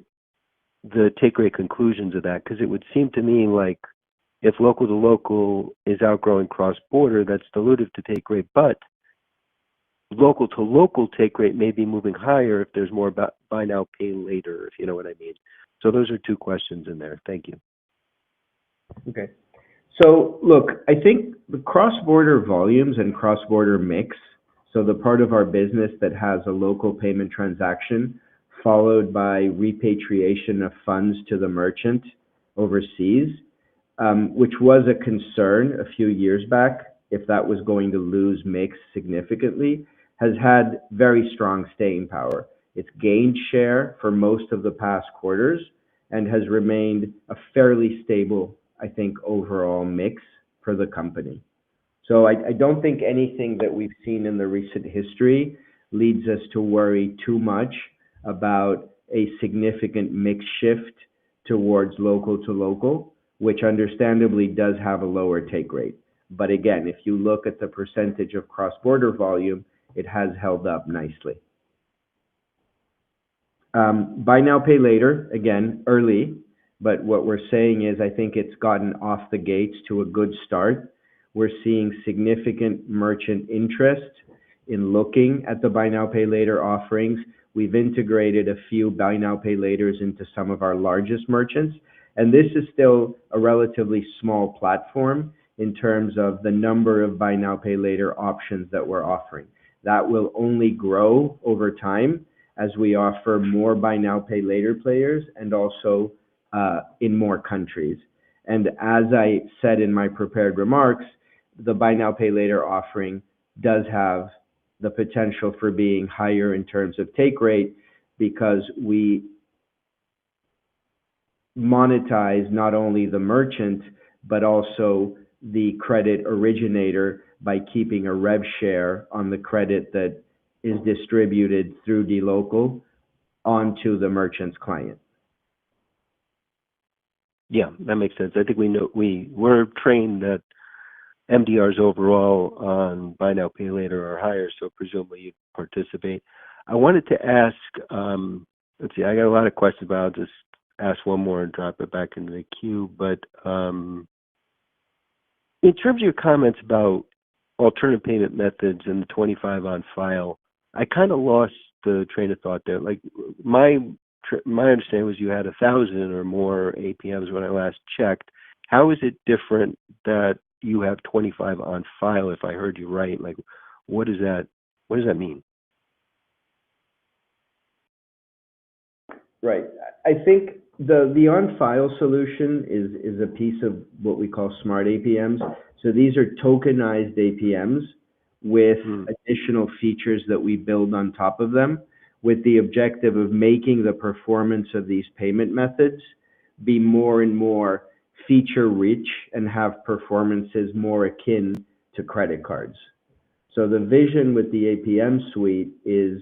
the take rate conclusions of that? Because it would seem to me like if local to local is outgrowing cross-border, that's dilutive to take rate, but local to local take rate may be moving higher if there's more about buy now, pay later, if you know what I mean. So those are two questions in there. Thank you. Okay. So look, I think the cross-border volumes and cross-border mix, so the part of our business that has a local payment transaction followed by repatriation of funds to the merchant overseas, which was a concern a few years back, if that was going to lose mix significantly, has had very strong staying power. It's gained share for most of the past quarters and has remained a fairly stable, I think, overall mix for the company. So I don't think anything that we've seen in the recent history leads us to worry too much about a significant mix shift towards local to local, which understandably does have a lower take rate. But again, if you look at the percentage of cross-border volume, it has held up nicely. Buy now, pay later, again, early, but what we're saying is I think it's gotten off the gates to a good start. We're seeing significant merchant interest in looking at the buy now, pay later offerings. We've integrated a few buy now, pay laters into some of our largest merchants, and this is still a relatively small platform in terms of the number of buy now, pay later options that we're offering. That will only grow over time as we offer more buy now, pay later players and also in more countries. And as I said in my prepared remarks, the buy now, pay later offering does have the potential for being higher in terms of take rate because we monetize not only the merchant, but also the credit originator by keeping a rev share on the credit that is distributed through Dlocal onto the merchant's client. Yeah, that makes sense. I think we're trained that MDRs overall on buy now, pay later are higher, so presumably you participate. I wanted to ask, let's see, I got a lot of questions, but I'll just ask one more and drop it back into the queue. But in terms of your comments about alternative payment methods and the 25 on file, I kind of lost the train of thought there. Like my understanding was you had 1,000 or more APMs when I last checked. How is it different that you have 25 on file, if I heard you right? Like, what does that mean? Right. I think the on file solution is a piece of what we call smart APMs. So these are tokenized APMs with additional features that we build on top of them, with the objective of making the performance of these payment methods be more and more feature rich and have performances more akin to credit cards. So the vision with the APM suite is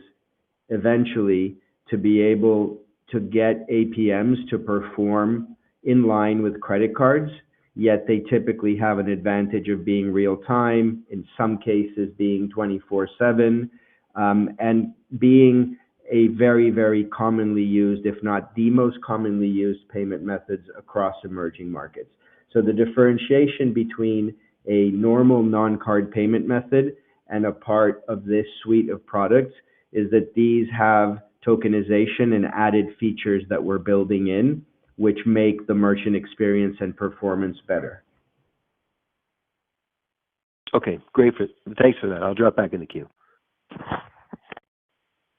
eventually to be able to get APMs to perform in line with credit cards, yet they typically have an advantage of being real time, in some cases being 24/7, and being a very, very commonly used, if not the most commonly used payment methods across emerging markets. So the differentiation between a normal non-card payment method and a part of this suite of products is that these have tokenization and added features that we're building in, which make the merchant experience and performance better. Okay, great. Thanks for that. I'll drop back in the queue.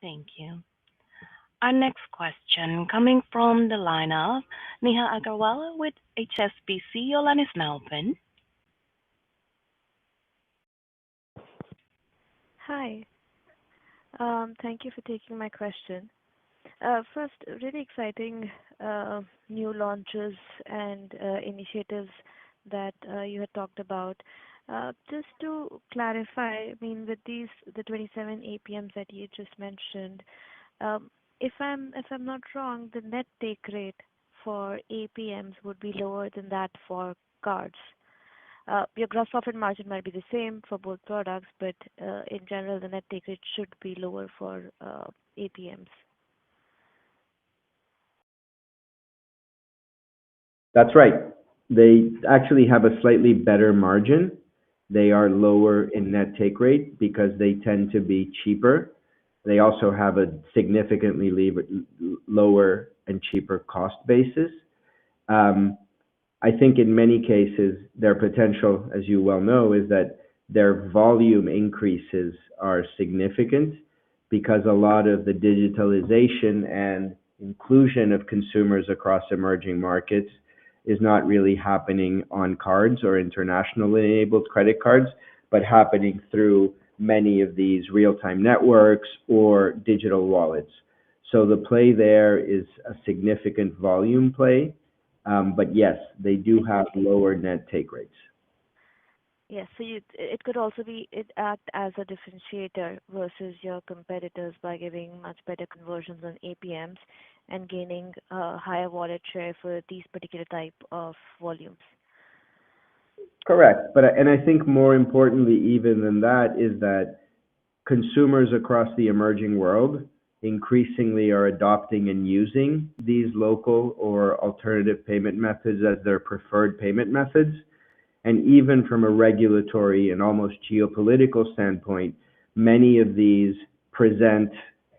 Thank you. Our next question coming from the line of Neha Agarwala with HSBC. Your line is now open. Hi. Thank you for taking my question. First, really exciting new launches and initiatives that you had talked about. Just to clarify, I mean, with the 27 APMs that you just mentioned, if I'm not wrong, the net take rate for APMs would be lower than that for cards. Your gross profit margin might be the same for both products, but in general, the net take rate should be lower for APMs. That's right. They actually have a slightly better margin. They are lower in net take rate because they tend to be cheaper. They also have a significantly lower and cheaper cost basis. I think in many cases, their potential, as you well know, is that their volume increases are significant because a lot of the digitalization and inclusion of consumers across emerging markets is not really happening on cards or internationally enabled credit cards, but happening through many of these real-time networks or digital wallets. So the play there is a significant volume play. But yes, they do have lower net take rates. Yes, so it could also act as a differentiator versus your competitors by giving much better conversions on APMs and gaining higher wallet share for these particular type of volumes. Correct. And I think more importantly even than that is that consumers across the emerging world increasingly are adopting and using these local or alternative payment methods as their preferred payment methods. And even from a regulatory and almost geopolitical standpoint, many of these present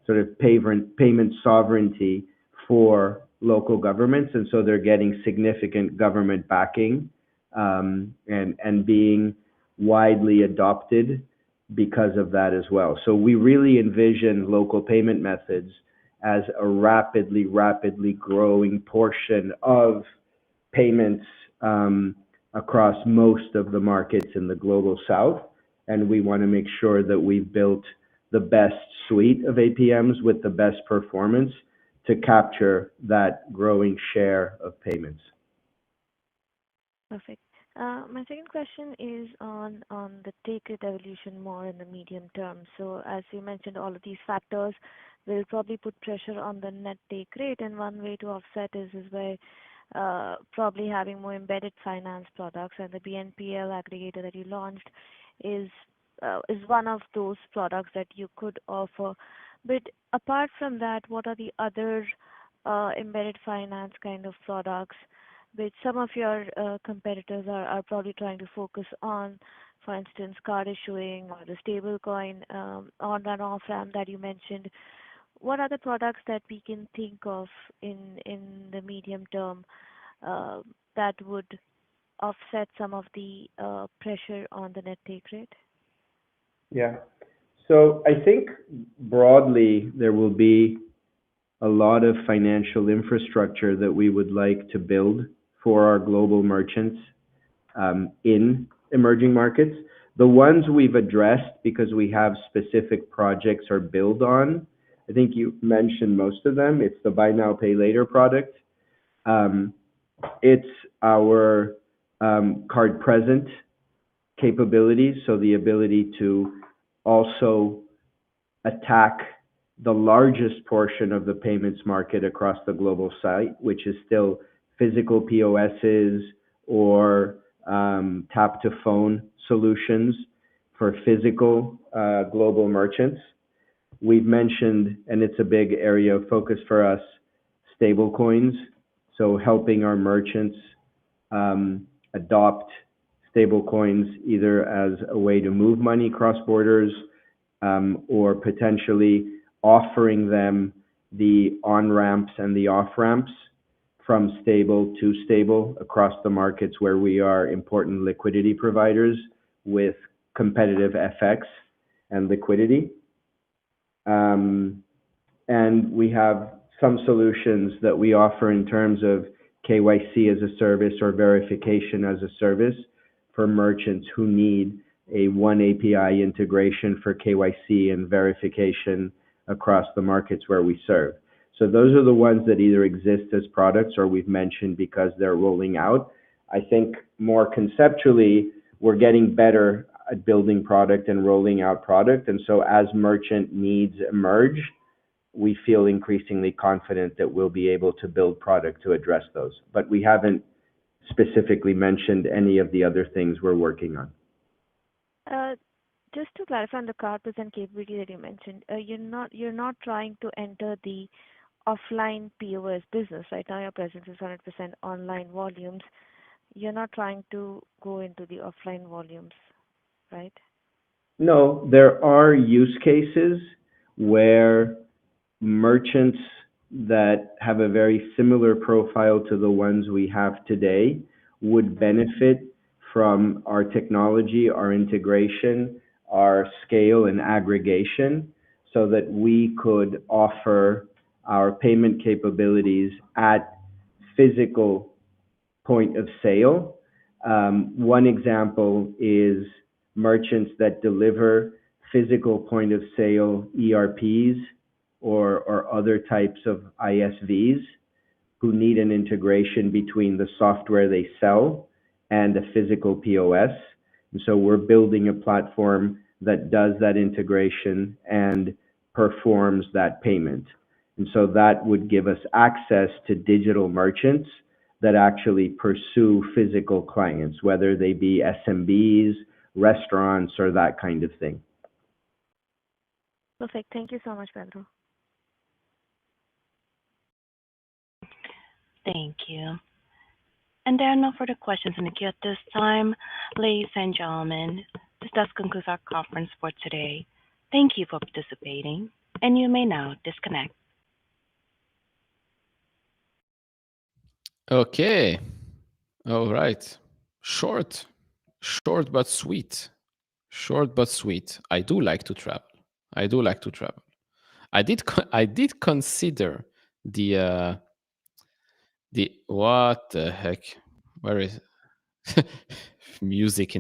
sort of payment sovereignty for local governments. And so they're getting significant government backing and being widely adopted because of that as well. So we really envision local payment methods as a rapidly growing portion of payments across most of the markets in the global south. And we want to make sure that we've built the best suite of APMs with the best performance to capture that growing share of payments. Perfect. My second question is on the take rate evolution more in the medium term. So as you mentioned, all of these factors will probably put pressure on the net take rate, and one way to offset is by probably having more embedded finance products, and the BNPL aggregator that you launched is one of those products that you could offer. But apart from that, what are the other embedded finance kind of products which some of your competitors are probably trying to focus on, for instance, card issuing or the stablecoin on and off ramp that you mentioned? What are the products that we can think of in the medium term that would offset some of the pressure on the net take rate? Yeah. So I think broadly there will be a lot of financial infrastructure that we would like to build for our global merchants in emerging markets. The ones we've addressed because we have specific projects or build on, I think you mentioned most of them. It's the Buy Now, Pay Later product. It's our card present capabilities, so the ability to also attack the largest portion of the payments market across the global site, which is still physical POSs or tap to phone solutions for physical global merchants. We've mentioned, and it's a big area of focus for us, stable coins. So helping our merchants adopt stable coins either as a way to move money cross borders or potentially offering them the on-ramps and the off-ramps from stable to stable across the markets where we are important liquidity providers with competitive FX and liquidity. And we have some solutions that we offer in terms of KYC as a service or verification as a service for merchants who need a one API integration for KYC and verification across the markets where we serve. So those are the ones that either exist as products or we've mentioned because they're rolling out. I think more conceptually, we're getting better at building product and rolling out product. And so as merchant needs emerge, we feel increasingly confident that we'll be able to build product to address those. But we haven't specifically mentioned any of the other things we're working on. Just to clarify on the card present capability that you mentioned, you're not trying to enter the offline POS business. Right now your presence is 100% online volumes. You're not trying to go into the offline volumes, right? No, there are use cases where merchants that have a very similar profile to the ones we have today would benefit from our technology, our integration, our scale and aggregation, so that we could offer our payment capabilities at physical point of sale. One example is merchants that deliver physical point of sale ERPs or other types of ISVs who need an integration between the software they sell and the physical POS. And so we're building a platform that does that integration and performs that payment. And so that would give us access to digital merchants that actually pursue physical clients, whether they be SMBs, restaurants, or that kind of thing. Perfect. Thank you so much, Pedro. Thank you. And there are no further questions in the queue at this time. Ladies and gentlemen, this does conclude our conference for today. Thank you for participating, and you may now disconnect. Okay. All right. Short but sweet. Short but sweet. I do like to travel. I did consider the what the heck? Where is music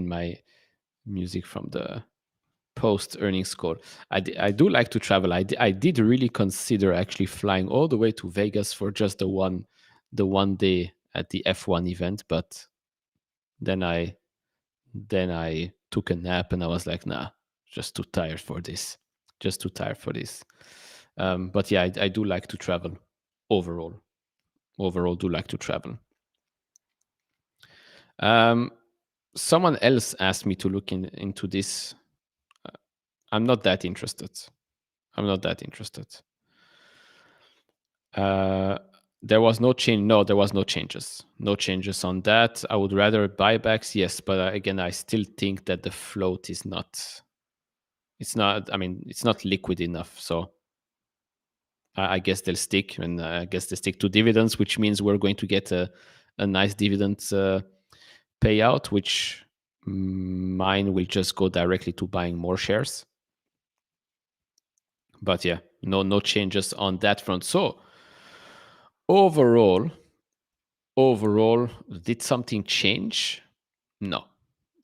from the post earnings call? I do like to travel. I did really consider actually flying all the way to Vegas for just the one day at the F1 event, but Then I took a nap and I was like, nah, just too tired for this. Just too tired for this. But yeah, I do like to travel overall. Overall, do like to travel. Someone else asked me to look into this. I'm not that interested. I'm not that interested. There was no change. No, there was no changes. No changes on that. I would rather buybacks, yes, but again, I still think that the float is not. It's not. I mean, it's not liquid enough. So I guess they'll stick, and I guess they stick to dividends, which means we're going to get a nice dividend payout, which mine will just go directly to buying more shares. But yeah, no changes on that front. So overall, did something change? No.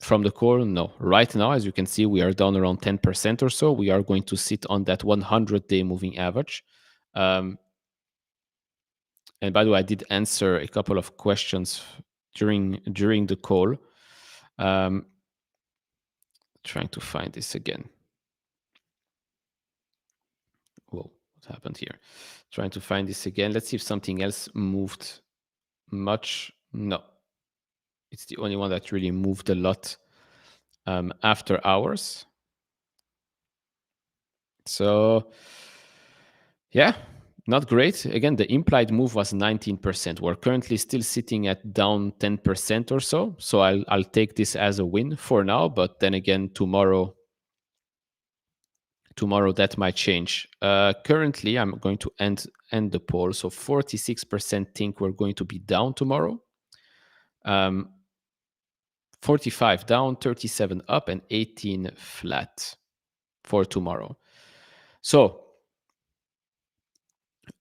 From the core, no. Right now, as you can see, we are down around 10% or so. We are going to sit on that 100-day moving average. And by the way, I did answer a couple of questions during the call. Trying to find this again. Whoa, what happened here? Trying to find this again. Let's see if something else moved much. No. It's the only one that really moved a lot after hours. So, yeah, not great. Again, the implied move was 19%. We're currently still sitting at down 10% or so. So I'll take this as a win for now. But then again, tomorrow that might change. Currently, I'm going to end the poll. So 46% think we're going to be down tomorrow. 45 down, 37 up, and 18 flat for tomorrow. So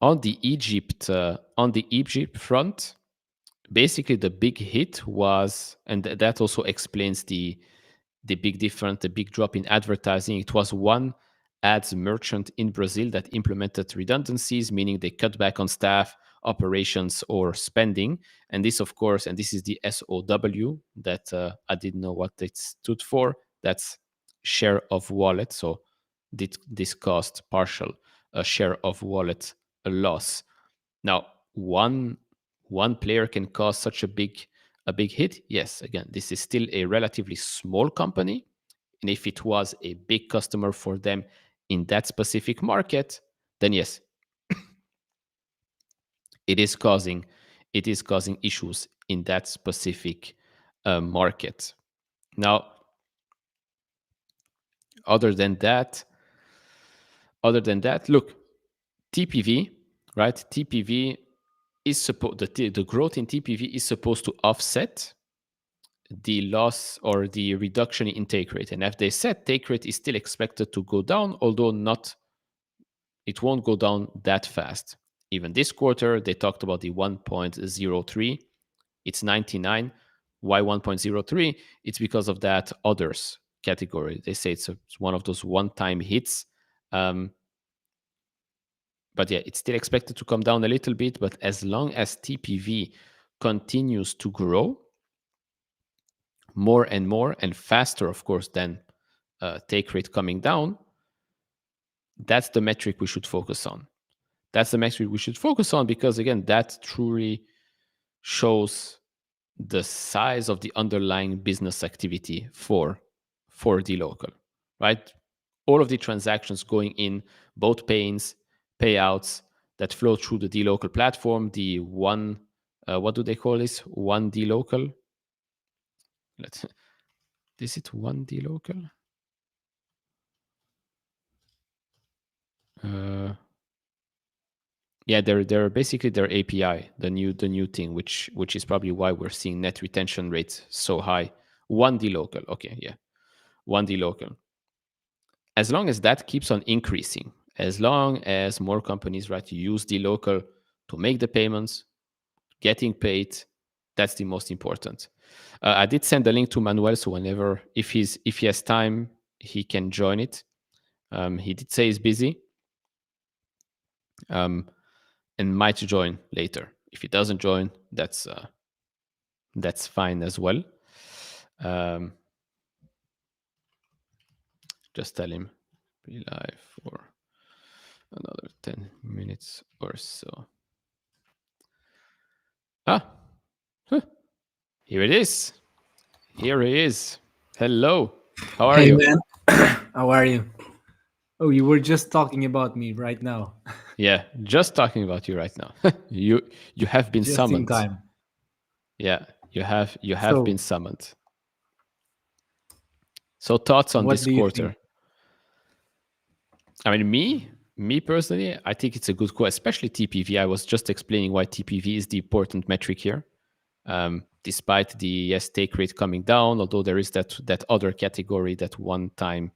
on the Egypt front, basically the big hit was, and that also explains the big difference, the big drop in advertising. It was one ads merchant in Brazil that implemented redundancies, meaning they cut back on staff, operations, or spending. And this, of course, and this is the SOW that I didn't know what it stood for. That's share of wallet. So this cost partial share of wallet loss. Now, one player can cause such a big hit. Yes, again, this is still a relatively small company, and if it was a big customer for them in that specific market, then yes, it is causing issues in that specific market. Now, other than that, look, TPV, right? TPV is supposed the growth in TPV is supposed to offset the loss or the reduction in take rate. And as they said, take rate is still expected to go down, although it won't go down that fast. Even this quarter, they talked about the 1.03. It's 99. Why 1.03? It's because of that others category. They say it's one of those one-time hits. But yeah, it's still expected to come down a little bit. But as long as TPV continues to grow more and more and faster, of course, than take rate coming down, that's the metric we should focus on. That's the metric we should focus on because, again, that truly shows the size of the underlying business activity for Dlocal, right? All of the transactions going in, both payments, payouts that flow through the Dlocal platform, the one, what do they call this? One Dlocal? Is it one Dlocal? Yeah, they're basically their API, the new thing, which is probably why we're seeing net retention rates so high. One Dlocal, okay, yeah, one Dlocal. As long as that keeps on increasing, as long as more companies use Dlocal to make the payments, getting paid, that's the most important. I did send a link to Manuel, so whenever if he has time, he can join it. He did say he's busy. And might join later. If he doesn't join, that's fine as well. Um, just tell him be live for another 10 minutes or so. Ah, huh. Here it is. Here he is. Hello. How are Hey you? man, how are you? Oh, you were just talking about me right now. Yeah, just talking about you right now. You have been Just in summoned. time. Yeah, you have been So, summoned. So thoughts on what this do you think? quarter? I mean, me personally, I think it's a good quarter, especially TPV. I was just explaining why TPV is the important metric here. Despite the take rate coming down, although there is that other category, that one time,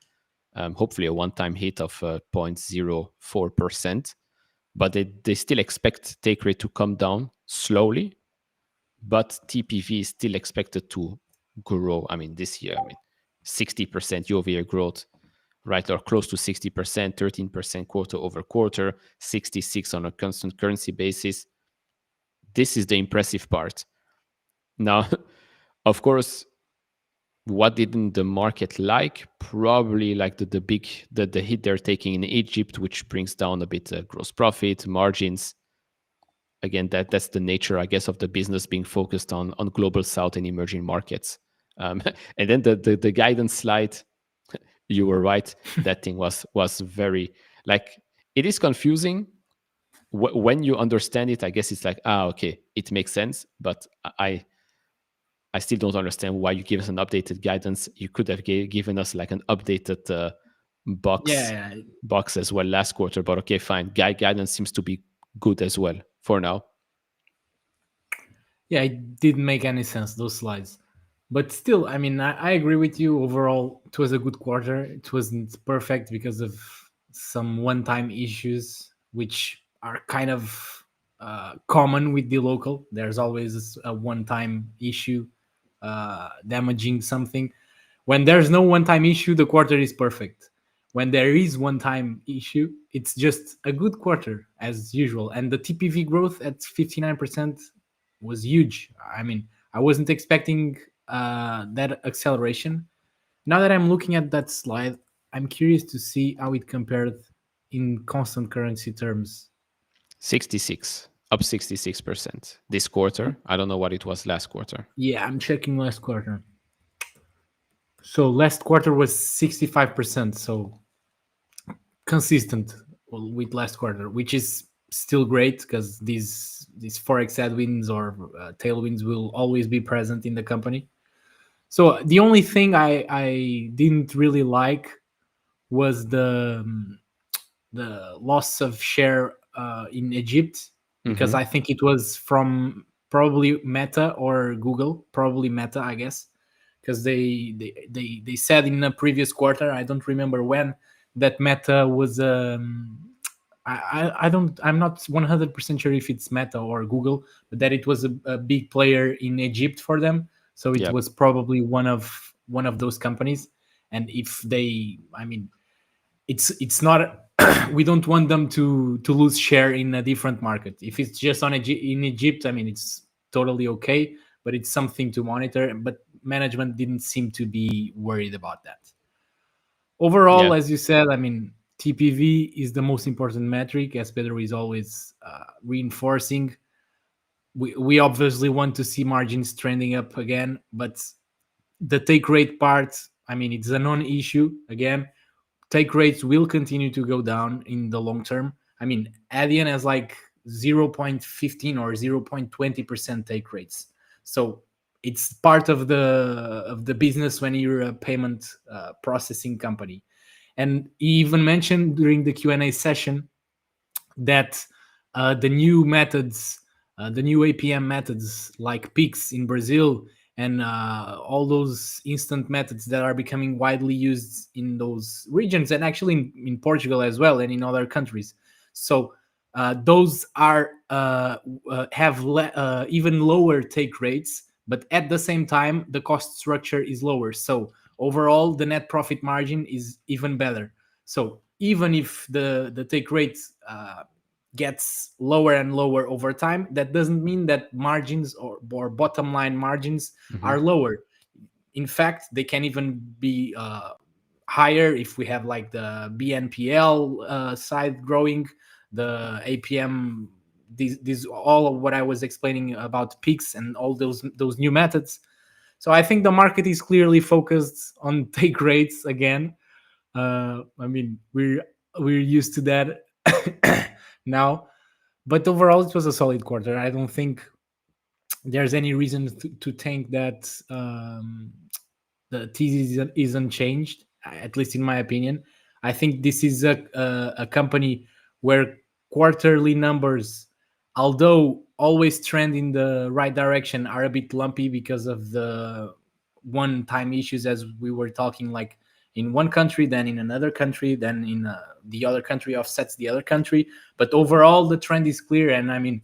hopefully a one-time hit of 0.04%, but they still expect take rate to come down slowly, but TPV is still expected to grow. I mean, this year, 60% year-over-year growth, right, or close to 60%, 13% quarter over quarter, 66 on a constant currency basis. This is the impressive part. Now, of course, what didn't the market like? Probably like the big the hit they're taking in Egypt, which brings down a bit gross profit margins. Again, that's the nature, I guess, of the business being focused on global South and emerging markets. And then the guidance slide, you were right. That thing was very, like, it is confusing. When you understand it, I guess it's like, okay, it makes sense. But I still don't understand why you give us an updated guidance. You could have given us like an updated box Yeah, box as well last quarter. But okay, fine. Guidance seems to be good as well for now. yeah, it didn't make any sense, those slides. But still, I mean, I agree with you. Overall, it was a good quarter. It wasn't perfect because of some one-time issues, which are kind of common with the local. There's always a one-time issue damaging something. When there's no one-time issue, the quarter is perfect. When there is one-time issue, it's just a good quarter as usual. And the TPV growth at 59% was huge. I mean, I wasn't expecting that acceleration. Now that I'm looking at that slide, I'm curious to see how it compared in constant currency terms. 66, up 66% this quarter. I don't know what it was last quarter. Yeah, I'm checking last quarter. So last quarter was 65%. So consistent with last quarter, which is still great because these forex headwinds or tailwinds will always be present in the company. So the only thing I didn't really like was the loss of share in Egypt, because I think it was from probably Meta or Google, probably Meta, I guess, because they said in a previous quarter, I don't remember when, that Meta was I'm not 100% sure if it's Meta or Google, but that it was a big player in Egypt for them. So it Yep. was probably one of those companies. And if they, I mean, it's not we don't want them to lose share in a different market. If it's just in Egypt, I mean, it's totally okay, but it's something to monitor. But management didn't seem to be worried about that. Overall, Yeah. as you said, I mean, TPV is the most important metric, as Pedro is always reinforcing. We obviously want to see margins trending up again, but the take rate part, I mean, it's a non-issue. Again, take rates will continue to go down in the long term. I mean, Adyen has like 0.15 or 0.20% take rates. So it's part of the business when you're a payment processing company. And he even mentioned during the Q&A session that the new methods, the new APM methods like Pix in Brazil and all those instant methods that are becoming widely used in those regions, and actually in Portugal as well and in other countries. So those are have even lower take rates, but at the same time the cost structure is lower. So overall the net profit margin is even better. So even if the take rate gets lower and lower over time, that doesn't mean that margins or bottom line margins are lower. in fact, they can even be higher if we have like the BNPL side growing, the APM, these all of what I was explaining about peaks and all those new methods. So I think the market is clearly focused on take rates again. I mean, we're used to that now, but overall, it was a solid quarter. I don't think there's any reason to think that the thesis is unchanged, at least in my opinion. I think this is a company where quarterly numbers, although always trend in the right direction, are a bit lumpy because of the one-time issues, as we were talking, like in one country, then in another country, then in the other country offsets the other country. But overall, the trend is clear, and I mean,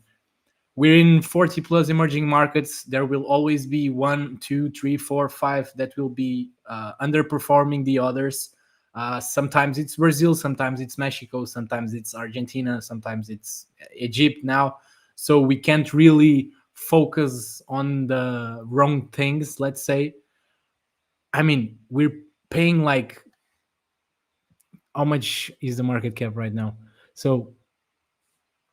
we're in 40 plus emerging markets. There will always be one, two, three, four, five that will be underperforming the others. Sometimes it's Brazil, sometimes it's Mexico, sometimes it's Argentina, sometimes it's Egypt now. So we can't really focus on the wrong things, let's say. I mean, we're paying like, how much is the market cap right now? So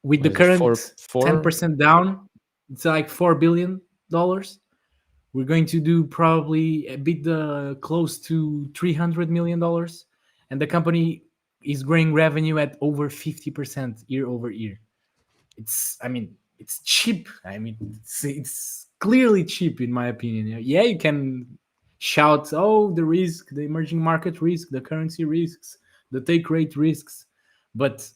with the What is it? current Four? 10% down, it's like $4 billion. We're going to do probably a bit close to $300 million, and the company is growing revenue at over 50% year over year. I mean, it's cheap. I mean, it's clearly cheap in my opinion. Yeah, you can shout, oh, the risk, the emerging market risk, the currency risks, the take rate risks, but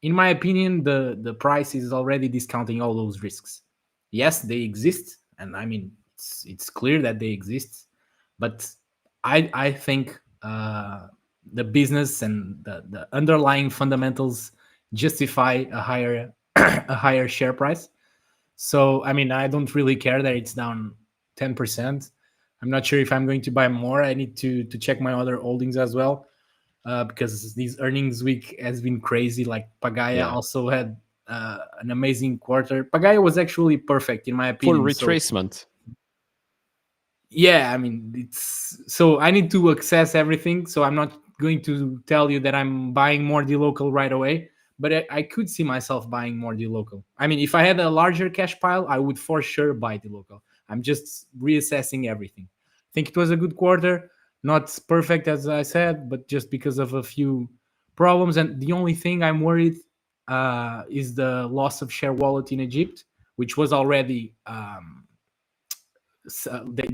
in my opinion, the price is already discounting all those risks. Yes, they exist, and I mean it's clear that they exist, but I think the business and the underlying fundamentals justify a higher a higher share price. So I mean, I don't really care that it's down 10%. I'm not sure if I'm going to buy more. I need to check my other holdings as well, because these earnings week has been crazy. Like Pagaya Yeah. also had an amazing quarter. Pagaya was actually perfect in my Full opinion. So retracement. yeah, I mean, it's so I need to access everything. So I'm not going to tell you that I'm buying more Dlocal right away, but I could see myself buying more Dlocal. I mean, if I had a larger cash pile, I would for sure buy Dlocal. I'm just reassessing everything. I think it was a good quarter, not perfect as I said, but just because of a few problems. And the only thing I'm worried is the loss of share wallet in Egypt, which was already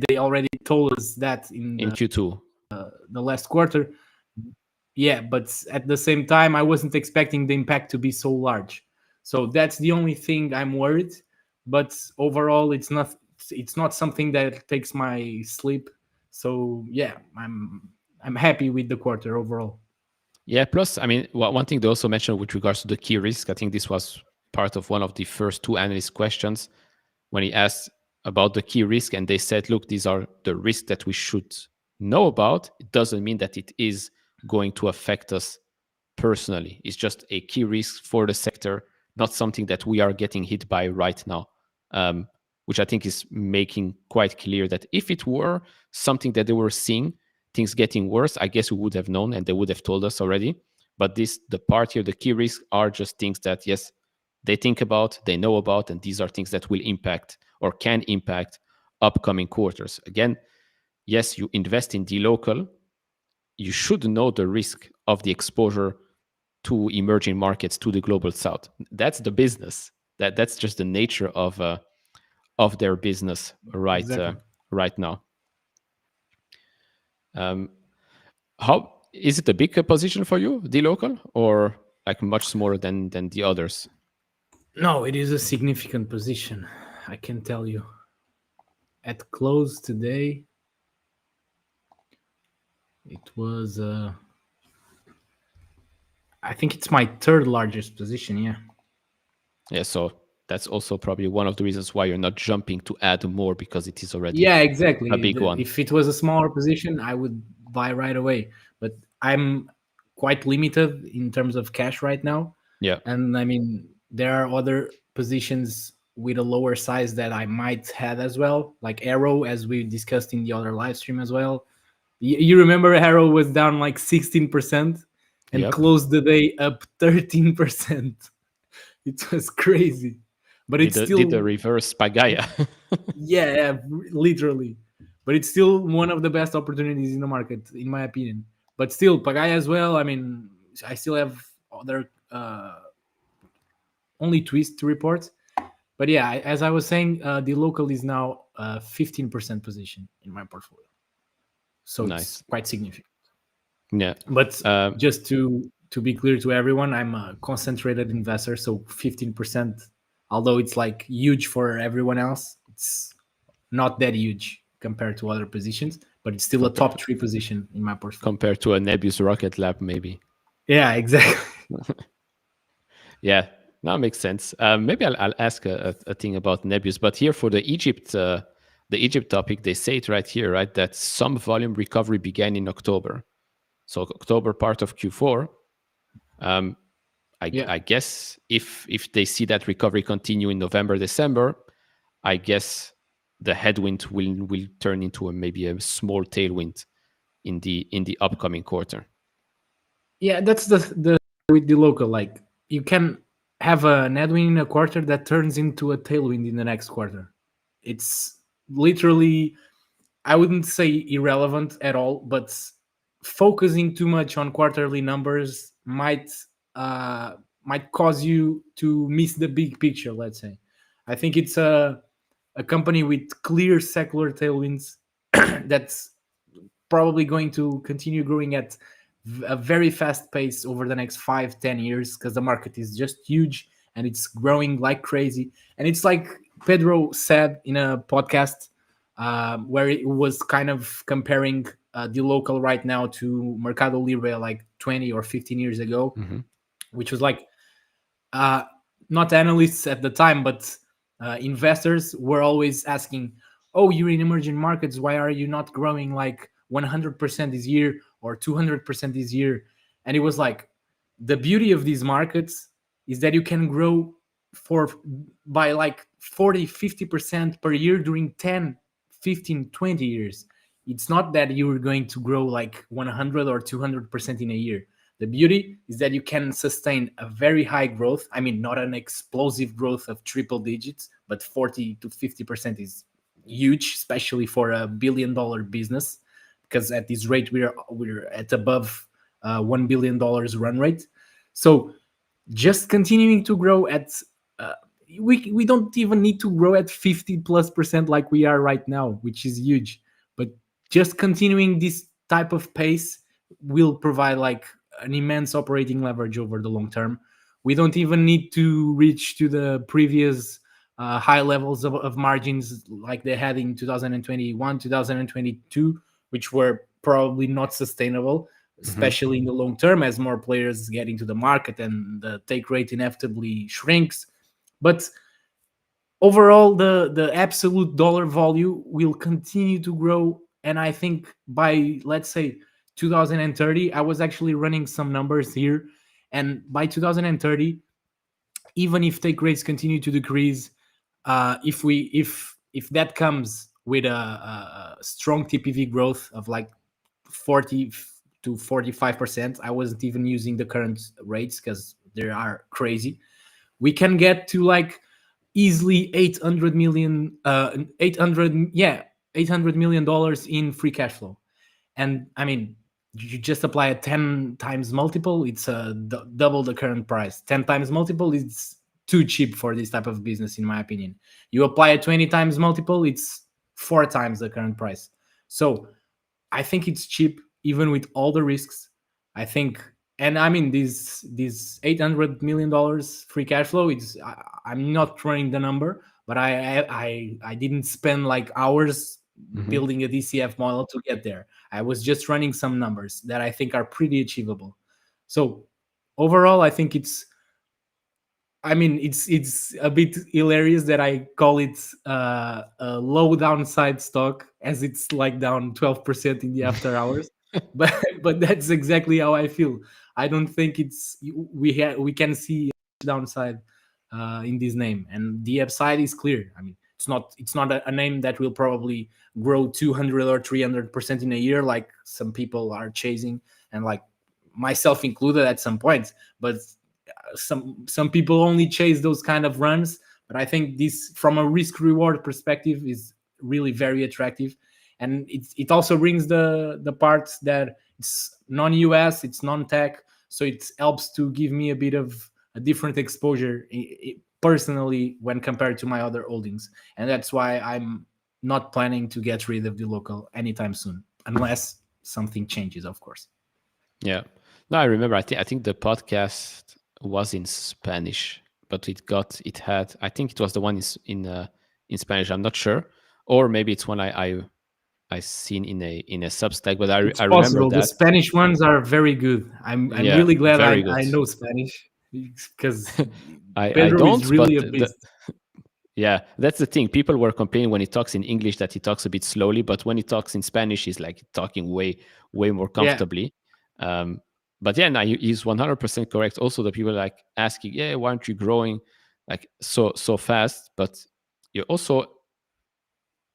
they already told us that in in Q2. the last quarter. Yeah, but at the same time, I wasn't expecting the impact to be so large. So that's the only thing I'm worried. But overall, it's not something that takes my sleep. So yeah, I'm happy with the quarter overall. Yeah, plus, I mean, one thing they also mentioned with regards to the key risk, I think this was part of one of the first two analyst questions when he asked about the key risk, and they said, look, these are the risks that we should know about. It doesn't mean that it is going to affect us personally. It's just a key risk for the sector, not something that we are getting hit by right now, which I think is making quite clear that if it were something that they were seeing, things getting worse, I guess we would have known and they would have told us already. But the part here, the key risks are just things that, yes, they think about, they know about, and these are things that will impact or can impact upcoming quarters. Again, yes, you invest in Dlocal, you should know the risk of the exposure to emerging markets, to the global south. That's the business. That's just the nature of their business Exactly. right now. How is it a big position for you, Dlocal, or like much smaller than the others? No, it is a significant position. I can tell you. At close today, it was. I think it's my third largest position. Yeah. Yeah, so that's also probably one of the reasons why you're not jumping to add more, because it is already Yeah, exactly. a big one. If it was a smaller position, I would buy right away. But I'm quite limited in terms of cash right now. Yeah. And I mean, there are other positions with a lower size that I might had as well, like Arrow, as we discussed in the other live stream as well. You remember Arrow was down like 16% and Yep. closed the day up 13%. It was crazy, but it's Did the still, reverse Pagaya. yeah, literally. But it's still one of the best opportunities in the market, in my opinion. But still, Pagaya as well. I mean, I still have other only twist to report. But yeah, as I was saying, the local is now 15% position in my portfolio, so it's Nice. quite significant. Yeah. But Um, just to be clear to everyone, I'm a concentrated investor, so 15%, although it's like huge for everyone else, it's not that huge compared to other positions, but it's still a compared top 3 position in my portfolio. compared to a Nebius rocket lab, maybe. Yeah, exactly. Yeah, that makes sense. Maybe I'll ask a thing about Nebius, but here for the Egypt topic, they say it right here, right, that some volume recovery began in October. So October part of Q4. Yeah. I guess if they see that recovery continue in November, December, I guess the headwind will turn into maybe a small tailwind in the upcoming quarter. Yeah, that's the with the local, like you can have a headwind in a quarter that turns into a tailwind in the next quarter. It's literally, I wouldn't say irrelevant at all, but focusing too much on quarterly numbers uh, might cause you to miss the big picture. Let's say, I think it's a company with clear secular tailwinds that's probably going to continue growing at a very fast pace over the next 5-10 years, because the market is just huge and it's growing like crazy. And it's like Pedro said in a podcast, where it was kind of comparing the local right now to Mercado Libre like 20 or 15 years ago, Mm-hmm. which was like, uh, not analysts at the time, but investors were always asking, "Oh, you're in emerging markets. Why are you not growing like 100% this year or 200% this year?" And it was like, the beauty of these markets is that you can grow for by like 40-50% per year during 10, 15, 20 years. It's not that you're going to grow like 100 or 200% in a year. The beauty is that you can sustain a very high growth. I mean, not an explosive growth of triple digits, but 40-50% is huge, especially for a $1 billion business. Because at this rate, we're at above $1 billion run rate. So just continuing to grow at, uh, we don't even need to grow at 50+% like we are right now, which is huge. But just continuing this type of pace will provide like an immense operating leverage over the long term. We don't even need to reach to the previous high levels of margins like they had in 2021, 2022, which were probably not sustainable, especially in the long term, as more players get into the market and the take rate inevitably shrinks. But overall, the absolute dollar value will continue to grow. And I think by, let's say, 2030, I was actually running some numbers here. And by 2030, even if take rates continue to decrease, if that comes with a strong TPV growth of like 40-45%, I wasn't even using the current rates because they are crazy. We can get to like easily 800 million, 800 million dollars in free cash flow. And I mean, you just apply a 10 times multiple, it's double the current price. 10 times multiple is too cheap for this type of business, in my opinion. You apply a 20 times multiple, it's 4 times the current price. So I think it's cheap, even with all the risks. I think, and I mean, these $800 million free cash flow. I'm not running the number, but I didn't spend like hours building a DCF model to get there. I was just running some numbers that I think are pretty achievable. So overall, I think it's a bit hilarious that I call it a low downside stock, as it's like down 12% in the after hours. But that's exactly how I feel. I don't think we can see downside in this name, and the upside is clear. I mean, it's not a name that will probably grow 200 or 300% in a year like some people are chasing, and like myself included at some points. But some people only chase those kind of runs. But I think this, from a risk reward perspective, is really very attractive, and it also brings the parts that it's non-US, it's non-tech, so it helps to give me a bit of a different exposure personally when compared to my other holdings, and that's why I'm not planning to get rid of Dlocal anytime soon, unless something changes, of course. Yeah. No, I remember. I think the podcast was in Spanish, but it had. I think it was the one in Spanish. I'm not sure, or maybe it's one I seen in a Substack. But It's I remember possible. The that. Spanish ones are very good. I'm Yeah, really glad very I good. know Spanish, because I Pedro is don't, really but a beast. yeah, that's the thing. People were complaining when he talks in English that he talks a bit slowly, but when he talks in Spanish, he's like talking way more Yeah, comfortably. Um, but yeah, no, he's 100% correct. Also, the people like asking, yeah, why aren't you growing like so fast? But you're also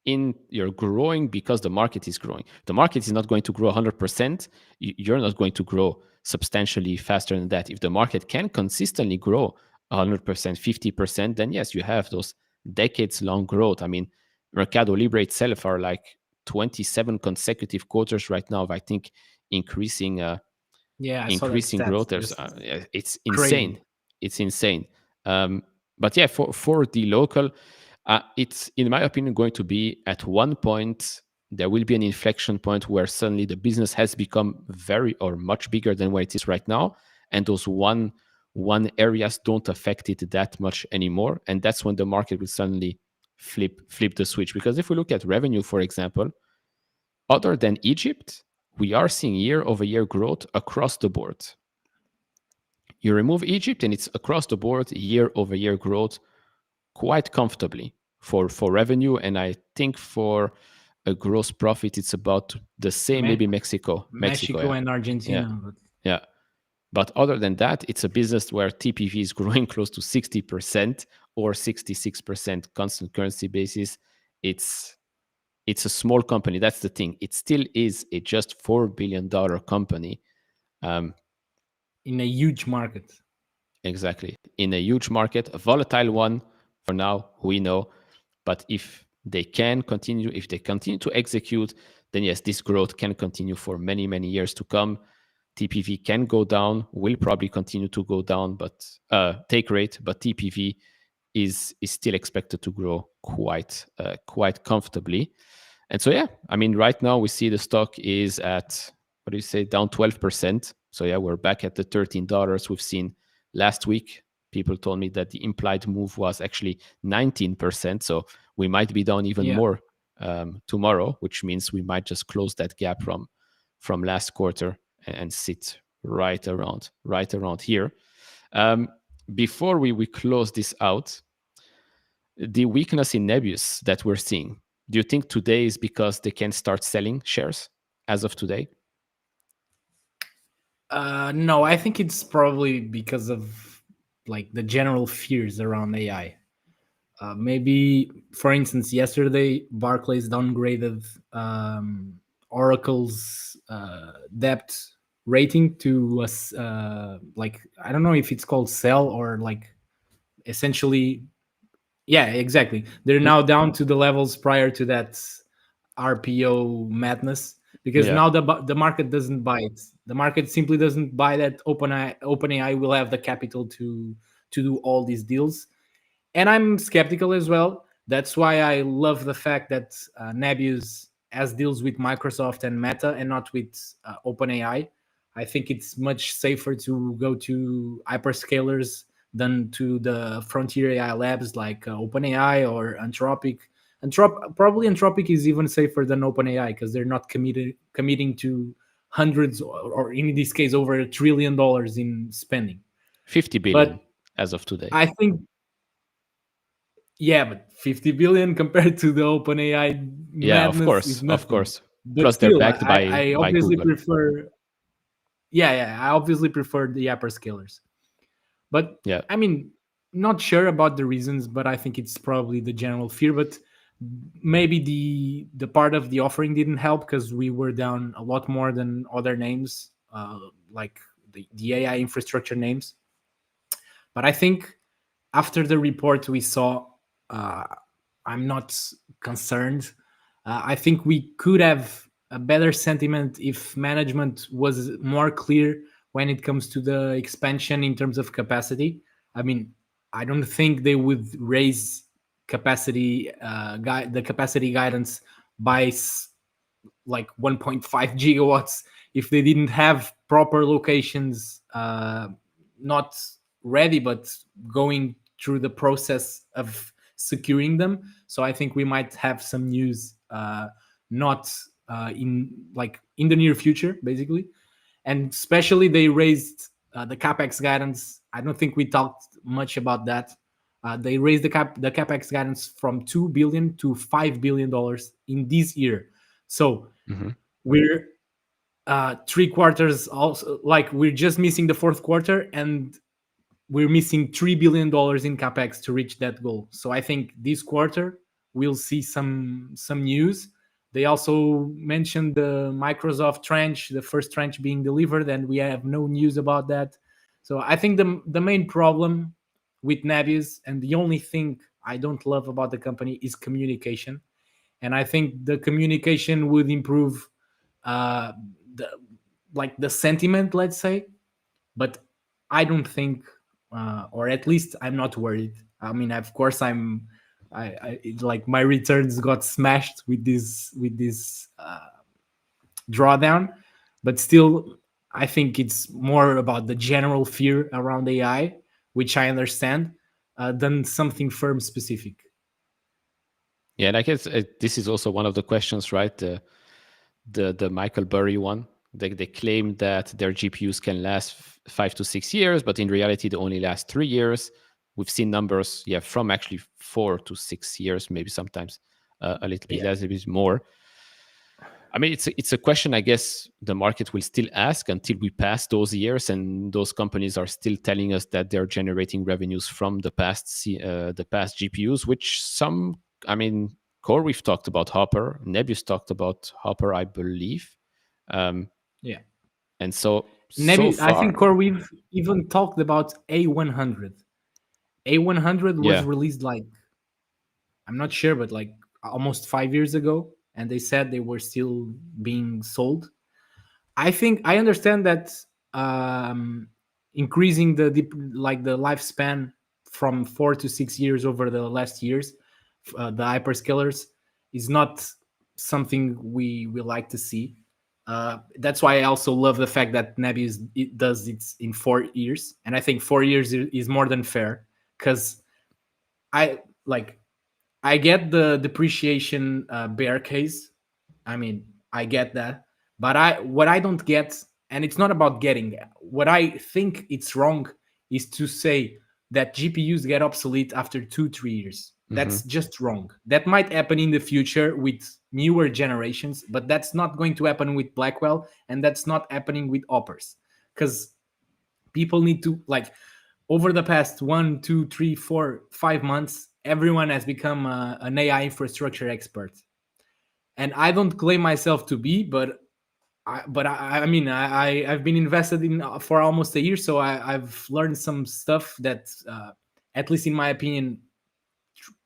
you're growing because the market is growing. The market is not going to grow 100%. You're not going to grow substantially faster than that. If the market can consistently grow 100%, 50%, then yes, you have those decades long growth. I mean, Mercado Libre itself are like 27 consecutive quarters right now of, I think, increasing yeah, I saw that increasing stats. growth. Just It's insane. crazy. It's insane. But yeah, for the local, it's, in my opinion, going to be at one point there will be an inflection point where suddenly the business has become very or much bigger than where it is right now, and those one areas don't affect it that much anymore, and that's when the market will suddenly flip the switch. Because if we look at revenue, for example, other than Egypt, we are seeing year-over-year growth across the board. You remove Egypt, and it's across the board year-over-year growth quite comfortably for revenue, and I think for a gross profit, it's about the same. Me- Maybe Mexico, Mexico yeah, and yeah, Argentina. But yeah. But other than that, it's a business where TPV is growing close to 60% or 66% constant currency basis. It's it's a small company. That's the thing. It still is a just $4 billion company. Um, in a huge market. exactly. In a huge market, a volatile one for now, we know. But if they continue to execute, then yes, this growth can continue for many years to come. TPV can go down, will probably continue to go down, but take rate, but TPV is still expected to grow quite comfortably. And so yeah, I mean, right now we see the stock is at, what do you say, down 12%. So yeah, we're back at the $13 we've seen last week. People told me that the implied move was actually 19%. So we might be down even Yeah. more tomorrow, which means we might just close that gap from last quarter and sit right around here. Before we close this out, the weakness in Nebius that we're seeing, do you think today is because they can start selling shares as of today? No, I think it's probably because of like the general fears around AI. Maybe, for instance, yesterday Barclays downgraded Oracle's debt rating to like, I don't know if it's called sell or like essentially, yeah, exactly. They're now down to the levels prior to that RPO madness, because Yeah. now the market doesn't buy it. The market simply doesn't buy that OpenAI will have the capital to do all these deals. And I'm skeptical as well. That's why I love the fact that Nebius has deals with Microsoft and Meta and not with OpenAI. I think it's much safer to go to hyperscalers than to the frontier AI labs like OpenAI or Anthropic. Probably Anthropic is even safer than OpenAI because they're not committing to hundreds or in this case over $1 trillion in spending. 50 billion But as of today. I think, yeah, but 50 billion compared to the OpenAI Yeah, madness is of nothing. course. But Plus they're still, backed I by obviously Google. prefer. Yeah, I obviously prefer the hyperscalers. But Yeah. I mean, not sure about the reasons, but I think it's probably the general fear. But maybe the part of the offering didn't help because we were down a lot more than other names, like the AI infrastructure names. But I think after the report we saw, uh, I'm not concerned. I think we could have a better sentiment if management was more clear when it comes to the expansion in terms of capacity. I mean, I don't think they would raise the capacity guidance by like 1.5 gigawatts if they didn't have proper locations, not ready but going through the process of securing them. So I think we might have some news, not in the near future, basically. And especially they raised the capex guidance. I don't think we talked much about that. They raised the capex guidance from $2 billion to $5 billion in this year. So we're 3 quarters also, like we're just missing the fourth quarter, and we're missing $3 billion in capex to reach that goal. So I think this quarter we'll see some news. They also mentioned the Microsoft tranche, the first tranche being delivered, and we have no news about that. So I think the main problem with Nebius, and the only thing I don't love about the company, is communication. And I think the communication would improve, uh, the the sentiment, let's say. But I don't think, or at least I'm not worried. I mean, of course, like my returns got smashed with this drawdown, but still, I think it's more about the general fear around AI, which I understand, than something firm specific. Yeah, and I guess this is also one of the questions, right? The Michael Burry one. They claim that their GPUs can last 5 to 6 years, but in reality, they only last 3 years. We've seen numbers, from actually 4 to 6 years, maybe sometimes a little bit less, a bit more. I mean, it's a question I guess the market will still ask until we pass those years, and those companies are still telling us that they're generating revenues from the past GPUs, which some, I mean, Core, we've talked about Hopper, Nebius talked about Hopper, I believe. Yeah. And so Nebius, far, I think, Core, we've even talked about A100. A100 was released like, I'm not sure, but like almost 5 years ago, and they said they were still being sold. I think I understand that, increasing the lifespan from 4 to 6 years over the last years, the hyperscalers, is not something we like to see. That's why I also love the fact that Nebius does it in 4 years, and I think 4 years is more than fair, because I I get the depreciation bear case. I mean, I get that, but what I don't get, and it's not about getting, what I think it's wrong is to say that GPUs get obsolete after 2-3 years. That's just wrong. That might happen in the future with newer generations, but that's not going to happen with Blackwell, and that's not happening with Hoppers, because people need to, over the past 1, 2, 3, 4, 5 months, everyone has become an AI infrastructure expert. And I don't claim myself to be, but I've been invested in for almost a year, so I've learned some stuff that, at least in my opinion,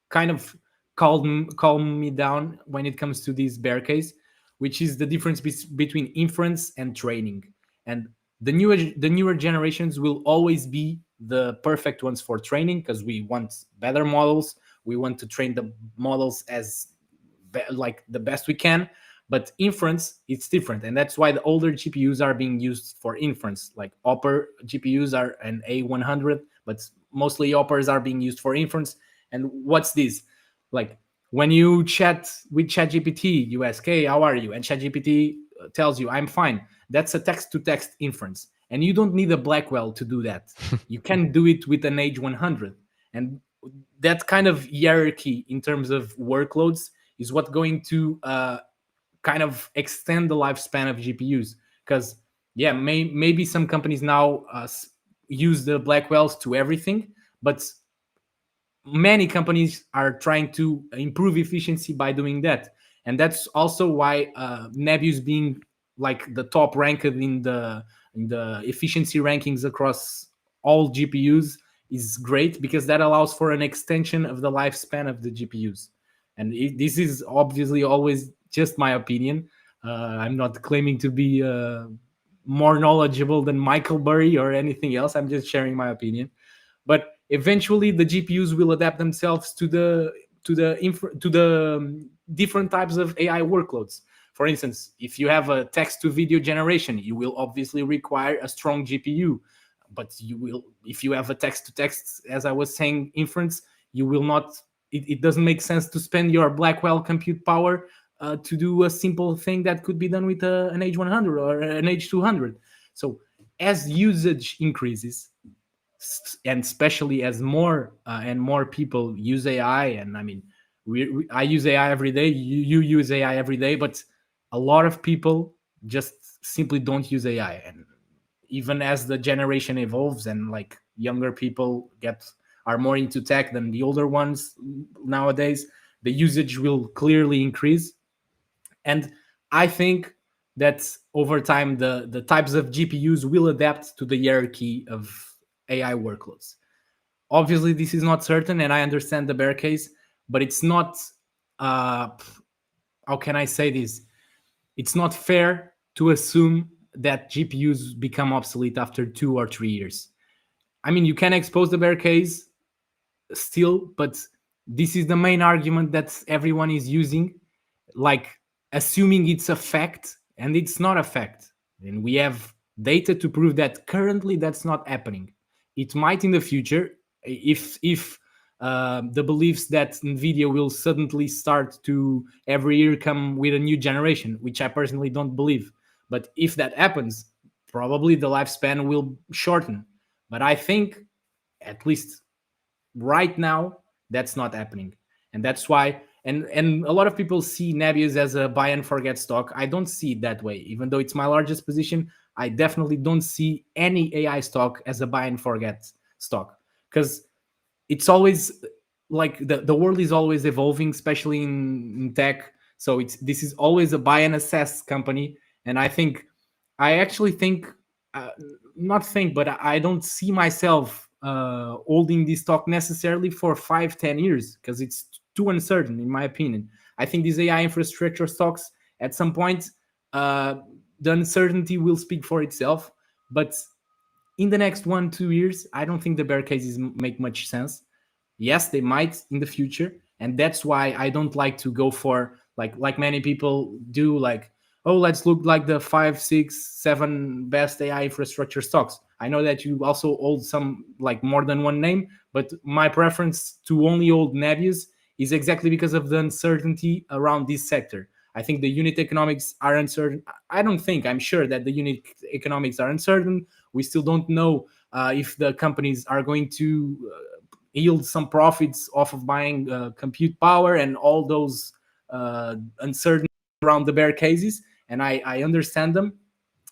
kind of calm me down when it comes to this bear case, which is the difference between inference and training. And the newer generations will always be the perfect ones for training, because we want better models. We want to train the models as the best we can. But inference, it's different, and that's why the older GPUs are being used for inference. Like Hopper GPUs are an A100, but mostly Hoppers are being used for inference. And what's this? Like when you chat with ChatGPT, you ask, "Hey, how are you?" and ChatGPT tells you, "I'm fine." That's a text-to-text inference, and you don't need a Blackwell to do that. You can do it with an H100, and that kind of hierarchy in terms of workloads is what going to kind of extend the lifespan of GPUs. Because maybe some companies now use the Blackwells to everything, but many companies are trying to improve efficiency by doing that, and that's also why Nebius being like the top ranked in the efficiency rankings across all GPUs is great, because that allows for an extension of the lifespan of the GPUs. And this is obviously always just my opinion. I'm not claiming to be more knowledgeable than Michael Burry or anything else. I'm just sharing my opinion. But eventually, the GPUs will adapt themselves to the different types of AI workloads. For instance, if you have a text to video generation, you will obviously require a strong GPU. But you will, if you have a text to text, as I was saying, inference, you will not. It doesn't make sense to spend your Blackwell compute power to do a simple thing that could be done with an H100 or an H200. So as usage increases, and especially as more and more people use AI, and I mean, I use AI every day. You use AI every day, but a lot of people just simply don't use AI. And even as the generation evolves and like younger people are more into tech than the older ones nowadays, the usage will clearly increase. And I think that over time, the types of GPUs will adapt to the hierarchy of AI workloads. Obviously, this is not certain, and I understand the bear case, but it's not. Uh, how can I say this? It's not fair to assume that GPUs become obsolete after 2 or 3 years. I mean, you can expose the bear case still, but this is the main argument that everyone is using, like assuming it's a fact, and it's not a fact. And we have data to prove that currently that's not happening. It might in the future, if the beliefs that Nvidia will suddenly start to every year come with a new generation, which I personally don't believe. But if that happens, probably the lifespan will shorten. But I think, at least right now, that's not happening. And that's why, and a lot of people see Nebius as a buy and forget stock. I don't see it that way. Even though it's my largest position, I definitely don't see any AI stock as a buy and forget stock, because it's always like the world is always evolving, especially in tech. So this is always a buy and assess company. And I actually think, uh, not think, but I don't see myself holding this stock necessarily for 5-10 years, because it's too uncertain, in my opinion. I think these AI infrastructure stocks, at some point, uh, the uncertainty will speak for itself. But in the next 1-2 years, I don't think the bear cases make much sense. Yes, they might in the future, and that's why I don't like to go for like many people do, like, oh, let's look like the 5, 6, 7 best AI infrastructure stocks. I know that you also hold some, like, more than one name, but my preference to only hold Nebius is exactly because of the uncertainty around this sector. I think the unit economics are uncertain. I don't think, I'm sure that the unit economics are uncertain. We still don't know if the companies are going to yield some profits off of buying compute power and all those uncertainty around the bear cases. And I understand them.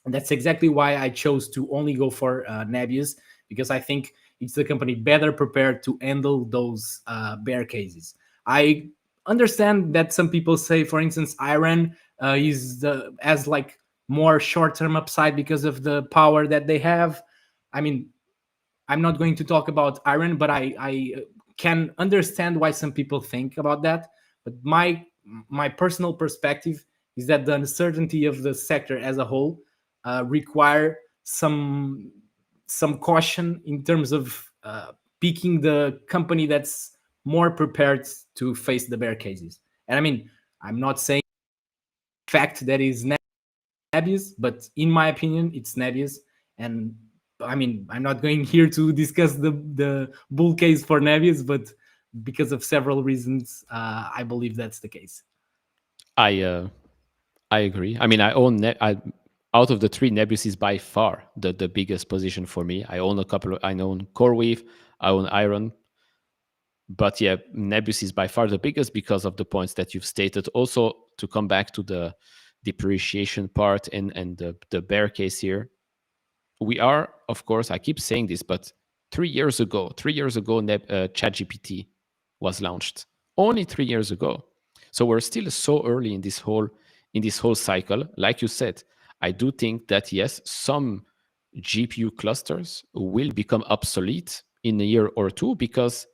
And that's exactly why I chose to only go for Nebius, because I think it's the company better prepared to handle those bear cases. I understand that some people say, for instance, Iran has like more short-term upside because of the power that they have. I mean, I'm not going to talk about Iran, but I can understand why some people think about that. But my personal perspective is that the uncertainty of the sector as a whole require some caution in terms of picking the company that's more prepared to face the bear cases. And I mean, I'm not saying fact that is Nebius, but in my opinion, it's Nebius. And I mean, I'm not going here to discuss the bull case for Nebius, but because of several reasons, I believe that's the case. I agree. I mean, I own out of the three, Nebius is by far the biggest position for me. I own a couple of, I own CoreWeave, I own Iron, but yeah, Nebius is by far the biggest because of the points that you've stated. Also, to come back to the depreciation part and the bear case here, we are, of course, I keep saying this, but 3 years ago, ChatGPT was launched only 3 years ago. So we're still so early in this whole cycle. Like you said, I do think that yes, some GPU clusters will become obsolete in a year or two because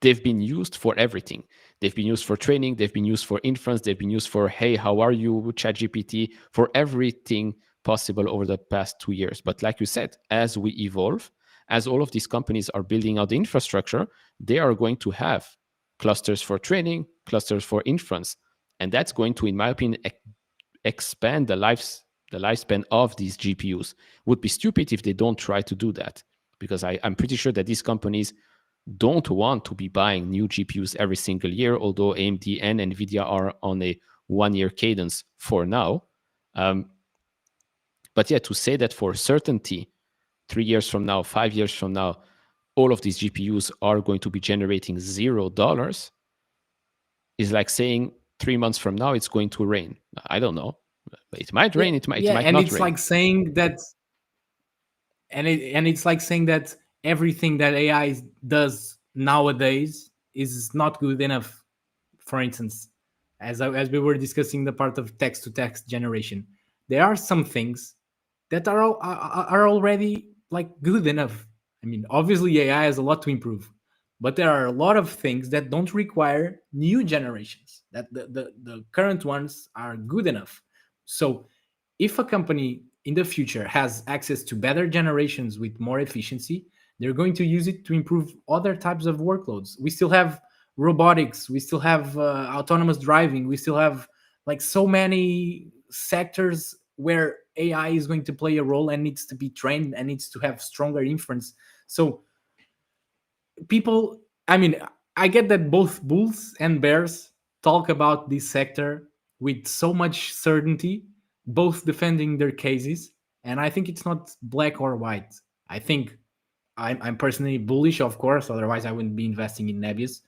they've been used for everything. They've been used for training, they've been used for inference, they've been used for, hey, how are you, ChatGPT, for everything possible over the past 2 years. But like you said, as we evolve, as all of these companies are building out the infrastructure, they are going to have clusters for training, clusters for inference. And that's going to, in my opinion, expand the lifespan of these GPUs. Would be stupid if they don't try to do that, because I'm pretty sure that these companies don't want to be buying new GPUs every single year, although AMD and NVIDIA are on a 1-year cadence for now. But yeah, to say that for certainty, 3 years from now, 5 years from now, all of these GPUs are going to be generating $0 is like saying 3 months from now it's going to rain. I don't know. It might rain, it might and not it's rain. like saying that, and it's like saying that everything that AI does nowadays is not good enough. For instance, as we were discussing the part of text to text generation, there are some things that are already like good enough. I mean, obviously AI has a lot to improve, but there are a lot of things that don't require new generations, that the current ones are good enough. So if a company in the future has access to better generations with more efficiency, they're going to use it to improve other types of workloads. We still have robotics, we still have autonomous driving, we still have like so many sectors where AI is going to play a role and needs to be trained and needs to have stronger inference. So people, I mean, I get that both bulls and bears talk about this sector with so much certainty, both defending their cases, and I think it's not black or white. I think I'm personally bullish, of course, otherwise I wouldn't be investing in Nebius.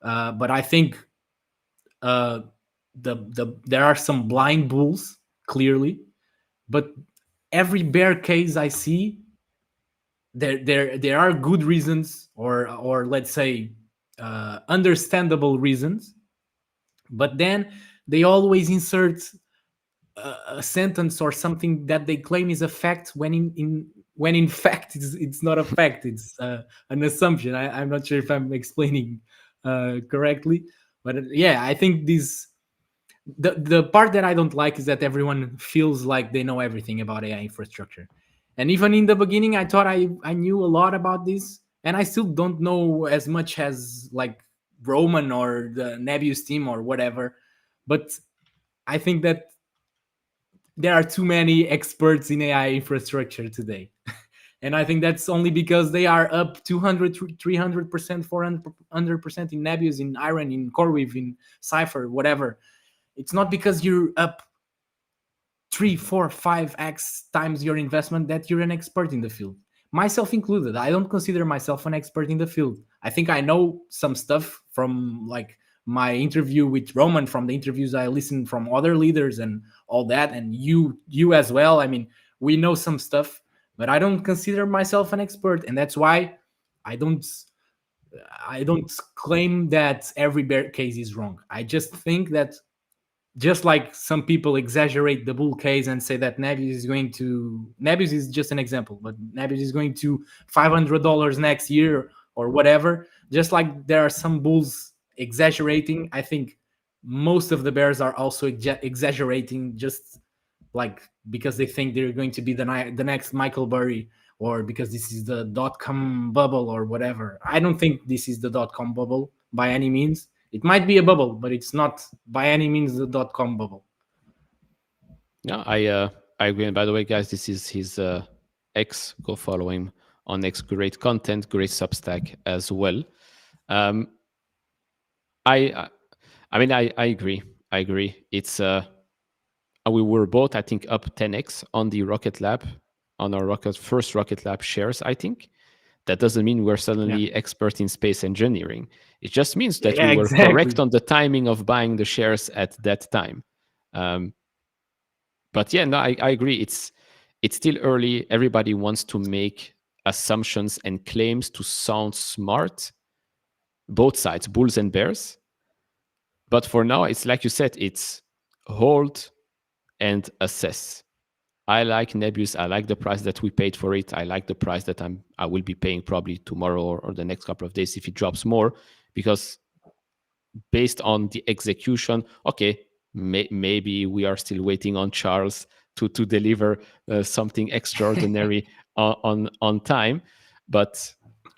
But I think there are some blind bulls, clearly, but every bear case I see, there are good reasons, or let's say understandable reasons, but then they always insert a sentence or something that they claim is a fact when in fact it's not a fact. It's an assumption. I'm not sure if I'm explaining correctly, but yeah, I think the part that I don't like is that everyone feels like they know everything about AI infrastructure. And even in the beginning, I thought I knew a lot about this, and I still don't know as much as like Roman or the Nebius team or whatever. But I think that there are too many experts in AI infrastructure today. And I think that's only because they are up 200, 300%, 400% in Nebius, in Iron, in CoreWeave, in Cypher, whatever. It's not because you're up 3, 4, 5x times your investment that you're an expert in the field. Myself included. I don't consider myself an expert in the field. I think I know some stuff from like my interview with Roman, from the interviews I listened from other leaders and all that, and you as well. I mean, we know some stuff, but I don't consider myself an expert, and that's why I don't claim that every bear case is wrong. I just think that, just like some people exaggerate the bull case and say that Nebius is just an example, but Nebius is going to $500 next year or whatever. Just like there are some bulls exaggerating, I think most of the bears are also exaggerating, just like because they think they're going to be the next Michael Burry, or because this is the .com bubble or whatever. I don't think this is the .com bubble by any means. It might be a bubble, but it's not by any means the .com bubble. Yeah, I agree. And by the way, guys, this is his X. Go follow him on X. Great content, great Substack as well. I mean, I agree. I agree. It's we were both, I think, up 10x on the Rocket Lab, on our first Rocket Lab shares, I think. That doesn't mean we're suddenly expert in space engineering. It just means that we were correct on the timing of buying the shares at that time. But yeah, no, I agree. It's still early. Everybody wants to make assumptions and claims to sound smart. both sides, bulls and bears. But for now, it's like you said, it's hold and assess. I like Nebius. I like the price that we paid for it. I like the price that I will be paying probably tomorrow or the next couple of days if it drops more, because based on the execution, okay, maybe we are still waiting on Charles to deliver something extraordinary on time, but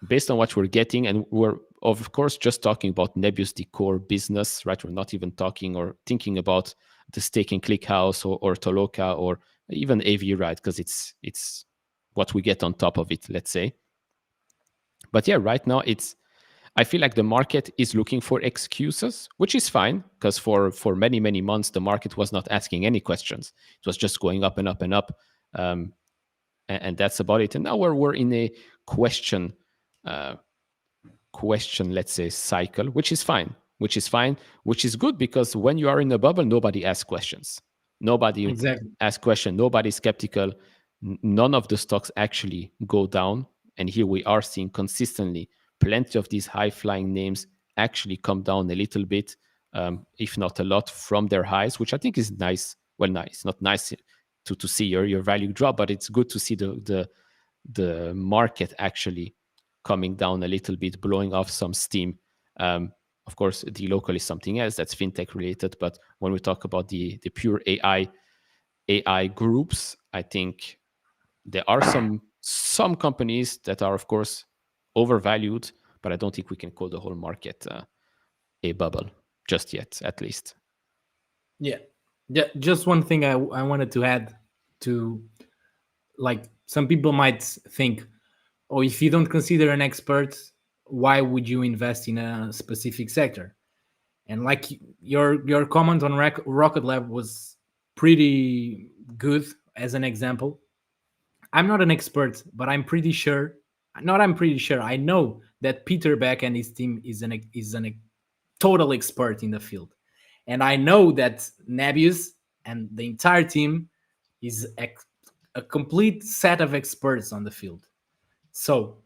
based on what we're getting, and we're of course just talking about Nebius, the core business, right? We're not even talking or thinking about the stake in ClickHouse or Dlocal or even AV, right? Because it's what we get on top of it, let's say. But yeah, right now I feel like the market is looking for excuses, which is fine, because for many months the market was not asking any questions. It was just going up and up and up, and that's about it. And now we're in a question, let's say, cycle, which is fine, which is good, because when you are in a bubble, nobody asks questions. Nobody Exactly. asks questions. Nobody's skeptical. None of the stocks actually go down. And here we are seeing consistently plenty of these high-flying names actually come down a little bit, if not a lot, from their highs, which I think is nice. Well, nice, not nice to see your value drop, but it's good to see the market actually coming down a little bit, blowing off some steam. Of course, Dlocal is something else that's fintech related, but when we talk about the pure AI groups, I think there are some companies that are, of course, overvalued, but I don't think we can call the whole market a bubble just yet, at least. Yeah. Just one thing I wanted to add to, like, some people might think, oh, if you don't consider an expert, why would you invest in a specific sector? And like your comment on Rocket Lab was pretty good as an example. I'm not an expert, but I'm pretty sure. Not I'm pretty sure. I know that Peter Beck and his team is an total expert in the field, and I know that Nebius and the entire team is a complete set of experts on the field. So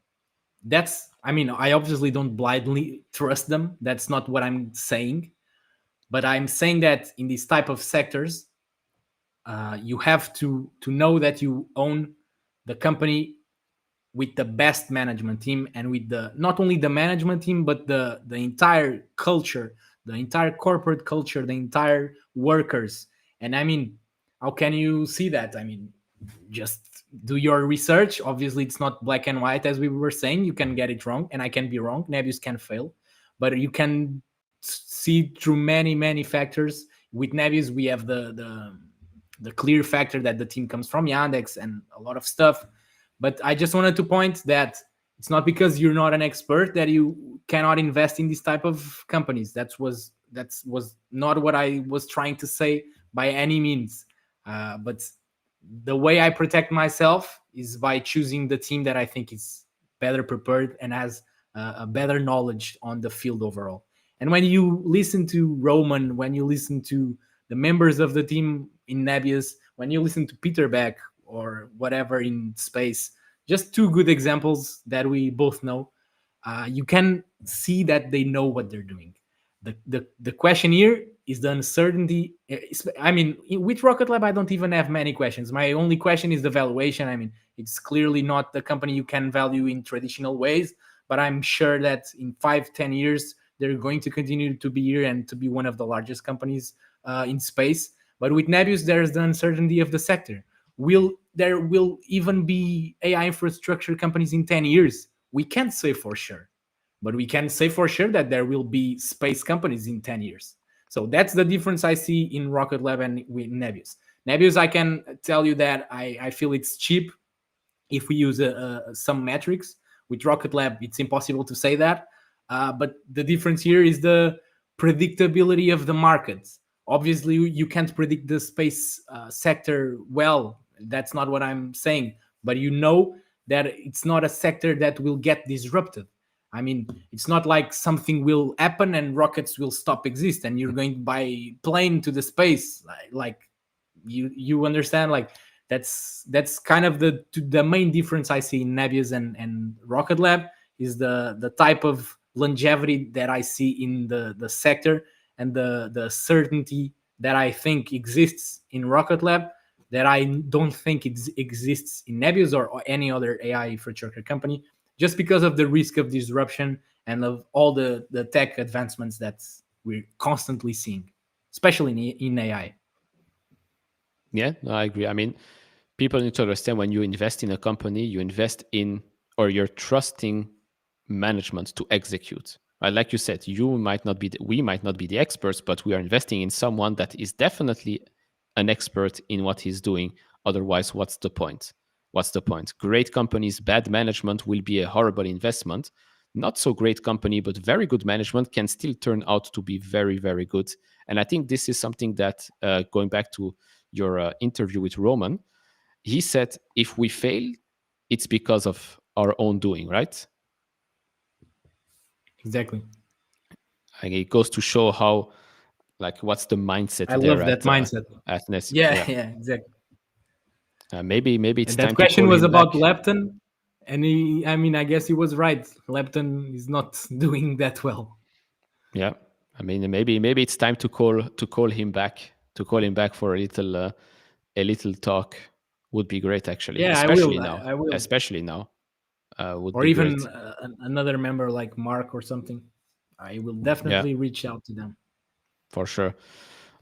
that's, I mean, I obviously don't blindly trust them. That's not what I'm saying, but I'm saying that in these type of sectors, you have to know that you own the company with the best management team, and with the not only the management team but the entire culture, the entire corporate culture, the entire workers. And I mean, how can you see that? I mean, just do your research. Obviously it's not black and white, as we were saying. You can get it wrong, and I can be wrong. Nebius can fail, but you can see through many factors. With Nebius we have the clear factor that the team comes from Yandex and a lot of stuff. But I just wanted to point that it's not because you're not an expert that you cannot invest in this type of companies. That was not what I was trying to say by any means. But the way I protect myself is by choosing the team that I think is better prepared and has a better knowledge on the field overall. And when you listen to Roman, when you listen to the members of the team in Nebius, when you listen to Peter Beck or whatever in space, just two good examples that we both know, you can see that they know what they're doing. The question here is the uncertainty. I mean, with Rocket Lab, I don't even have many questions. My only question is the valuation. I mean, it's clearly not the company you can value in traditional ways, but I'm sure that in 5-10 years, they're going to continue to be here and to be one of the largest companies in space. But with Nebius, there's the uncertainty of the sector. There will even be AI infrastructure companies in 10 years? We can't say for sure, but we can say for sure that there will be space companies in 10 years. So that's the difference I see in Rocket Lab and with Nebius. Nebius, I can tell you that I feel it's cheap if we use some metrics. With Rocket Lab, it's impossible to say that. But the difference here is the predictability of the markets. Obviously, you can't predict the space sector well. That's not what I'm saying. But you know that it's not a sector that will get disrupted. I mean, it's not like something will happen and rockets will stop exist and you're going by plane to the space. Like you understand? Like that's kind of the main difference I see in Nebius and Rocket Lab is the type of longevity that I see in the sector and the certainty that I think exists in Rocket Lab that I don't think it exists in Nebius or any other AI infrastructure company, just because of the risk of disruption and of all the tech advancements that we're constantly seeing, especially in AI. Yeah, no, I agree. I mean, people need to understand when you invest in a company, you invest in, or you're trusting management to execute. Right? Like you said, we might not be the experts, but we are investing in someone that is definitely an expert in what he's doing. Otherwise, what's the point? What's the point? Great companies, bad management will be a horrible investment. Not so great company, but very good management can still turn out to be very, very good. And I think this is something that, going back to your interview with Roman, he said, if we fail, it's because of our own doing, right? Exactly. And it goes to show how, like, what's the mindset I there love that mindset. at Nessie. Yeah, exactly. Maybe it's And time that question to call was him about back. Lepton, and I guess he was right. Lepton is not doing that well. Yeah, I mean, maybe it's time to call him back for a little talk. Would be great, actually. Yeah, Especially I now. will. I will. Especially now, would Or be even great. another member like Mark or something. I will Yeah, definitely reach out to them. for sure.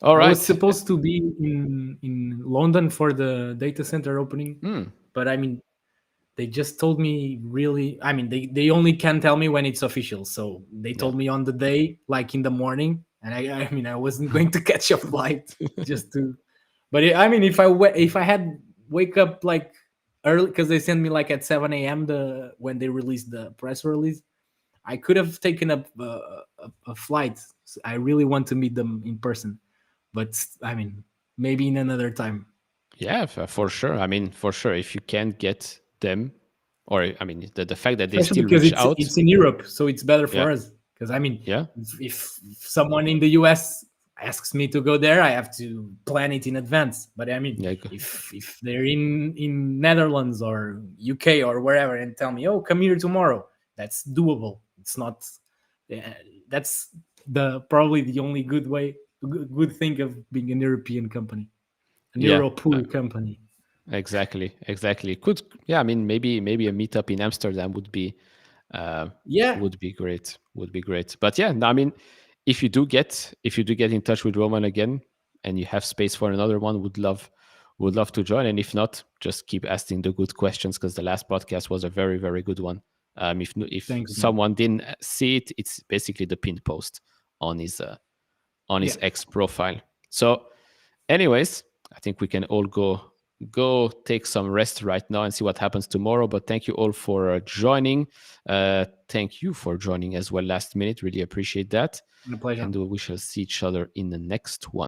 All I right. was supposed to be in London for the data center opening, but I mean, they just told me really. I mean, they only can tell me when it's official. So they told me on the day, like in the morning, and I mean, I wasn't going to catch a flight just to. But I mean, if I had wake up like early, because they sent me like at 7 a.m. when they released the press release, I could have taken up a flight. I really want to meet them in person, but I mean, maybe in another time. Yeah, for sure. I mean, for sure, if you can't get them, or I mean, the fact that they Especially still because reach out. it's in Europe, so it's better Yeah, for us. Because I mean, yeah, if someone in the US asks me to go there, I have to plan it in advance. But I mean, yeah, if they're in Netherlands or UK or wherever and tell me, oh, come here tomorrow, that's doable. It's not. That's probably the only good thing of being an European company, an yeah. Euro-pool company. Exactly. Could, yeah. I mean, maybe a meetup in Amsterdam would be Yeah, great. Would be great. But yeah, no, I mean, if you do get in touch with Roman again, and you have space for another one, would love to join. And if not, just keep asking the good questions, because the last podcast was a very, very good one. If thanks, man. someone didn't see it, it's basically the pinned post on his X profile. So, anyways, I think we can all go take some rest right now and see what happens tomorrow. But thank you all for joining. Thank you for joining as well last minute. Really appreciate that. My pleasure. And we shall see each other in the next one.